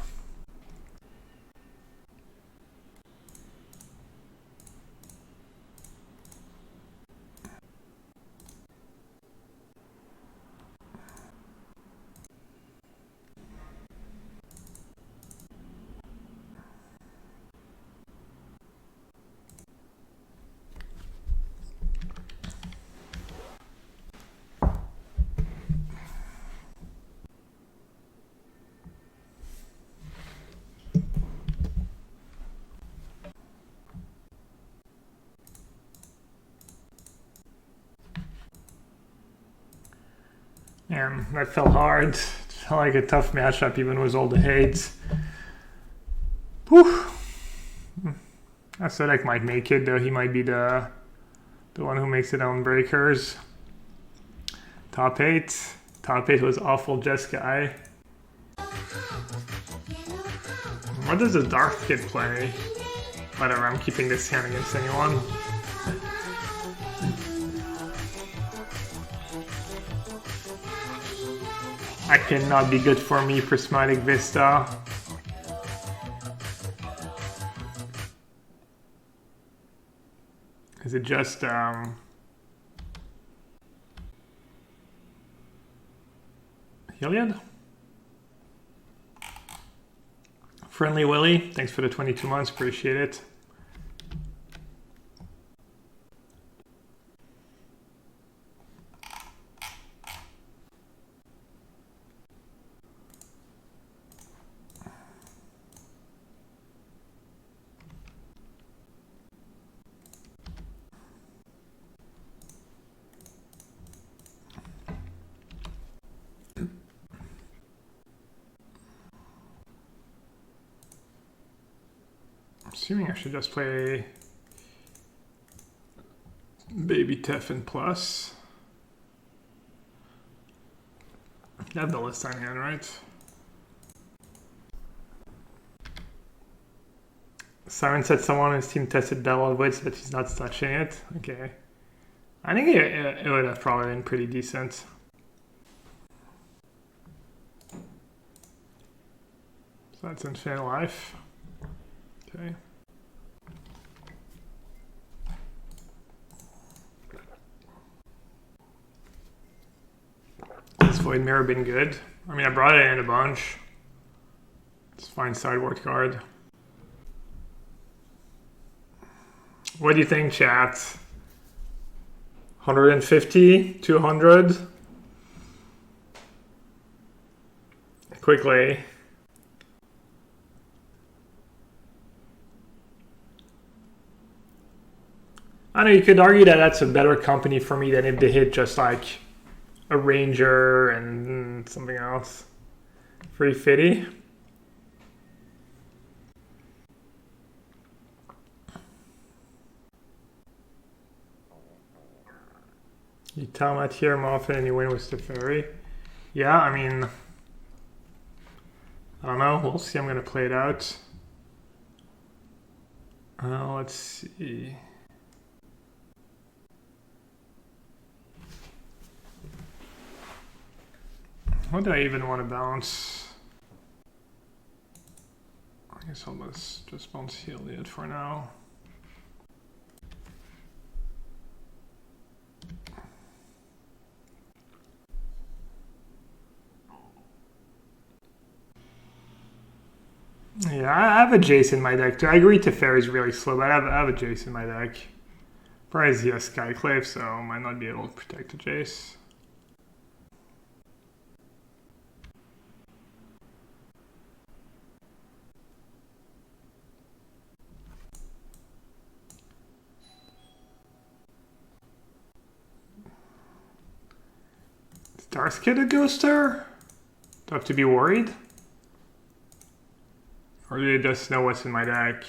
Speaker 1: Man, that felt hard. It felt like a tough matchup even with all the hate. Whew. Aesthetic might make it, though he might be the one who makes it on breakers. Top 8. Top 8 was awful Jeskai. What does the Dark Kid play? Whatever, I'm keeping this hand against anyone. That cannot be good for me, Prismatic Vista. Is it just Heliod? Friendly Willy, thanks for the 22 months, appreciate it. assuming I should just play Baby Teflon Plus. I have the list on hand, right? Simon said someone on his team tested Bell Wits, but he's not touching it. Okay. I think it would have probably been pretty decent. So that's Infinite Life. Okay. Has Void Mirror been good? I mean, I brought it in a bunch. It's a fine sideboard card. What do you think, chat? 150? 200? Quickly. I know you could argue that that's a better company for me than if they hit just like a Ranger and something else. Free Fitty. You tell Matt here more often and you win with the Fairy. Yeah, I mean, I don't know. We'll see. I'm going to play it out. Let's see. What do I even want to bounce? I guess I'll just bounce Heliod for now. Yeah, I have a Jace in my deck too. I agree Teferi is really slow, but I have a Jace in my deck. Probably he has Skyclave, so I might not be able to protect the Jace. Is Darkskid a ghoster? Do I have to be worried? Or do they just know what's in my deck?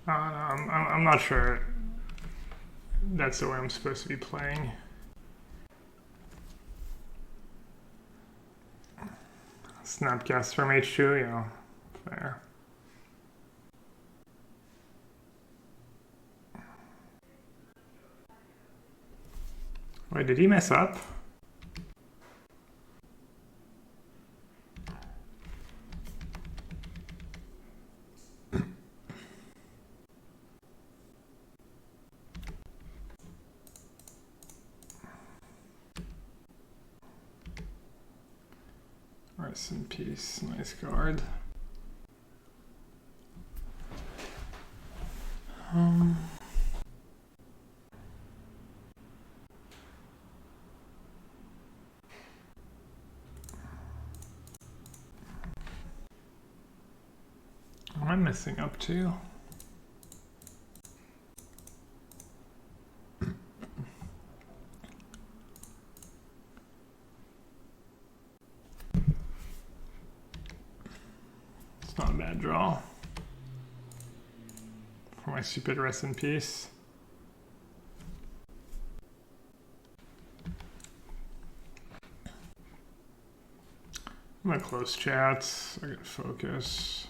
Speaker 1: I'm not sure that's the way I'm supposed to be playing. Snapcast from H2, yeah, fair. Wait, did he mess up? Rest in peace, nice card. What am I messing up to? It's not a bad draw. For my stupid rest in peace. I'm gonna close chats. I gotta focus.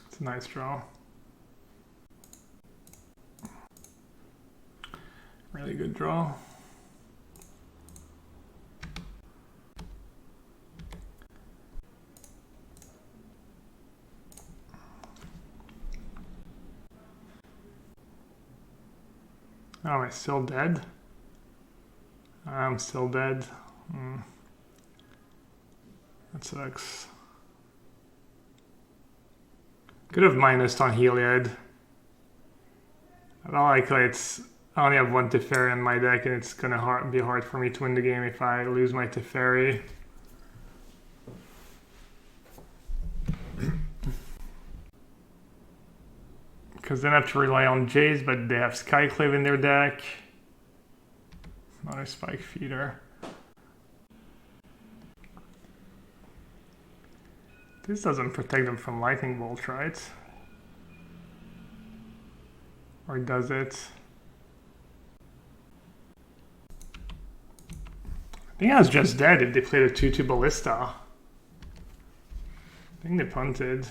Speaker 1: It's a nice draw. Really good draw. Oh, am I still dead? I'm still dead. That sucks. Could have minused on Heliod. Well, likely I only have one Teferi in my deck, and it's gonna be hard for me to win the game if I lose my Teferi. Because then I have to rely on Jays, but they have Skyclave in their deck. Another Spike Feeder. This doesn't protect them from Lightning Bolt, right? Or does it? I think I was just dead if they played a 2-2 Ballista. I think they punted.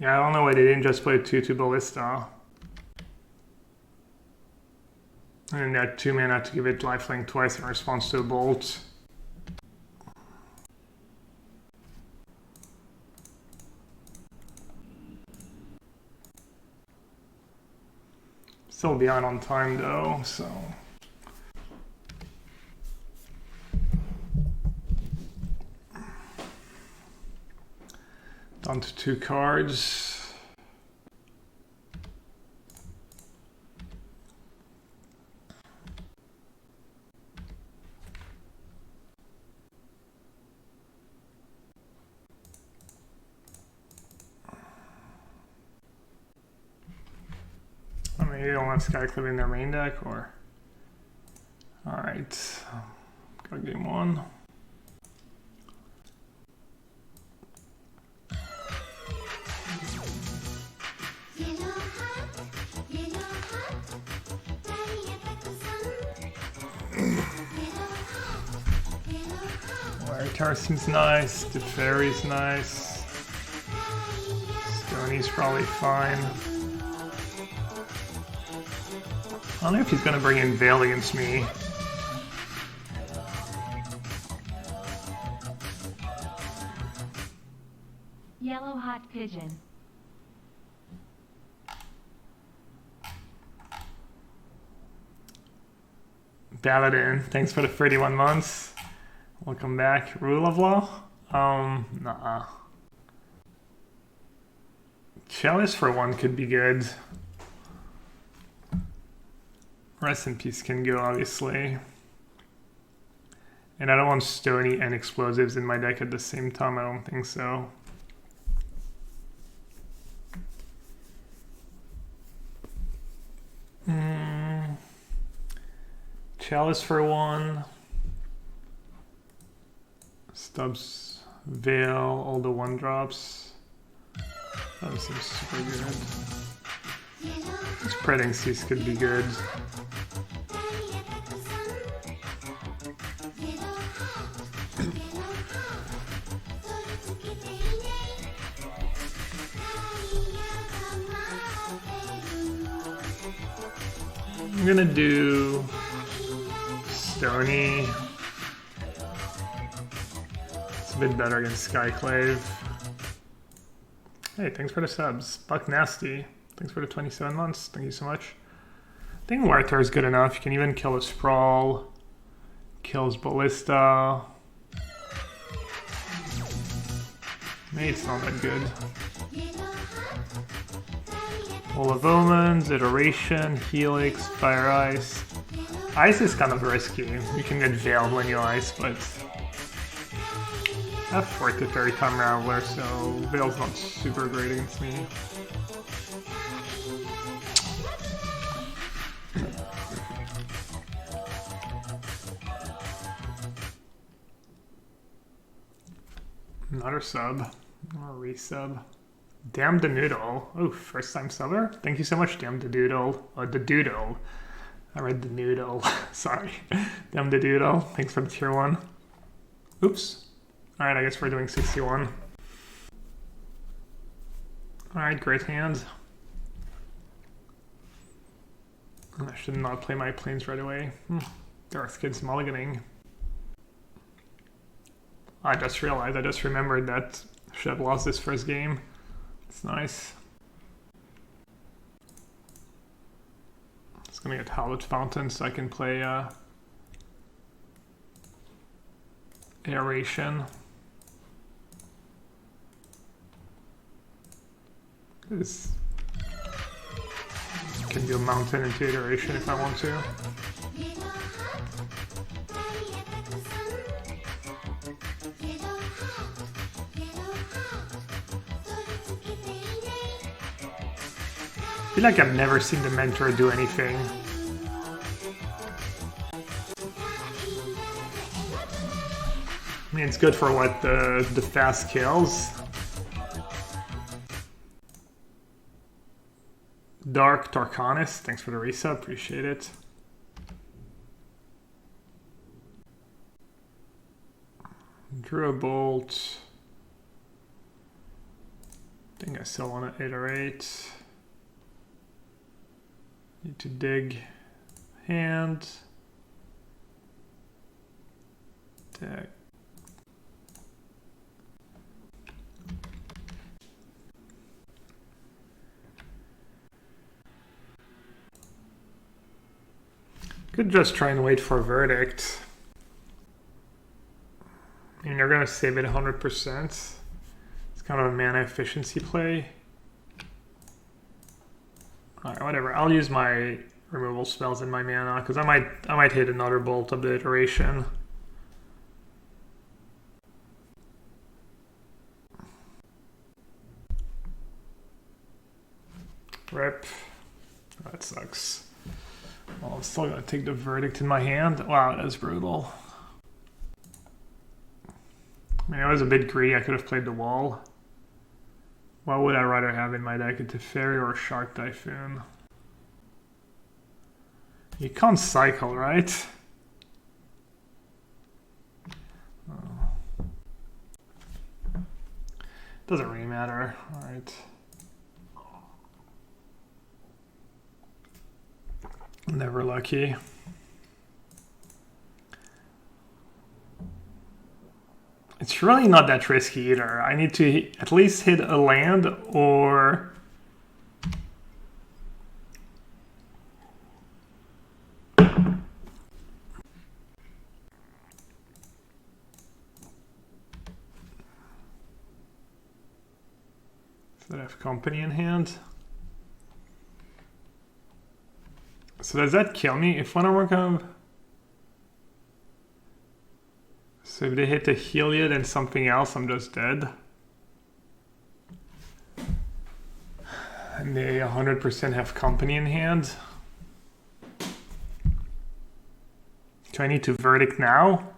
Speaker 1: Yeah, I don't know why they didn't just play 2-2 Ballista. And then they had 2 mana to give it lifelink twice in response to a bolt. Still behind on time though, so... Down to 2 cards. I mean, you don't want Skyclave in their main deck, or... Alright, got game 1. Guitar seems nice, the Fairy's nice, Stoney's probably fine. I don't know if he's gonna bring in Veil against me.
Speaker 2: Yellowhat Pigeon.
Speaker 1: Paladin, thanks for the 31 months. Welcome back. Rule of Law? Nah. Chalice for 1 could be good. Rest in Peace can go, obviously. And I don't want Stony and Explosives in my deck at the same time, I don't think so. Chalice for 1. Stubbs, Veil, all the 1-drops. That seems super good. Spreading Seas could be good. I'm gonna do Stony. It's a bit better against Skyclave. Hey, thanks for the subs. Buck Nasty, thanks for the 27 months. Thank you so much. I think Wartar is good enough. You can even kill a Sprawl. Kills Ballista. Maybe it's not that good. Wall of Omens, Iteration, Helix, Fire Ice. Ice is kind of risky. You can get Veiled when you ice, but I have 4 Teferi Time Raveler, so Veil's not super great against me. Another sub, or a resub. Damn the Noodle. Oh, first time subber? Thank you so much, Damn the Doodle. Or the Doodle. I read the Noodle. Sorry. Damn the Doodle. Thanks for the tier 1. Oops. Alright, I guess we're doing 61. Alright, great hand. I should not play my planes right away. Darth-Kid's mulliganing. I just remembered that I should have lost this first game. It's nice. It's gonna get Hallowed Fountain so I can play Aeration. This can do a mountain into Iteration if I want to. I feel like I've never seen the Mentor do anything. I mean, it's good for what the fast kills. Dark Tarkanis, thanks for the resub, appreciate it. Drew a bolt. I think I still want to iterate. Need to dig. Hand. Deck. Could just try and wait for a verdict. I mean, you're gonna save it 100%. It's kind of a mana efficiency play. Alright, whatever. I'll use my removal spells in my mana because I might hit another bolt of the iteration. Rip. That sucks. Well, I'm still gonna take the verdict in my hand. Wow, that's brutal. I mean, I was a bit greedy. I could have played the wall. What would I rather have in my deck? A Teferi or a Shark Typhoon? You can't cycle, right? Oh. Doesn't really matter. Alright. Never lucky. It's really not that risky either. I need to at least hit a land or... Does that have company in hand? So does that kill me if one of them come? So if they hit the Heliod and something else, I'm just dead. And they 100% have company in hand. Do I need to verdict now?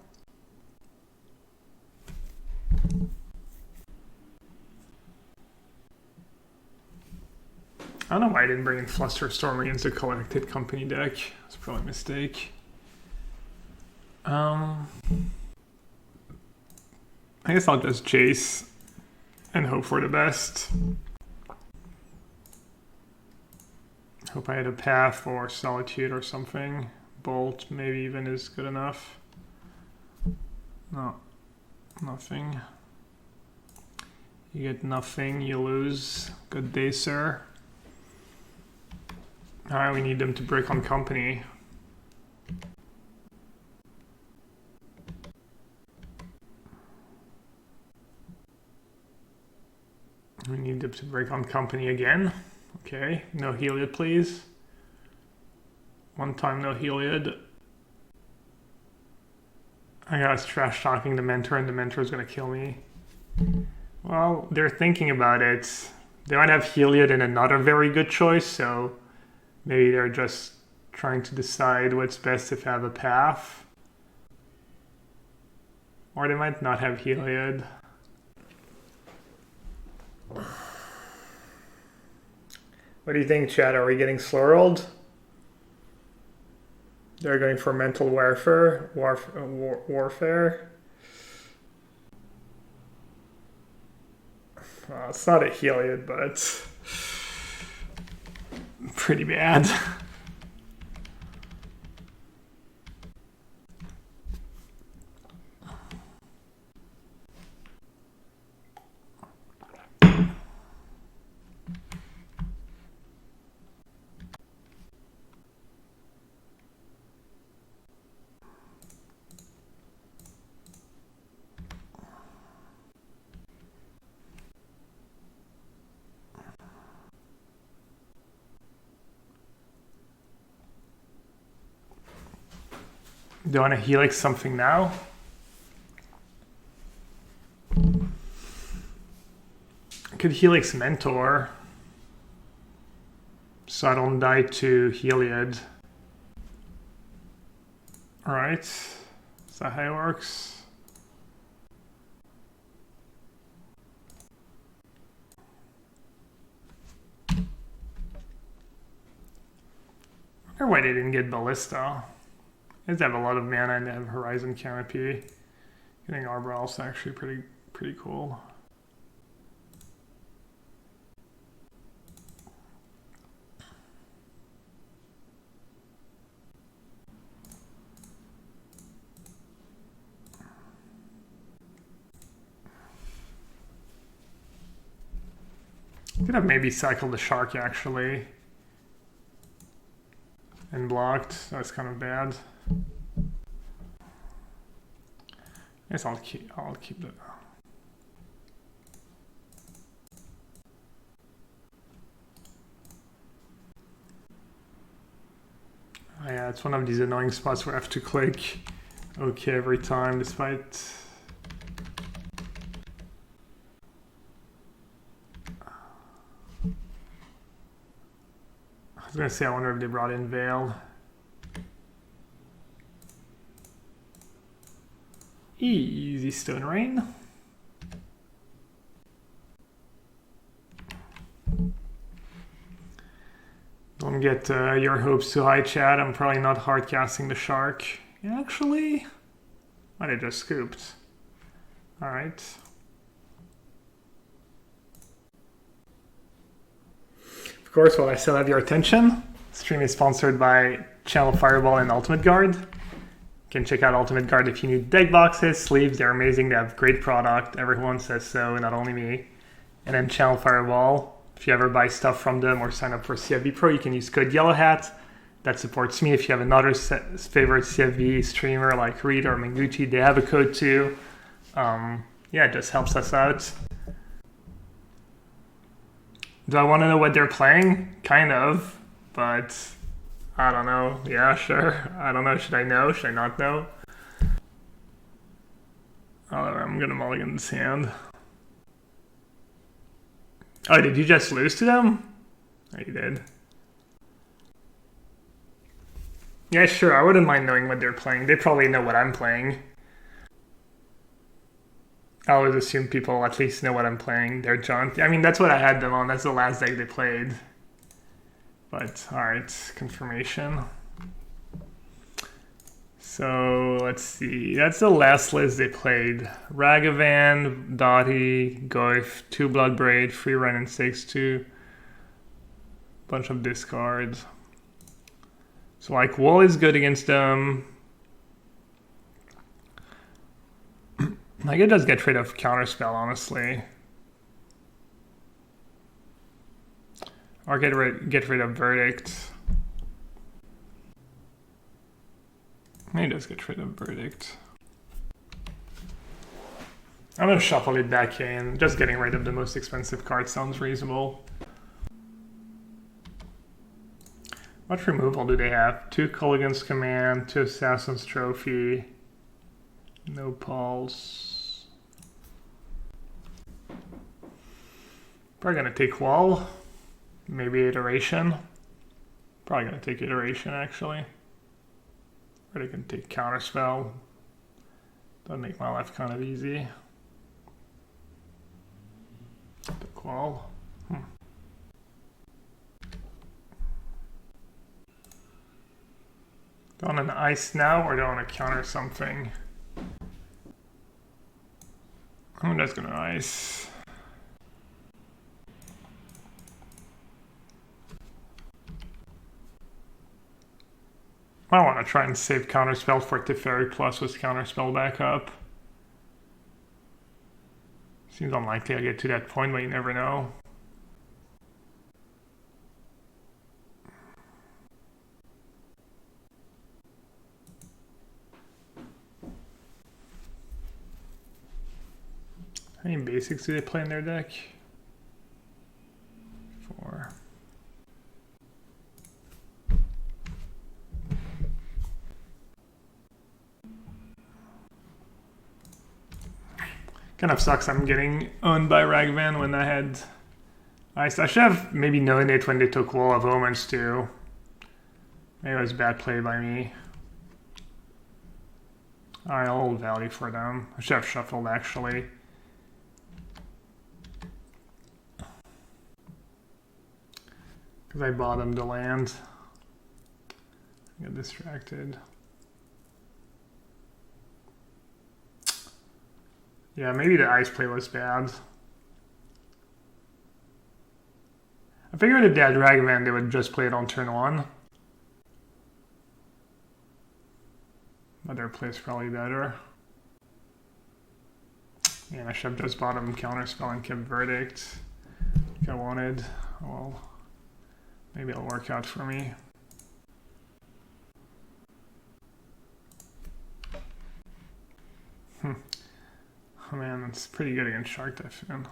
Speaker 1: I don't know why I didn't bring in Flusterstorm against the Collected Company deck. It's probably a mistake. I guess I'll just chase and hope for the best. Hope I had a Path or Solitude or something. Bolt maybe even is good enough. No, nothing. You get nothing, you lose. Good day, sir. Alright, we need them to break on company. We need them to break on company again. Okay, no Heliod, please. One time, no Heliod. I was trash talking the Mentor, and the Mentor is gonna kill me. Well, they're thinking about it. They might have Heliod and another very good choice, so maybe they're just trying to decide what's best if I have a Path. Or they might not have Heliod. What do you think, Chad? Are we getting slurled? They're going for mental warfare. Well, it's not a Heliod, but pretty bad. Do I want to helix something now? I could helix Mentor, so I don't die to Heliod. Alright, is that how it works? I wonder why they didn't get Ballista. They have a lot of mana and they have Horizon Canopy. Getting Arbor is actually pretty cool. Could have maybe cycled the Shark actually. And blocked. That's kind of bad. I guess I'll keep the. Oh yeah, it's one of these annoying spots where I have to click OK every time, despite. I was gonna say I wonder if they brought in Veil. Easy Stone Rain. Don't get your hopes too high, Chad. I'm probably not hard casting the Shark. Actually, might have just scooped. All right. Of course, while I still have your attention, stream is sponsored by Channel Fireball and Ultimate Guard. You can check out Ultimate Guard if you need deck boxes, sleeves. They're amazing. They have great product. Everyone says so, not only me. And then Channel Fireball. If you ever buy stuff from them or sign up for CFB Pro, you can use code yellowhat. That supports me. If you have another favorite CFB streamer like Reed or Mengucci, they have a code too. Yeah, it just helps us out. Do I want to know what they're playing? Kind of, but I don't know. Yeah, sure. I don't know. Should I know? Should I not know? Oh, I'm gonna mulligan this hand. Oh, did you just lose to them? Oh, you did. Yeah, sure. I wouldn't mind knowing what they're playing. They probably know what I'm playing. I always assume people at least know what I'm playing. They're jaunt. I mean, that's what I had them on. That's the last deck they played. But, alright, confirmation. So, let's see. That's the last list they played. Ragavan, Dottie, Goif, 2 Bloodbraid, 3 Ren and 6-2. Bunch of discards. So, like, Wall is good against them. I could just get rid of Counterspell, honestly. Or get rid of Verdict. Maybe just get rid of Verdict. I'm gonna shuffle it back in. Just getting rid of the most expensive card sounds reasonable. What removal do they have? 2 Culligan's Command, 2 Assassin's Trophy. No pulse. Probably gonna take Wall. Maybe Iteration. Probably gonna take Iteration actually. Or they can take Counterspell. That'll make my life kind of easy. Take Wall. Do I want an ice now or do I want to counter something? I'm just gonna ice. I want to try and save Counterspell for Teferi Plus with Counterspell back up. Seems unlikely I'll get to that point, but you never know. How many basics do they play in their deck? 4. Kind of sucks I'm getting owned by Ragvan when I had Ice. I should have maybe known it when they took Wall of Omens too. Maybe it was bad play by me. Alright, I'll hold value for them. I should have shuffled actually. Because I bottomed the land. I got distracted. Yeah, maybe the ice play was bad. I figured if they had Ragavan, they would just play it on turn 1. But their play's probably better. Yeah, I should have just bottomed Counterspell and kept Verdict if I wanted. Well, maybe it'll work out for me. Oh man, that's pretty good against Shark Typhoon.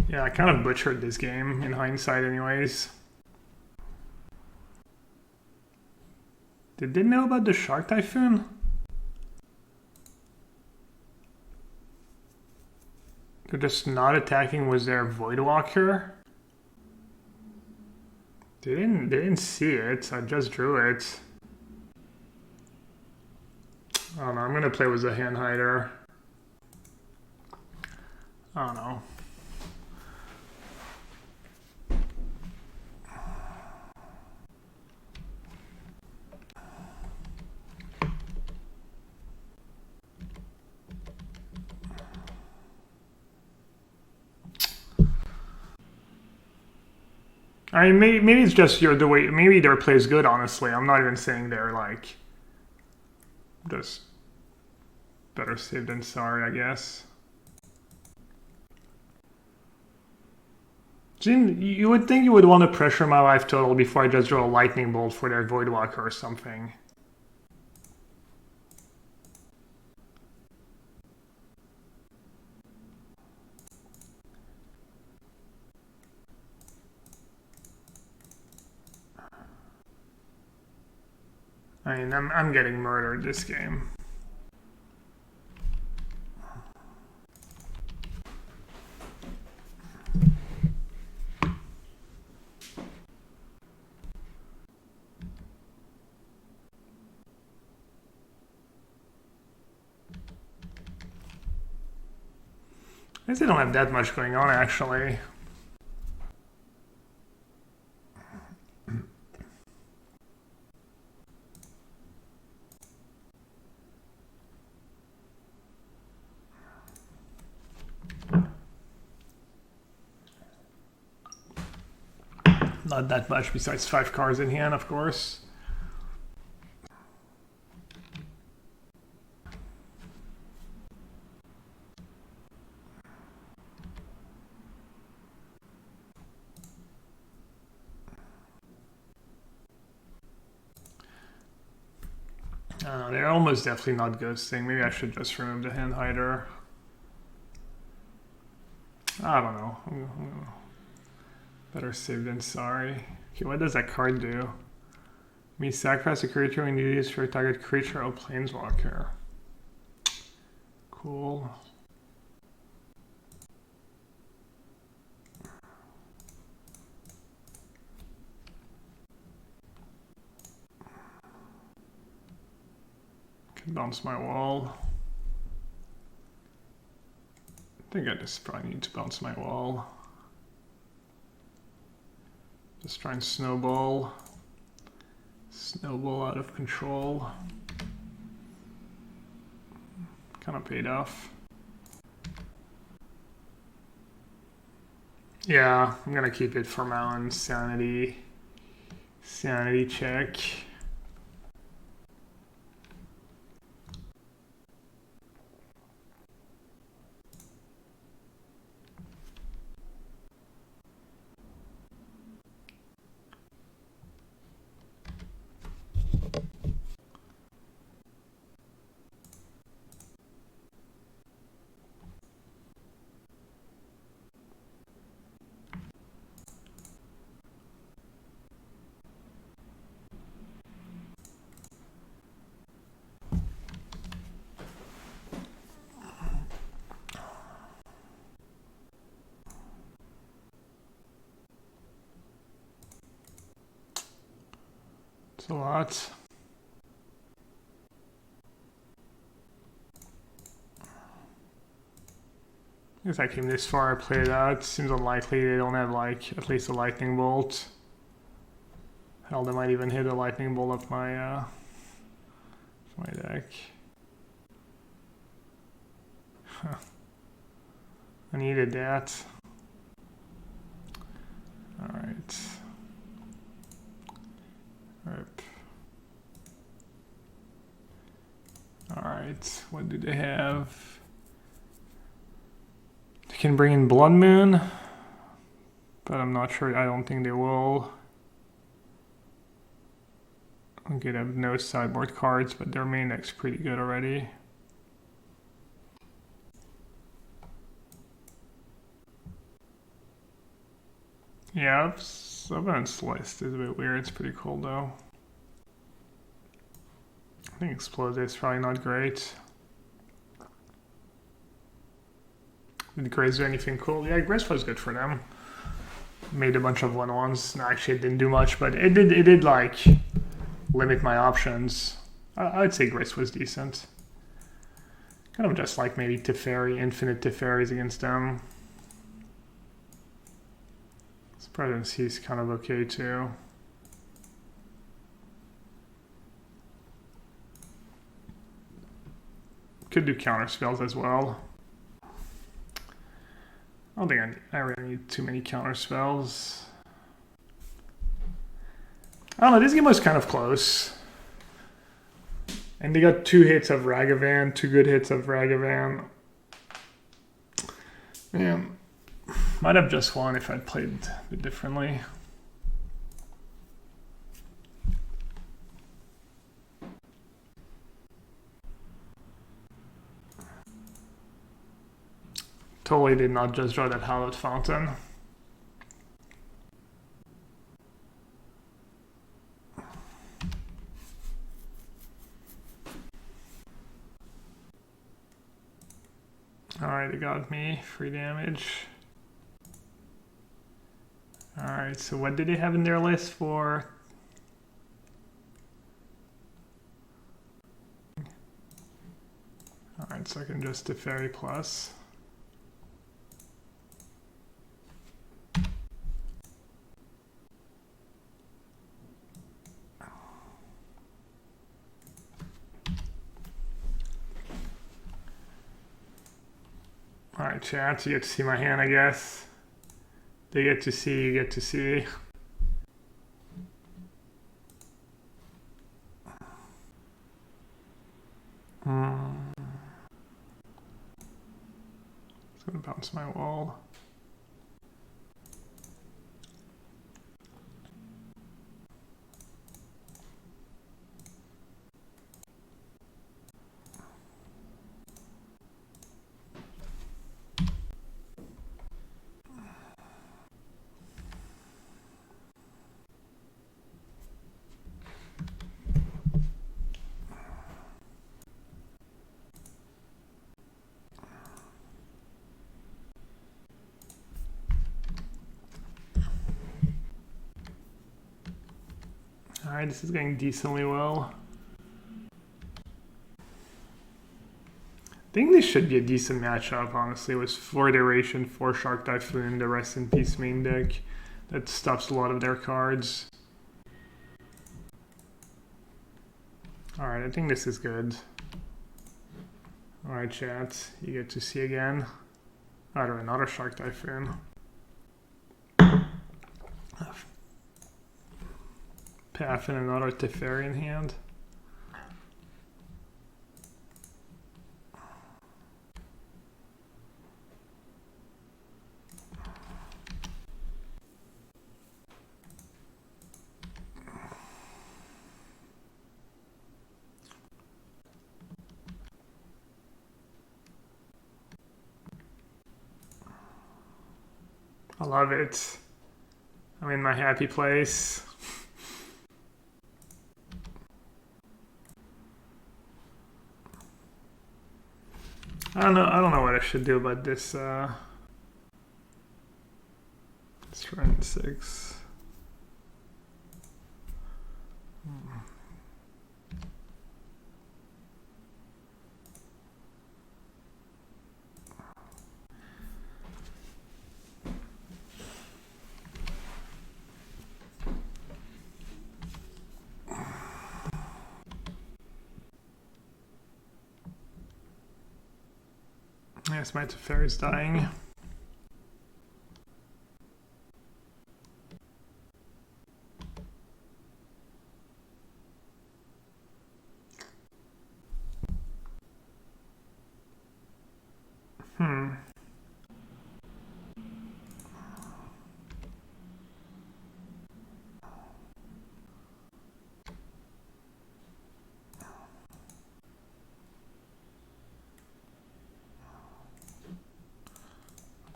Speaker 1: Yeah, I kind of butchered this game in hindsight anyways. Did they know about the Shark Typhoon? They're just not attacking with their Voidwalker? They didn't see it, I just drew it. I don't know, I'm gonna play with the Hand Hider. I don't know. I mean, maybe it's just the way. Maybe their play is good. Honestly, I'm not even saying they're like just better safe than sorry. I guess. Jim, you would think you would want to pressure my life total before I just draw a lightning bolt for their Voidwalker or something. I mean, I'm getting murdered this game. I guess they don't have that much going on actually. Not that much besides 5 cards in hand, of course. They're almost definitely not ghosting. Maybe I should just remove the Hand Hider. I don't know. Better safe than sorry. Okay, what does that card do? Me sacrifice a creature when you use for a target creature or planeswalker. Cool. Can bounce my wall. I think I just probably need to bounce my wall. Just try and snowball out of control. Kind of paid off. Yeah, I'm gonna keep it for my own sanity check. It's a lot. I guess I came this far, I played it out. Seems unlikely they don't have like at least a lightning bolt. Hell, they might even hit a lightning bolt of my deck. Huh. I needed that. Alright. Alright, what do they have? They can bring in Blood Moon, but I'm not sure. I don't think they will. Okay, they have no sideboard cards, but their main deck's pretty good already. Yeah, Event's list is a bit weird. It's pretty cool though. I think Explosive is probably not great. Did Grace do anything cool? Yeah, Grace was good for them. Made a bunch of 1/1s. No, actually, it didn't do much, but it did like limit my options. I'd say Grace was decent. Kind of just like maybe Teferi, infinite Teferis against them. Presidency's kind of okay too. Could do counter spells as well. I don't think I really need too many counter spells. I don't know, this game was kind of close. And they got 2 hits of Ragavan, 2 good hits of Ragavan. Yeah. Might have just won if I'd played a bit differently. Totally did not just draw that Hallowed Fountain. Alright, it got me. 3 damage. Alright, so what did they have in their list for? Alright, so I can just do Fairy Plus. Alright, chat, you get to see my hand, I guess. They get to see, you get to see. It's gonna bounce my wall. Alright, this is going decently well. I think this should be a decent matchup, honestly. It was 4 Duration, 4 Shark Typhoon, the Rest in Peace main deck. That stuffs a lot of their cards. Alright, I think this is good. Alright, chat, you get to see again. I don't know, another Shark Typhoon. Path and another Teferi in hand. I love it. I'm in my happy place. I don't know what I should do about this turn 6. Yes, my Teferi's dying.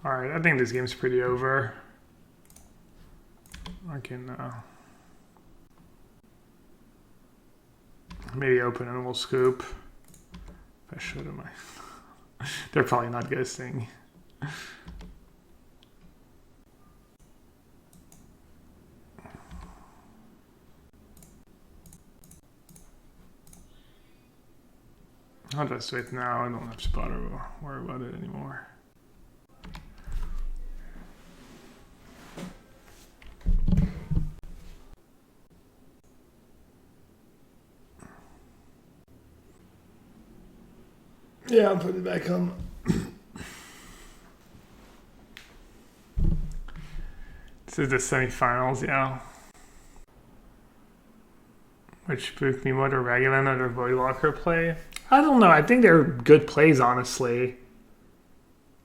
Speaker 1: Alright, I think this game's pretty over. I can maybe open and we'll scoop. If I should have my... They're probably not ghosting. I'll just wait now. I don't have spot or worry about it anymore. Yeah, I'll put it back on. This is the semifinals, yeah. Which spooked me. What a Ragavan or Voidwalker play? I don't know. I think they're good plays, honestly.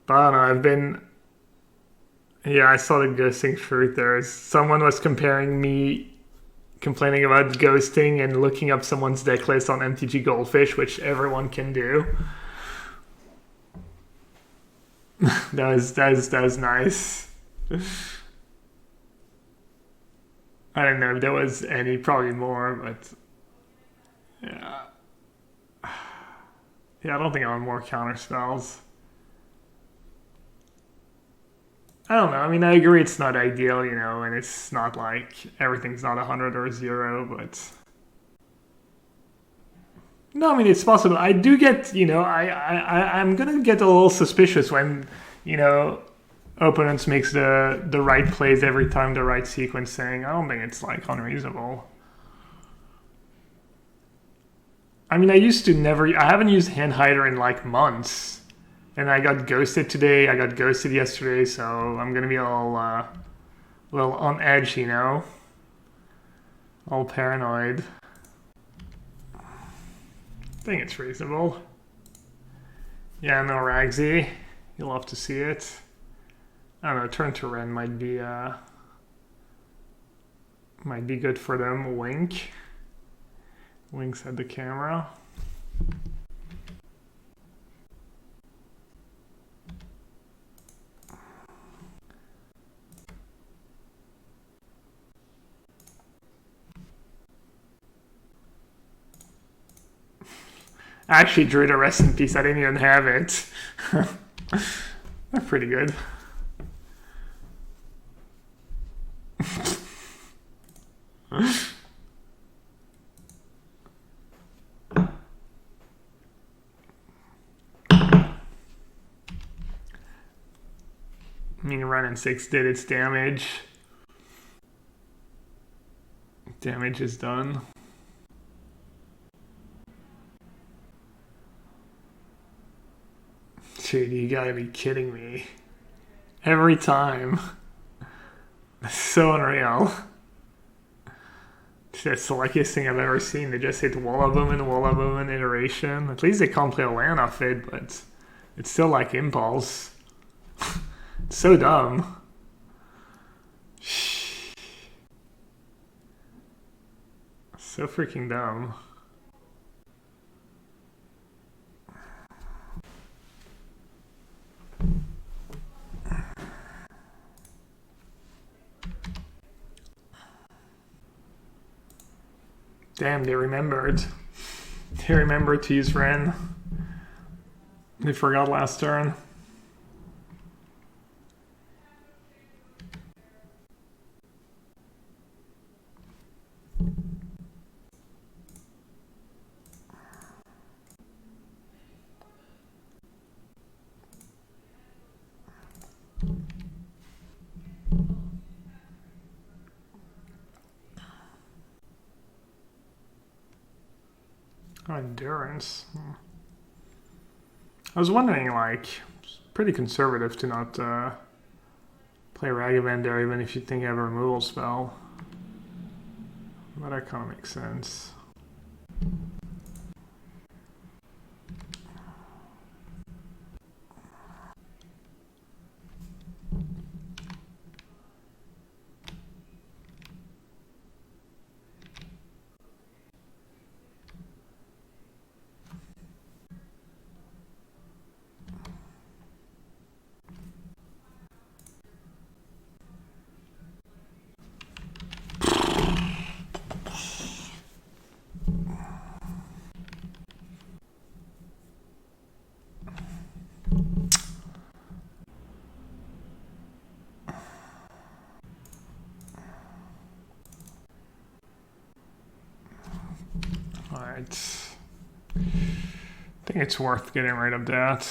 Speaker 1: But I don't know. I've been... Yeah, I saw the ghosting fruit there. Someone was comparing me complaining about ghosting and looking up someone's deck list on MTG Goldfish, which everyone can do. that was nice. I don't know if there was any, probably more, but yeah. Yeah, I don't think I want more counter spells. I don't know. I mean, I agree it's not ideal, you know, and it's not like everything's not 100 or 0, but... No, I mean, it's possible. I do get, you know, I'm going to get a little suspicious when, you know, opponents makes the right plays every time, the right sequencing. I don't think it's, like, unreasonable. I mean, I haven't used Hand Hider in, like, months. And I got ghosted today, I got ghosted yesterday, so I'm going to be a little on edge, you know? All paranoid. I think it's reasonable. Yeah, no Ragsy. You'll have to see it. I don't know, turn to Ren might be good for them. Wink. Winks at the camera. I actually drew the rest in peace. I didn't even have it. They're pretty good. I mean, running 6 did its damage. Damage is done. Dude, you gotta be kidding me. Every time. So unreal. It's the luckiest thing I've ever seen. They just hit wall of them and iteration. At least they can't play a land off it, but it's still like impulse. It's so dumb. So freaking dumb. Damn, they remembered. They remembered to use Ren. They forgot last turn. Oh, endurance. I was wondering, like, it's pretty conservative to not play Ragavan there, even if you think you have a removal spell. But that kind of makes sense. Alright. I think it's worth getting rid of that.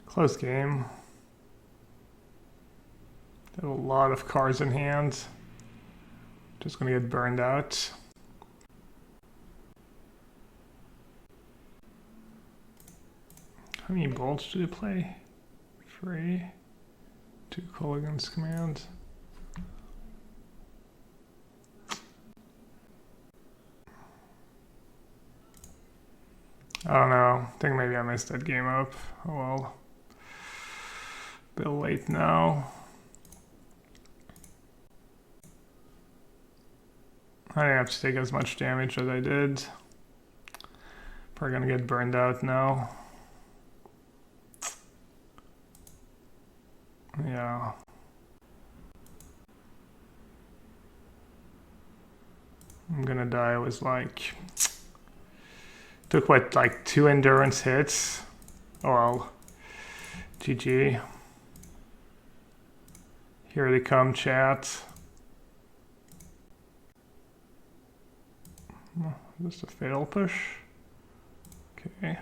Speaker 1: Close game. Have a lot of cards in hand. Just gonna get burned out. How many bolts do they play? 3. 2 Colligan's command. I don't know. I think maybe I messed that game up. Oh well. A bit late now. I didn't have to take as much damage as I did. Probably gonna get burned out now. Yeah. I'm gonna die with like... Took what, like 2 endurance hits? Oh well. GG. Here they come, chat. Just a fatal push. Okay.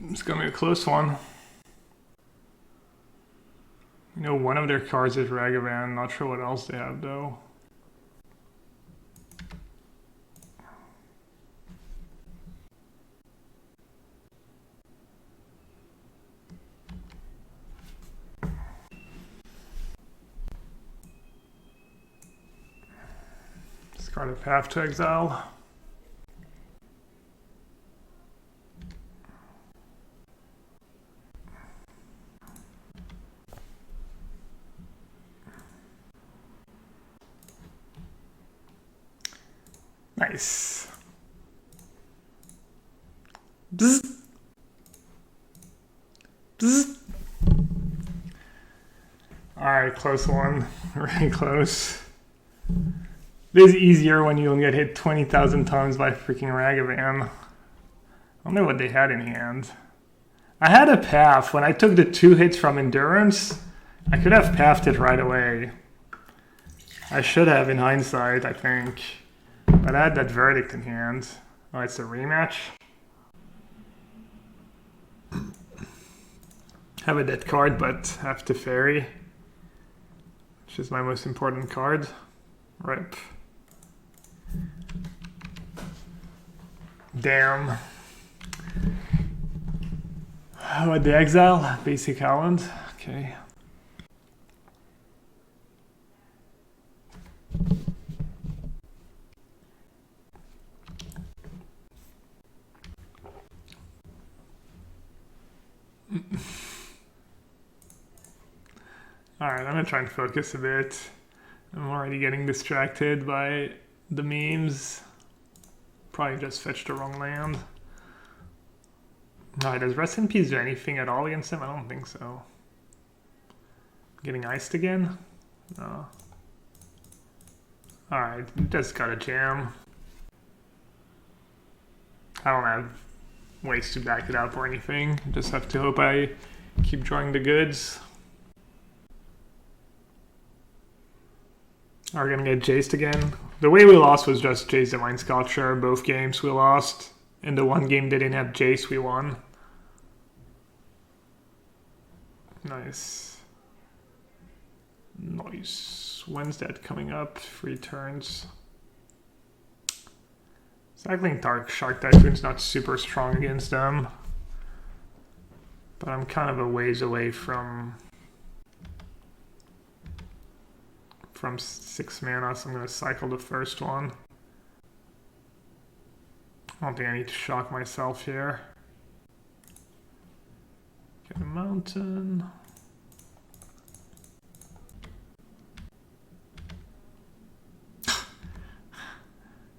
Speaker 1: It's gonna be a close one. You know, one of their cards is Ragavan. Not sure what else they have though. Discard a Path to Exile. Nice. Bzz. Bzz. Alright, close one. Really close. It is easier when you don't get hit 20,000 times by freaking Ragavan. I don't know what they had in hand. I had a path. When I took the 2 hits from Endurance, I could have pathed it right away. I should have in hindsight, I think. But I had that Verdict in hand. Oh, it's a rematch. Have a dead card, but have to Fairy. Which is my most important card. Rip. Damn. What, the Exile? Basic Island? Okay. Alright, I'm gonna try and focus a bit. I'm already getting distracted by the memes. Probably just fetched the wrong land. Alright, does Rest in Peace do anything at all against him? I don't think so. Getting iced again? No. Alright, just gotta jam. I don't have ways to back it up or anything. Just have to hope I keep drawing the goods. Are we gonna get Jaced again? The way we lost was just Jace Divine Sculpture. Both games we lost. In the one game they didn't have Jace, we won. Nice. Nice. When's that coming up? 3 turns. Cycling Dark Shark Typhoon's not super strong against them. But I'm kind of a ways away from 6 mana, so I'm going to cycle the first one. I don't think I need to shock myself here. Get a mountain.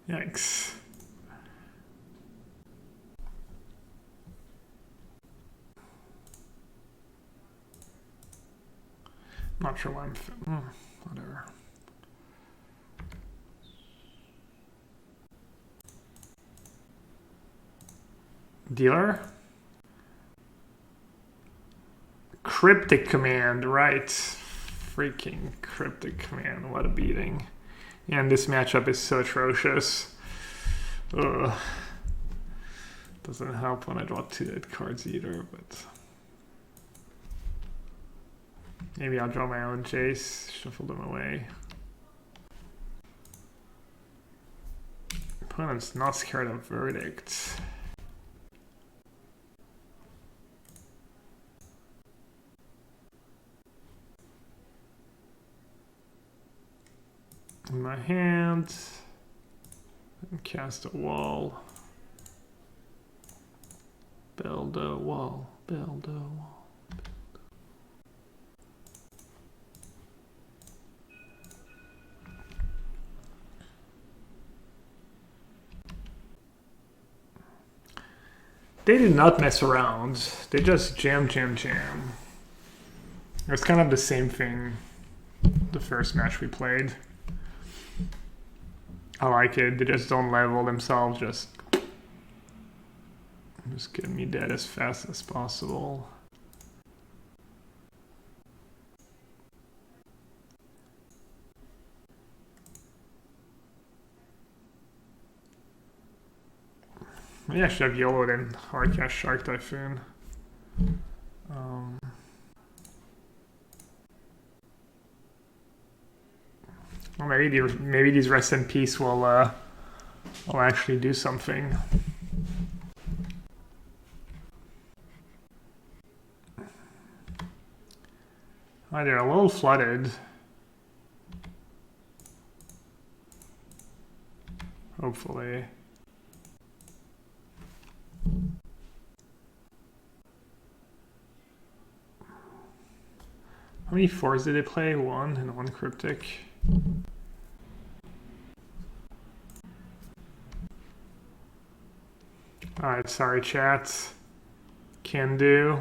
Speaker 1: Yikes. Not sure why I'm... whatever. Dealer? Cryptic Command, right. Freaking Cryptic Command, what a beating. And this matchup is so atrocious. Ugh. Doesn't help when I draw 2 dead cards either, but... maybe I'll draw my own Jace, shuffle them away. Opponent's not scared of Verdict. In my hand, and cast a wall. Build a wall, build a wall. They did not mess around. They just jam. It's kind of the same thing the first match we played. I like it. They just don't level themselves. Just get me dead as fast as possible. Maybe I should have YOLO'd and hardcast Shark Typhoon. Well, maybe these Rest in Peace will actually do something. Oh, they're a little flooded. Hopefully. How many 4s did they play? 1 and 1 cryptic. Alright, sorry chat. Can do.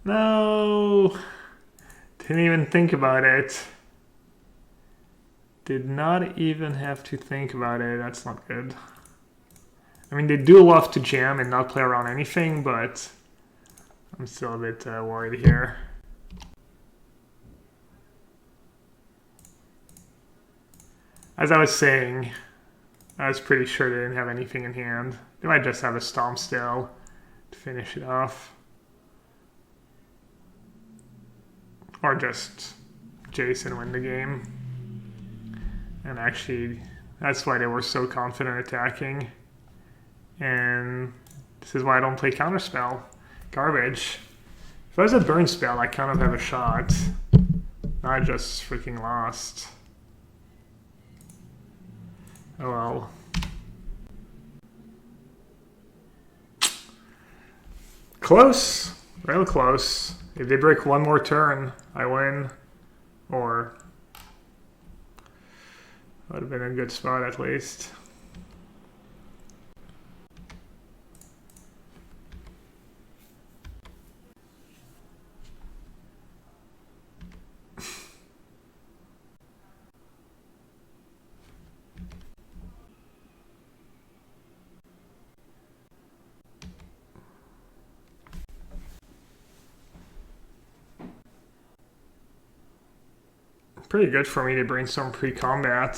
Speaker 1: No! Didn't even think about it. Did not even have to think about it. That's not good. I mean, they do love to jam and not play around anything, but I'm still a bit worried here. As I was saying, I was pretty sure they didn't have anything in hand. They might just have a Stomp still to finish it off. Or just Jason win the game. And actually, that's why they were so confident attacking. And this is why I don't play Counterspell. Garbage. If I was a burn spell, I kind of have a shot. I just freaking lost. Oh well. Close. Real close. If they break one more turn, I win. Or would have been a good spot at least. Pretty good for me to brainstorm pre-combat.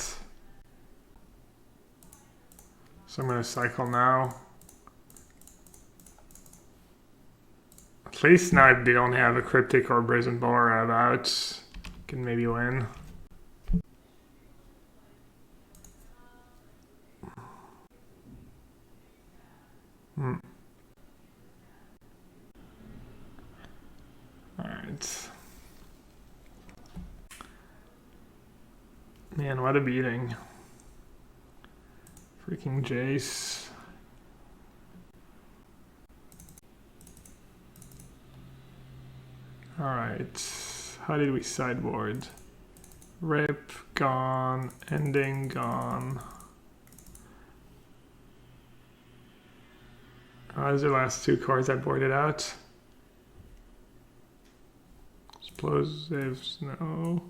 Speaker 1: So I'm going to cycle now. At least now if they don't have a Cryptic or Brazen Boar about, can maybe win. Alright. Man, what a beating. Freaking Jace. Alright. How did we sideboard? Rip, gone. Ending, gone. Those are the last two cards I boarded out. Explosives, no.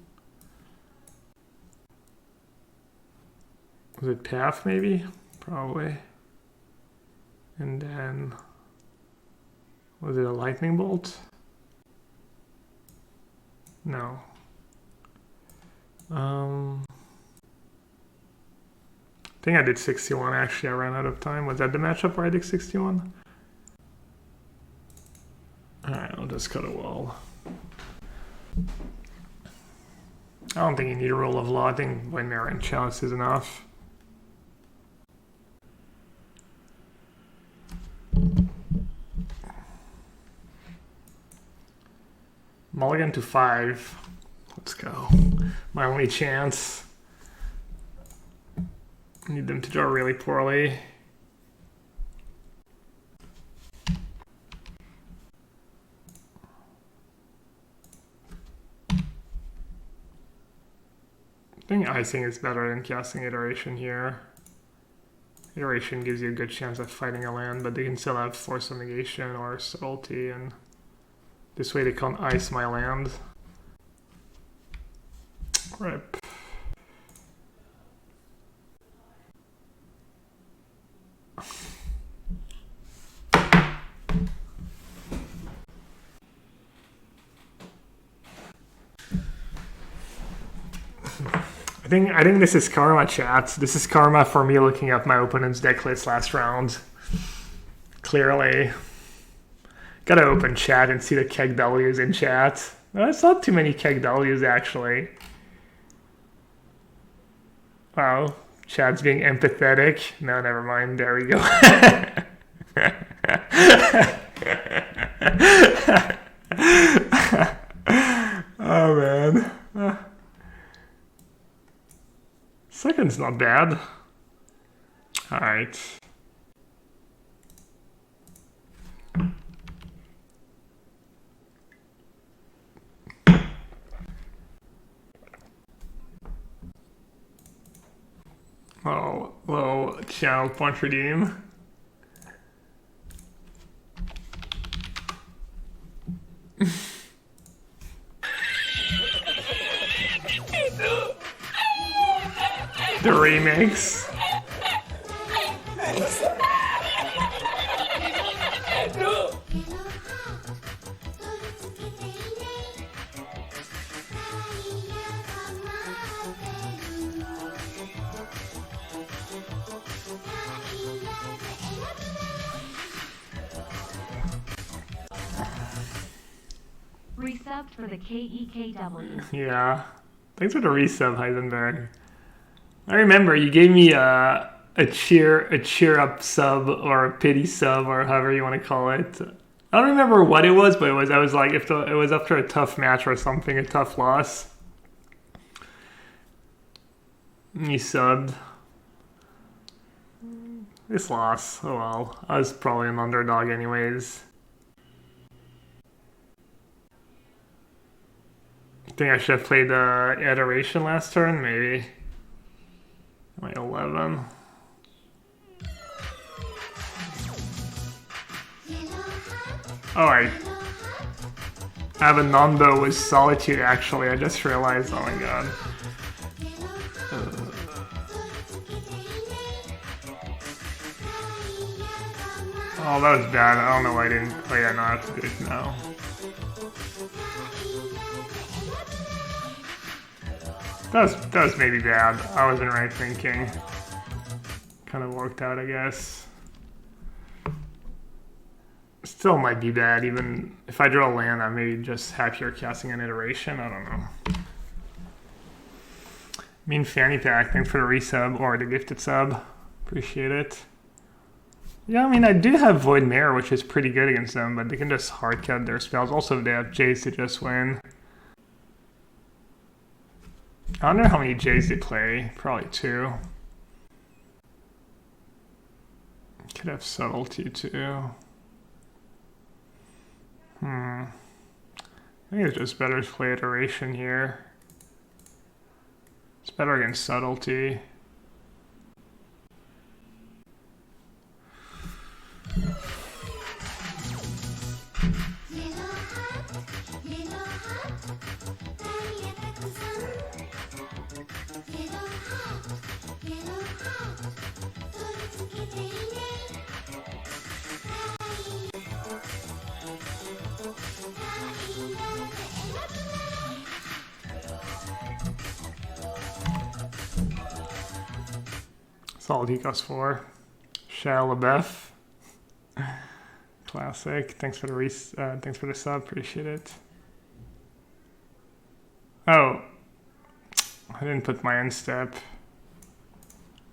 Speaker 1: Was it Path, maybe? Probably. And then, was it a Lightning Bolt? No. I think I did 61, actually. I ran out of time. Was that the matchup where I did 61? Alright, I'll just cut a wall. I don't think you need a Rule of Law. I think White Mirror and Chalice is enough. Mulligan to 5. Let's go. My only chance. I need them to draw really poorly. I think icing is better than casting Iteration here. Iteration gives you a good chance of fighting a land, but they can still have Force of Negation or Subtlety, and this way they can't ice my land. Rip. I think this is karma, chat. This is karma for me looking up my opponent's deck list last round. Clearly. Gotta open chat and see the keg W's in chat. That's not too many keg W's, actually. Wow. Chat's being empathetic. No, never mind. There we go. Oh, man. Second's not bad. Alright. Oh, little channel punch redeem. The remix.
Speaker 2: Resubbed for the KEKW.
Speaker 1: Yeah. Thanks for the resub, Heisenberg. I remember you gave me a cheer up sub or a pity sub or however you want to call it. I don't remember what it was, but I was like it was after a tough match or something, a tough loss. You subbed. This loss, oh well. I was probably an underdog anyways. I think I should have played Adoration last turn, maybe. My 11. Oh, I have a Nando with Solitude actually, I just realized, oh my god. Oh, that was bad. I don't know why I didn't. Oh yeah, no, I have to do it now. That was maybe bad. I wasn't right thinking. Kind of worked out, I guess. Still might be bad, even if I draw a land, I'm maybe just happier casting an iteration. I don't know. Mean Fanny Pack, thanks for the resub or the gifted sub. Appreciate it. Yeah, I mean, I do have Void Mirror, which is pretty good against them, but they can just hard cut their spells. Also, they have Jays to just win. I wonder how many Jays they play. Probably 2. Could have Subtlety too. I think it's just better to play Iteration here. It's better against Subtlety. Solid Ecos 4. Shia LaBeouf. Classic. Thanks for the sub. Appreciate it. Oh, I didn't put my end step.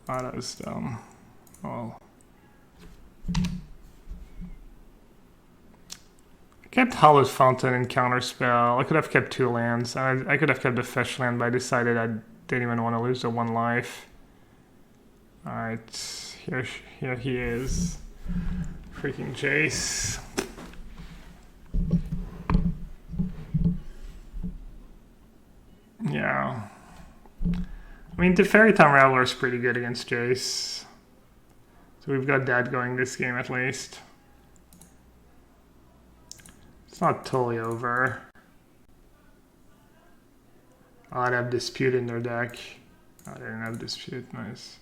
Speaker 1: Oh, that was dumb. Well, I kept Hollow's Fountain and Counterspell. I could have kept 2 lands. I could have kept the fetch land, but I decided I didn't even want to lose the 1 life. Alright, here he is. Freaking Jace. Yeah. I mean, the Fairy Time Raveler is pretty good against Jace. So we've got that going this game at least. It's not totally over. Oh, I'd have Dispute in their deck. Oh, they didn't have Dispute, nice.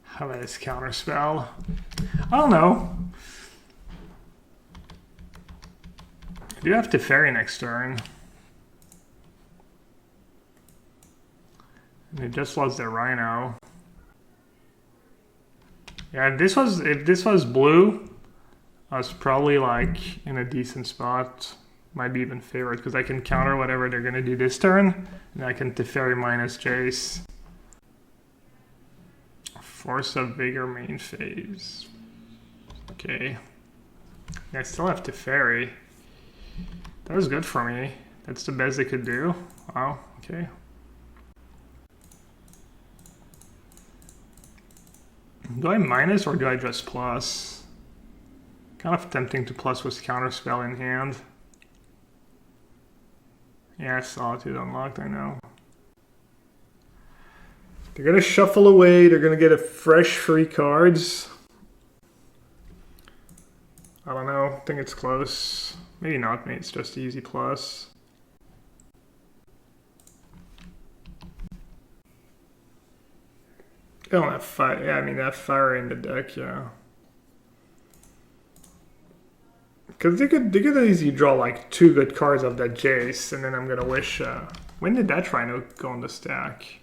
Speaker 1: How about his Counterspell? I don't know. I do have to Fairy next turn. And they just lost their Rhino. Yeah, if this was blue, I was probably like in a decent spot. Might be even favored because I can counter whatever they're gonna do this turn, and I can Teferi minus Jace. Force of Vigor main phase. Okay. Yeah, I still have Teferi. That was good for me. That's the best they could do. Wow, okay. Do I minus or do I just plus? Kind of tempting to plus with Counterspell in hand. Yeah, Solitude unlocked, I know. They're gonna shuffle away. They're gonna get a fresh 3 cards. I don't know. I think it's close. Maybe not. Maybe it's just easy plus. They don't have fire. Yeah, I mean, they have fire in the deck, yeah. Because they could easily draw like 2 good cards of that Jace, and then I'm gonna wish. When did that Rhino go on the stack?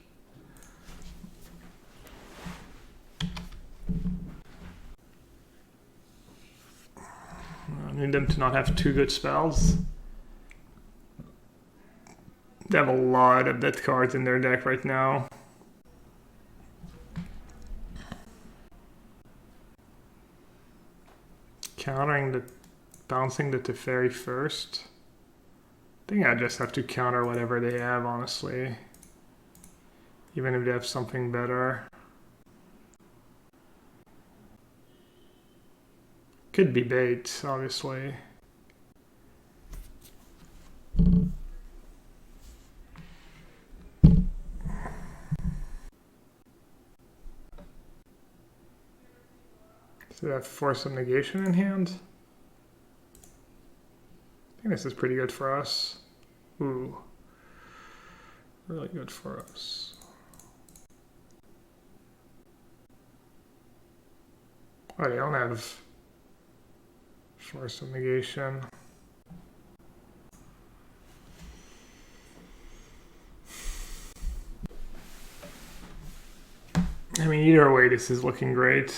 Speaker 1: I need them to not have 2 good spells. They have a lot of dead cards in their deck right now. Countering the bouncing the Teferi first. I think I just have to counter whatever they have, honestly. Even if they have something better. Could be bait, obviously. So they have Force of Negation in hand. I think this is pretty good for us. Ooh. Really good for us. Oh, they don't have Force of Negation. I mean, either way, this is looking great.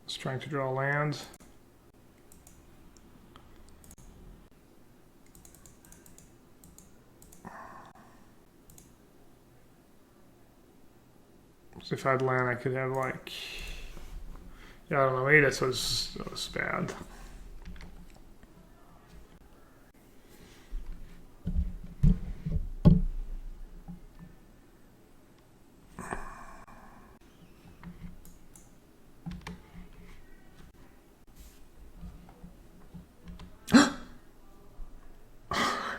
Speaker 1: Just trying to draw land. So if I had land, I could have like, yeah, I don't know, maybe that was bad.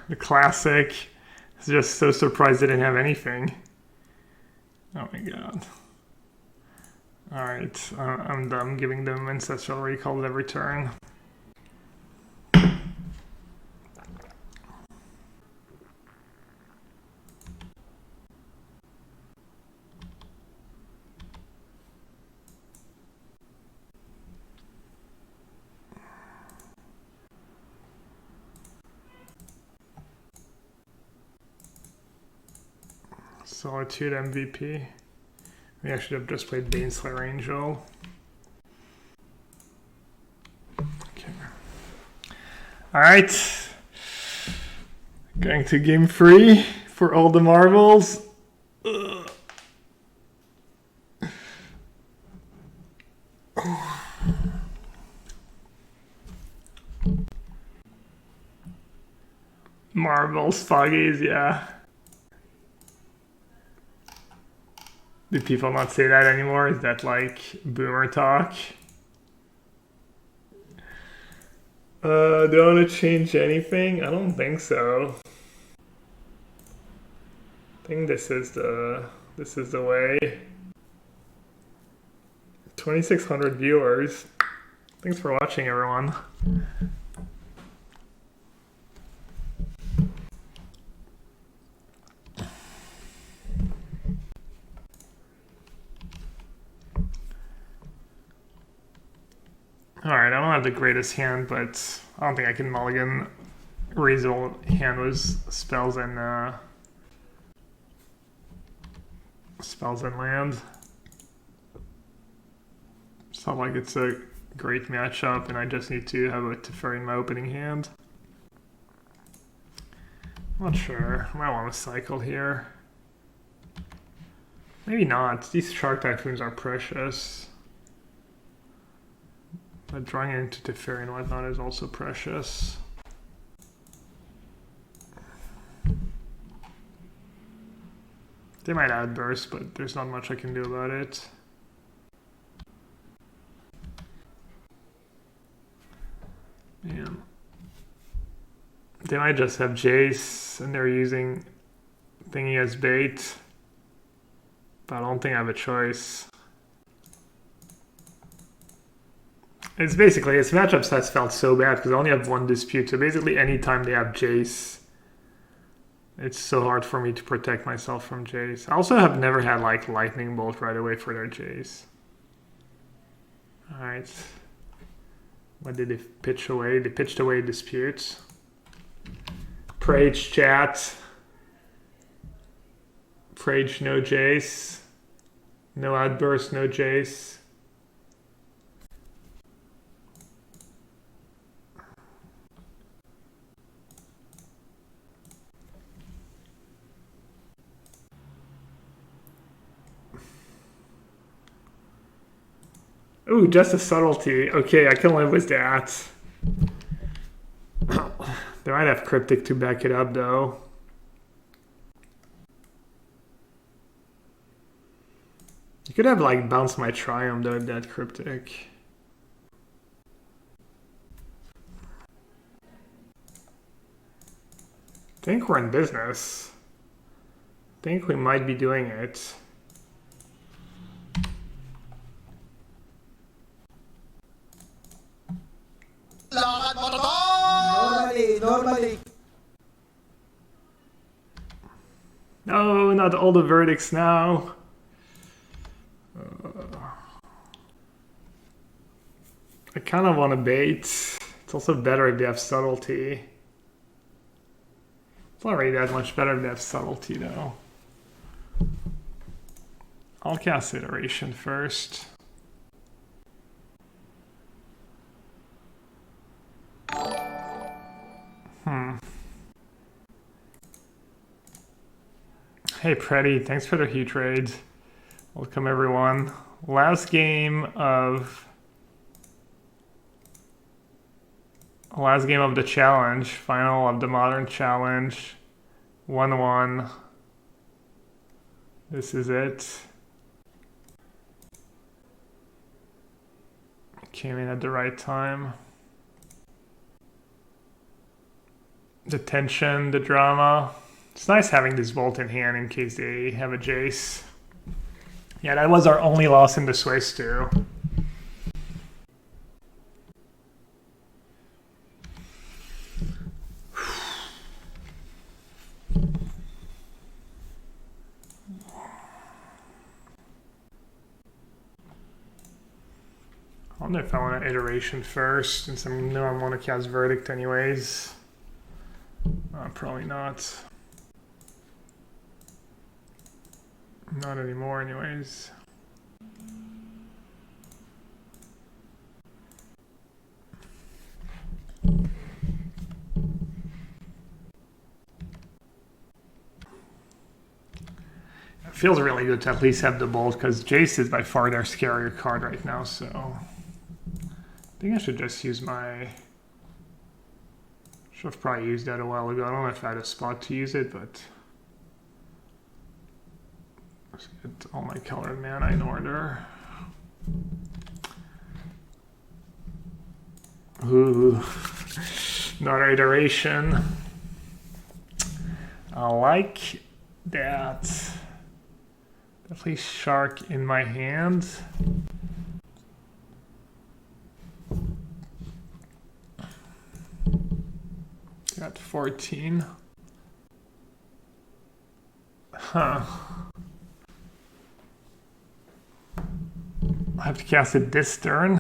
Speaker 1: The classic. I was just so surprised I didn't have anything. Oh my god. Alright, I'm done giving them Ancestral Recall every turn. Solitude MVP. Maybe I should have just played Baneslayer Angel. Okay. Alright. Going to game 3 for all the marbles. Ugh. Marbles, foggies, yeah. Do people not say that anymore? Is that like boomer talk? Do I want to change anything? I don't think so. I think this is the way. 2,600 viewers. Thanks for watching, everyone. Alright, I don't have the greatest hand, but I don't think I can mulligan. Reasonable hand was spells and land. It's not like it's a great matchup, and I just need to have a Teferi in my opening hand. I'm not sure. I might want to cycle here. Maybe not. These Shark Typhoons are precious. But drawing it into Teferi and whatnot is also precious. They might add burst, but there's not much I can do about it. Man. They might just have Jace and they're using thingy as bait. But I don't think I have a choice. It's basically, its matchups has felt so bad because I only have one dispute. So basically anytime they have Jace, it's so hard for me to protect myself from Jace. I also have never had like lightning bolt right away for their Jace. Alright. What did they pitch away? They pitched away disputes. Prage chat. Prage no Jace. No outburst, no Jace. Ooh, just a subtlety. Okay, I can live with that. They might have Cryptic to back it up, though. You could have, like, bounced my Triumph, though, that Cryptic. I think we're in business. I think we might be doing it.
Speaker 4: Normally.
Speaker 1: No, not all the verdicts now. I kind of want to bait. It's also better if they have subtlety. It's not really that much better if they have subtlety, though. I'll cast Iteration first. Hey Preddy, thanks for the huge raid. Welcome everyone. Last game of the challenge, final of the modern challenge. 1-1. This is it. Came in at the right time. The tension, the drama. It's nice having this Bolt in hand in case they have a Jace. Yeah, that was our only loss in the Swiss too. I wonder if I want an Iteration first, since I know I want to cast Verdict anyways. Probably not. Not anymore anyways. It feels really good to at least have the Bolt, because Jace is by far their scarier card right now, so I think I should just use my... Should have probably used that a while ago. I don't know if I had a spot to use it, but let's get all my colored mana in order. Ooh, another Iteration. I like that. Definitely Shark in my hand. Got 14. Huh. I have to cast it this turn.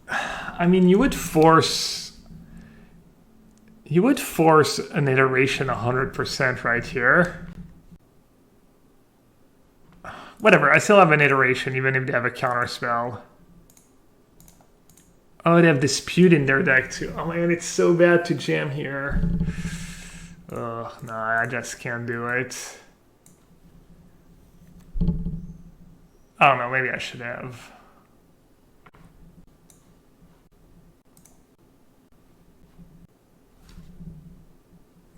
Speaker 1: I mean, you would force an Iteration 100% right here. Whatever, I still have an Iteration even if they have a counter spell. Oh, they have Dispute in their deck too. Oh man, it's so bad to jam here. Ugh, nah, I just can't do it. I don't know, maybe I should have.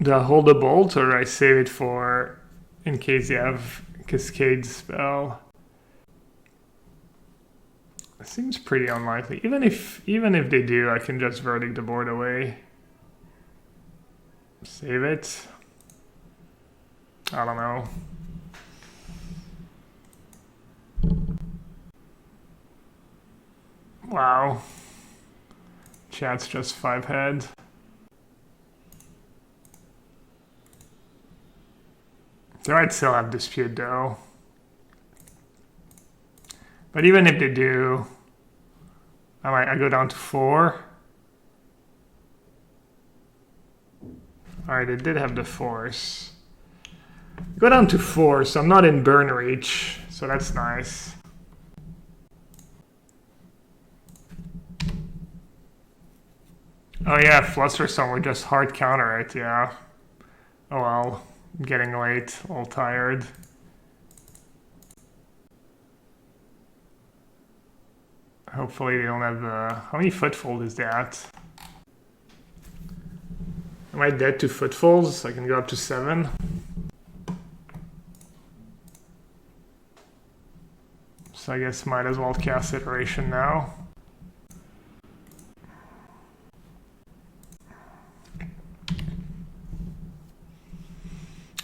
Speaker 1: Do I hold the Bolt or do I save it for in case you have Cascade spell. It seems pretty unlikely. Even if they do, I can just verdict the board away. Save it. I don't know. Wow. Chat's just 5 head. They might still have dispute though. But even if they do, I go down to 4. Alright, they did have the force. Go down to 4, so I'm not in burn reach, so that's nice. Oh yeah, Flusterstorm would just hard counter it, yeah. Oh well, I'm getting late, all tired. Hopefully they don't have how many footfold is that? Am I dead to footfolds? I can go up to 7. So I guess might as well cast Iteration now.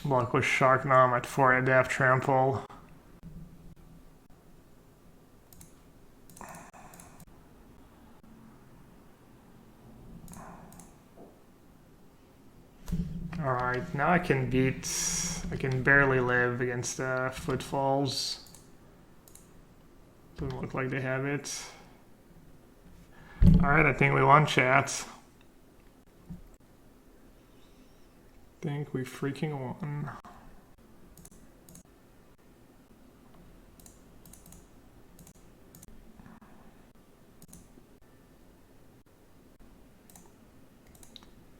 Speaker 1: Block with Shark, now I'm at 4 at Daft Trample. Alright, now I can barely live against Footfalls. Doesn't look like they have it. Alright, I think we won, chat. I think we freaking won.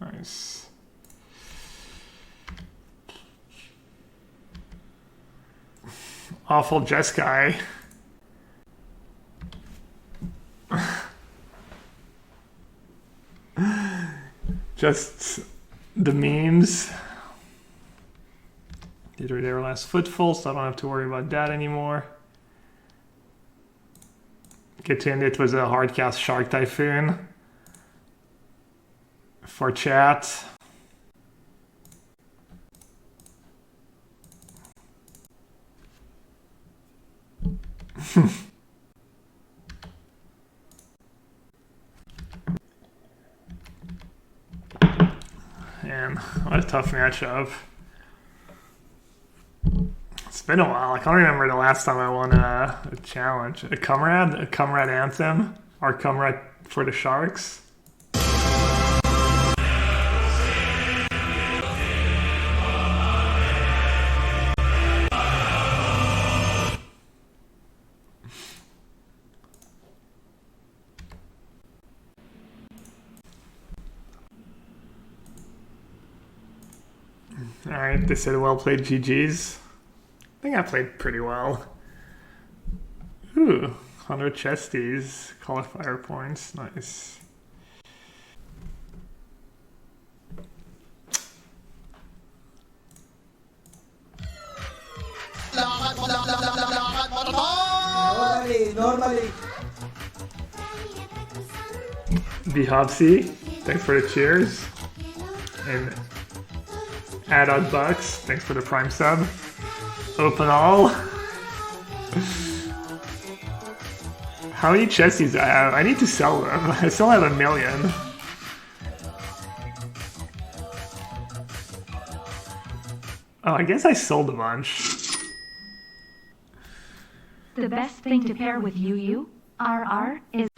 Speaker 1: Nice. Awful Jeskai. Just the memes. These are their last footfalls, so I don't have to worry about that anymore. Get to end it with a hardcast Shark Typhoon for chat. Man, what a tough matchup. It's been a while. I can't remember the last time I won a challenge. A Comrade Anthem, or Comrade for the Sharks. Alright, they said well played GG's. I think I played pretty well. Ooh, 100 chesties, qualifier points, nice.
Speaker 4: Normally.
Speaker 1: Bihopsy, thanks for the cheers. And Add-on Bucks, thanks for the Prime sub. Open all. How many chesties do I have? I need to sell them. I still have 1 million. Oh, I guess I sold a bunch.
Speaker 2: The best thing to pair with RR is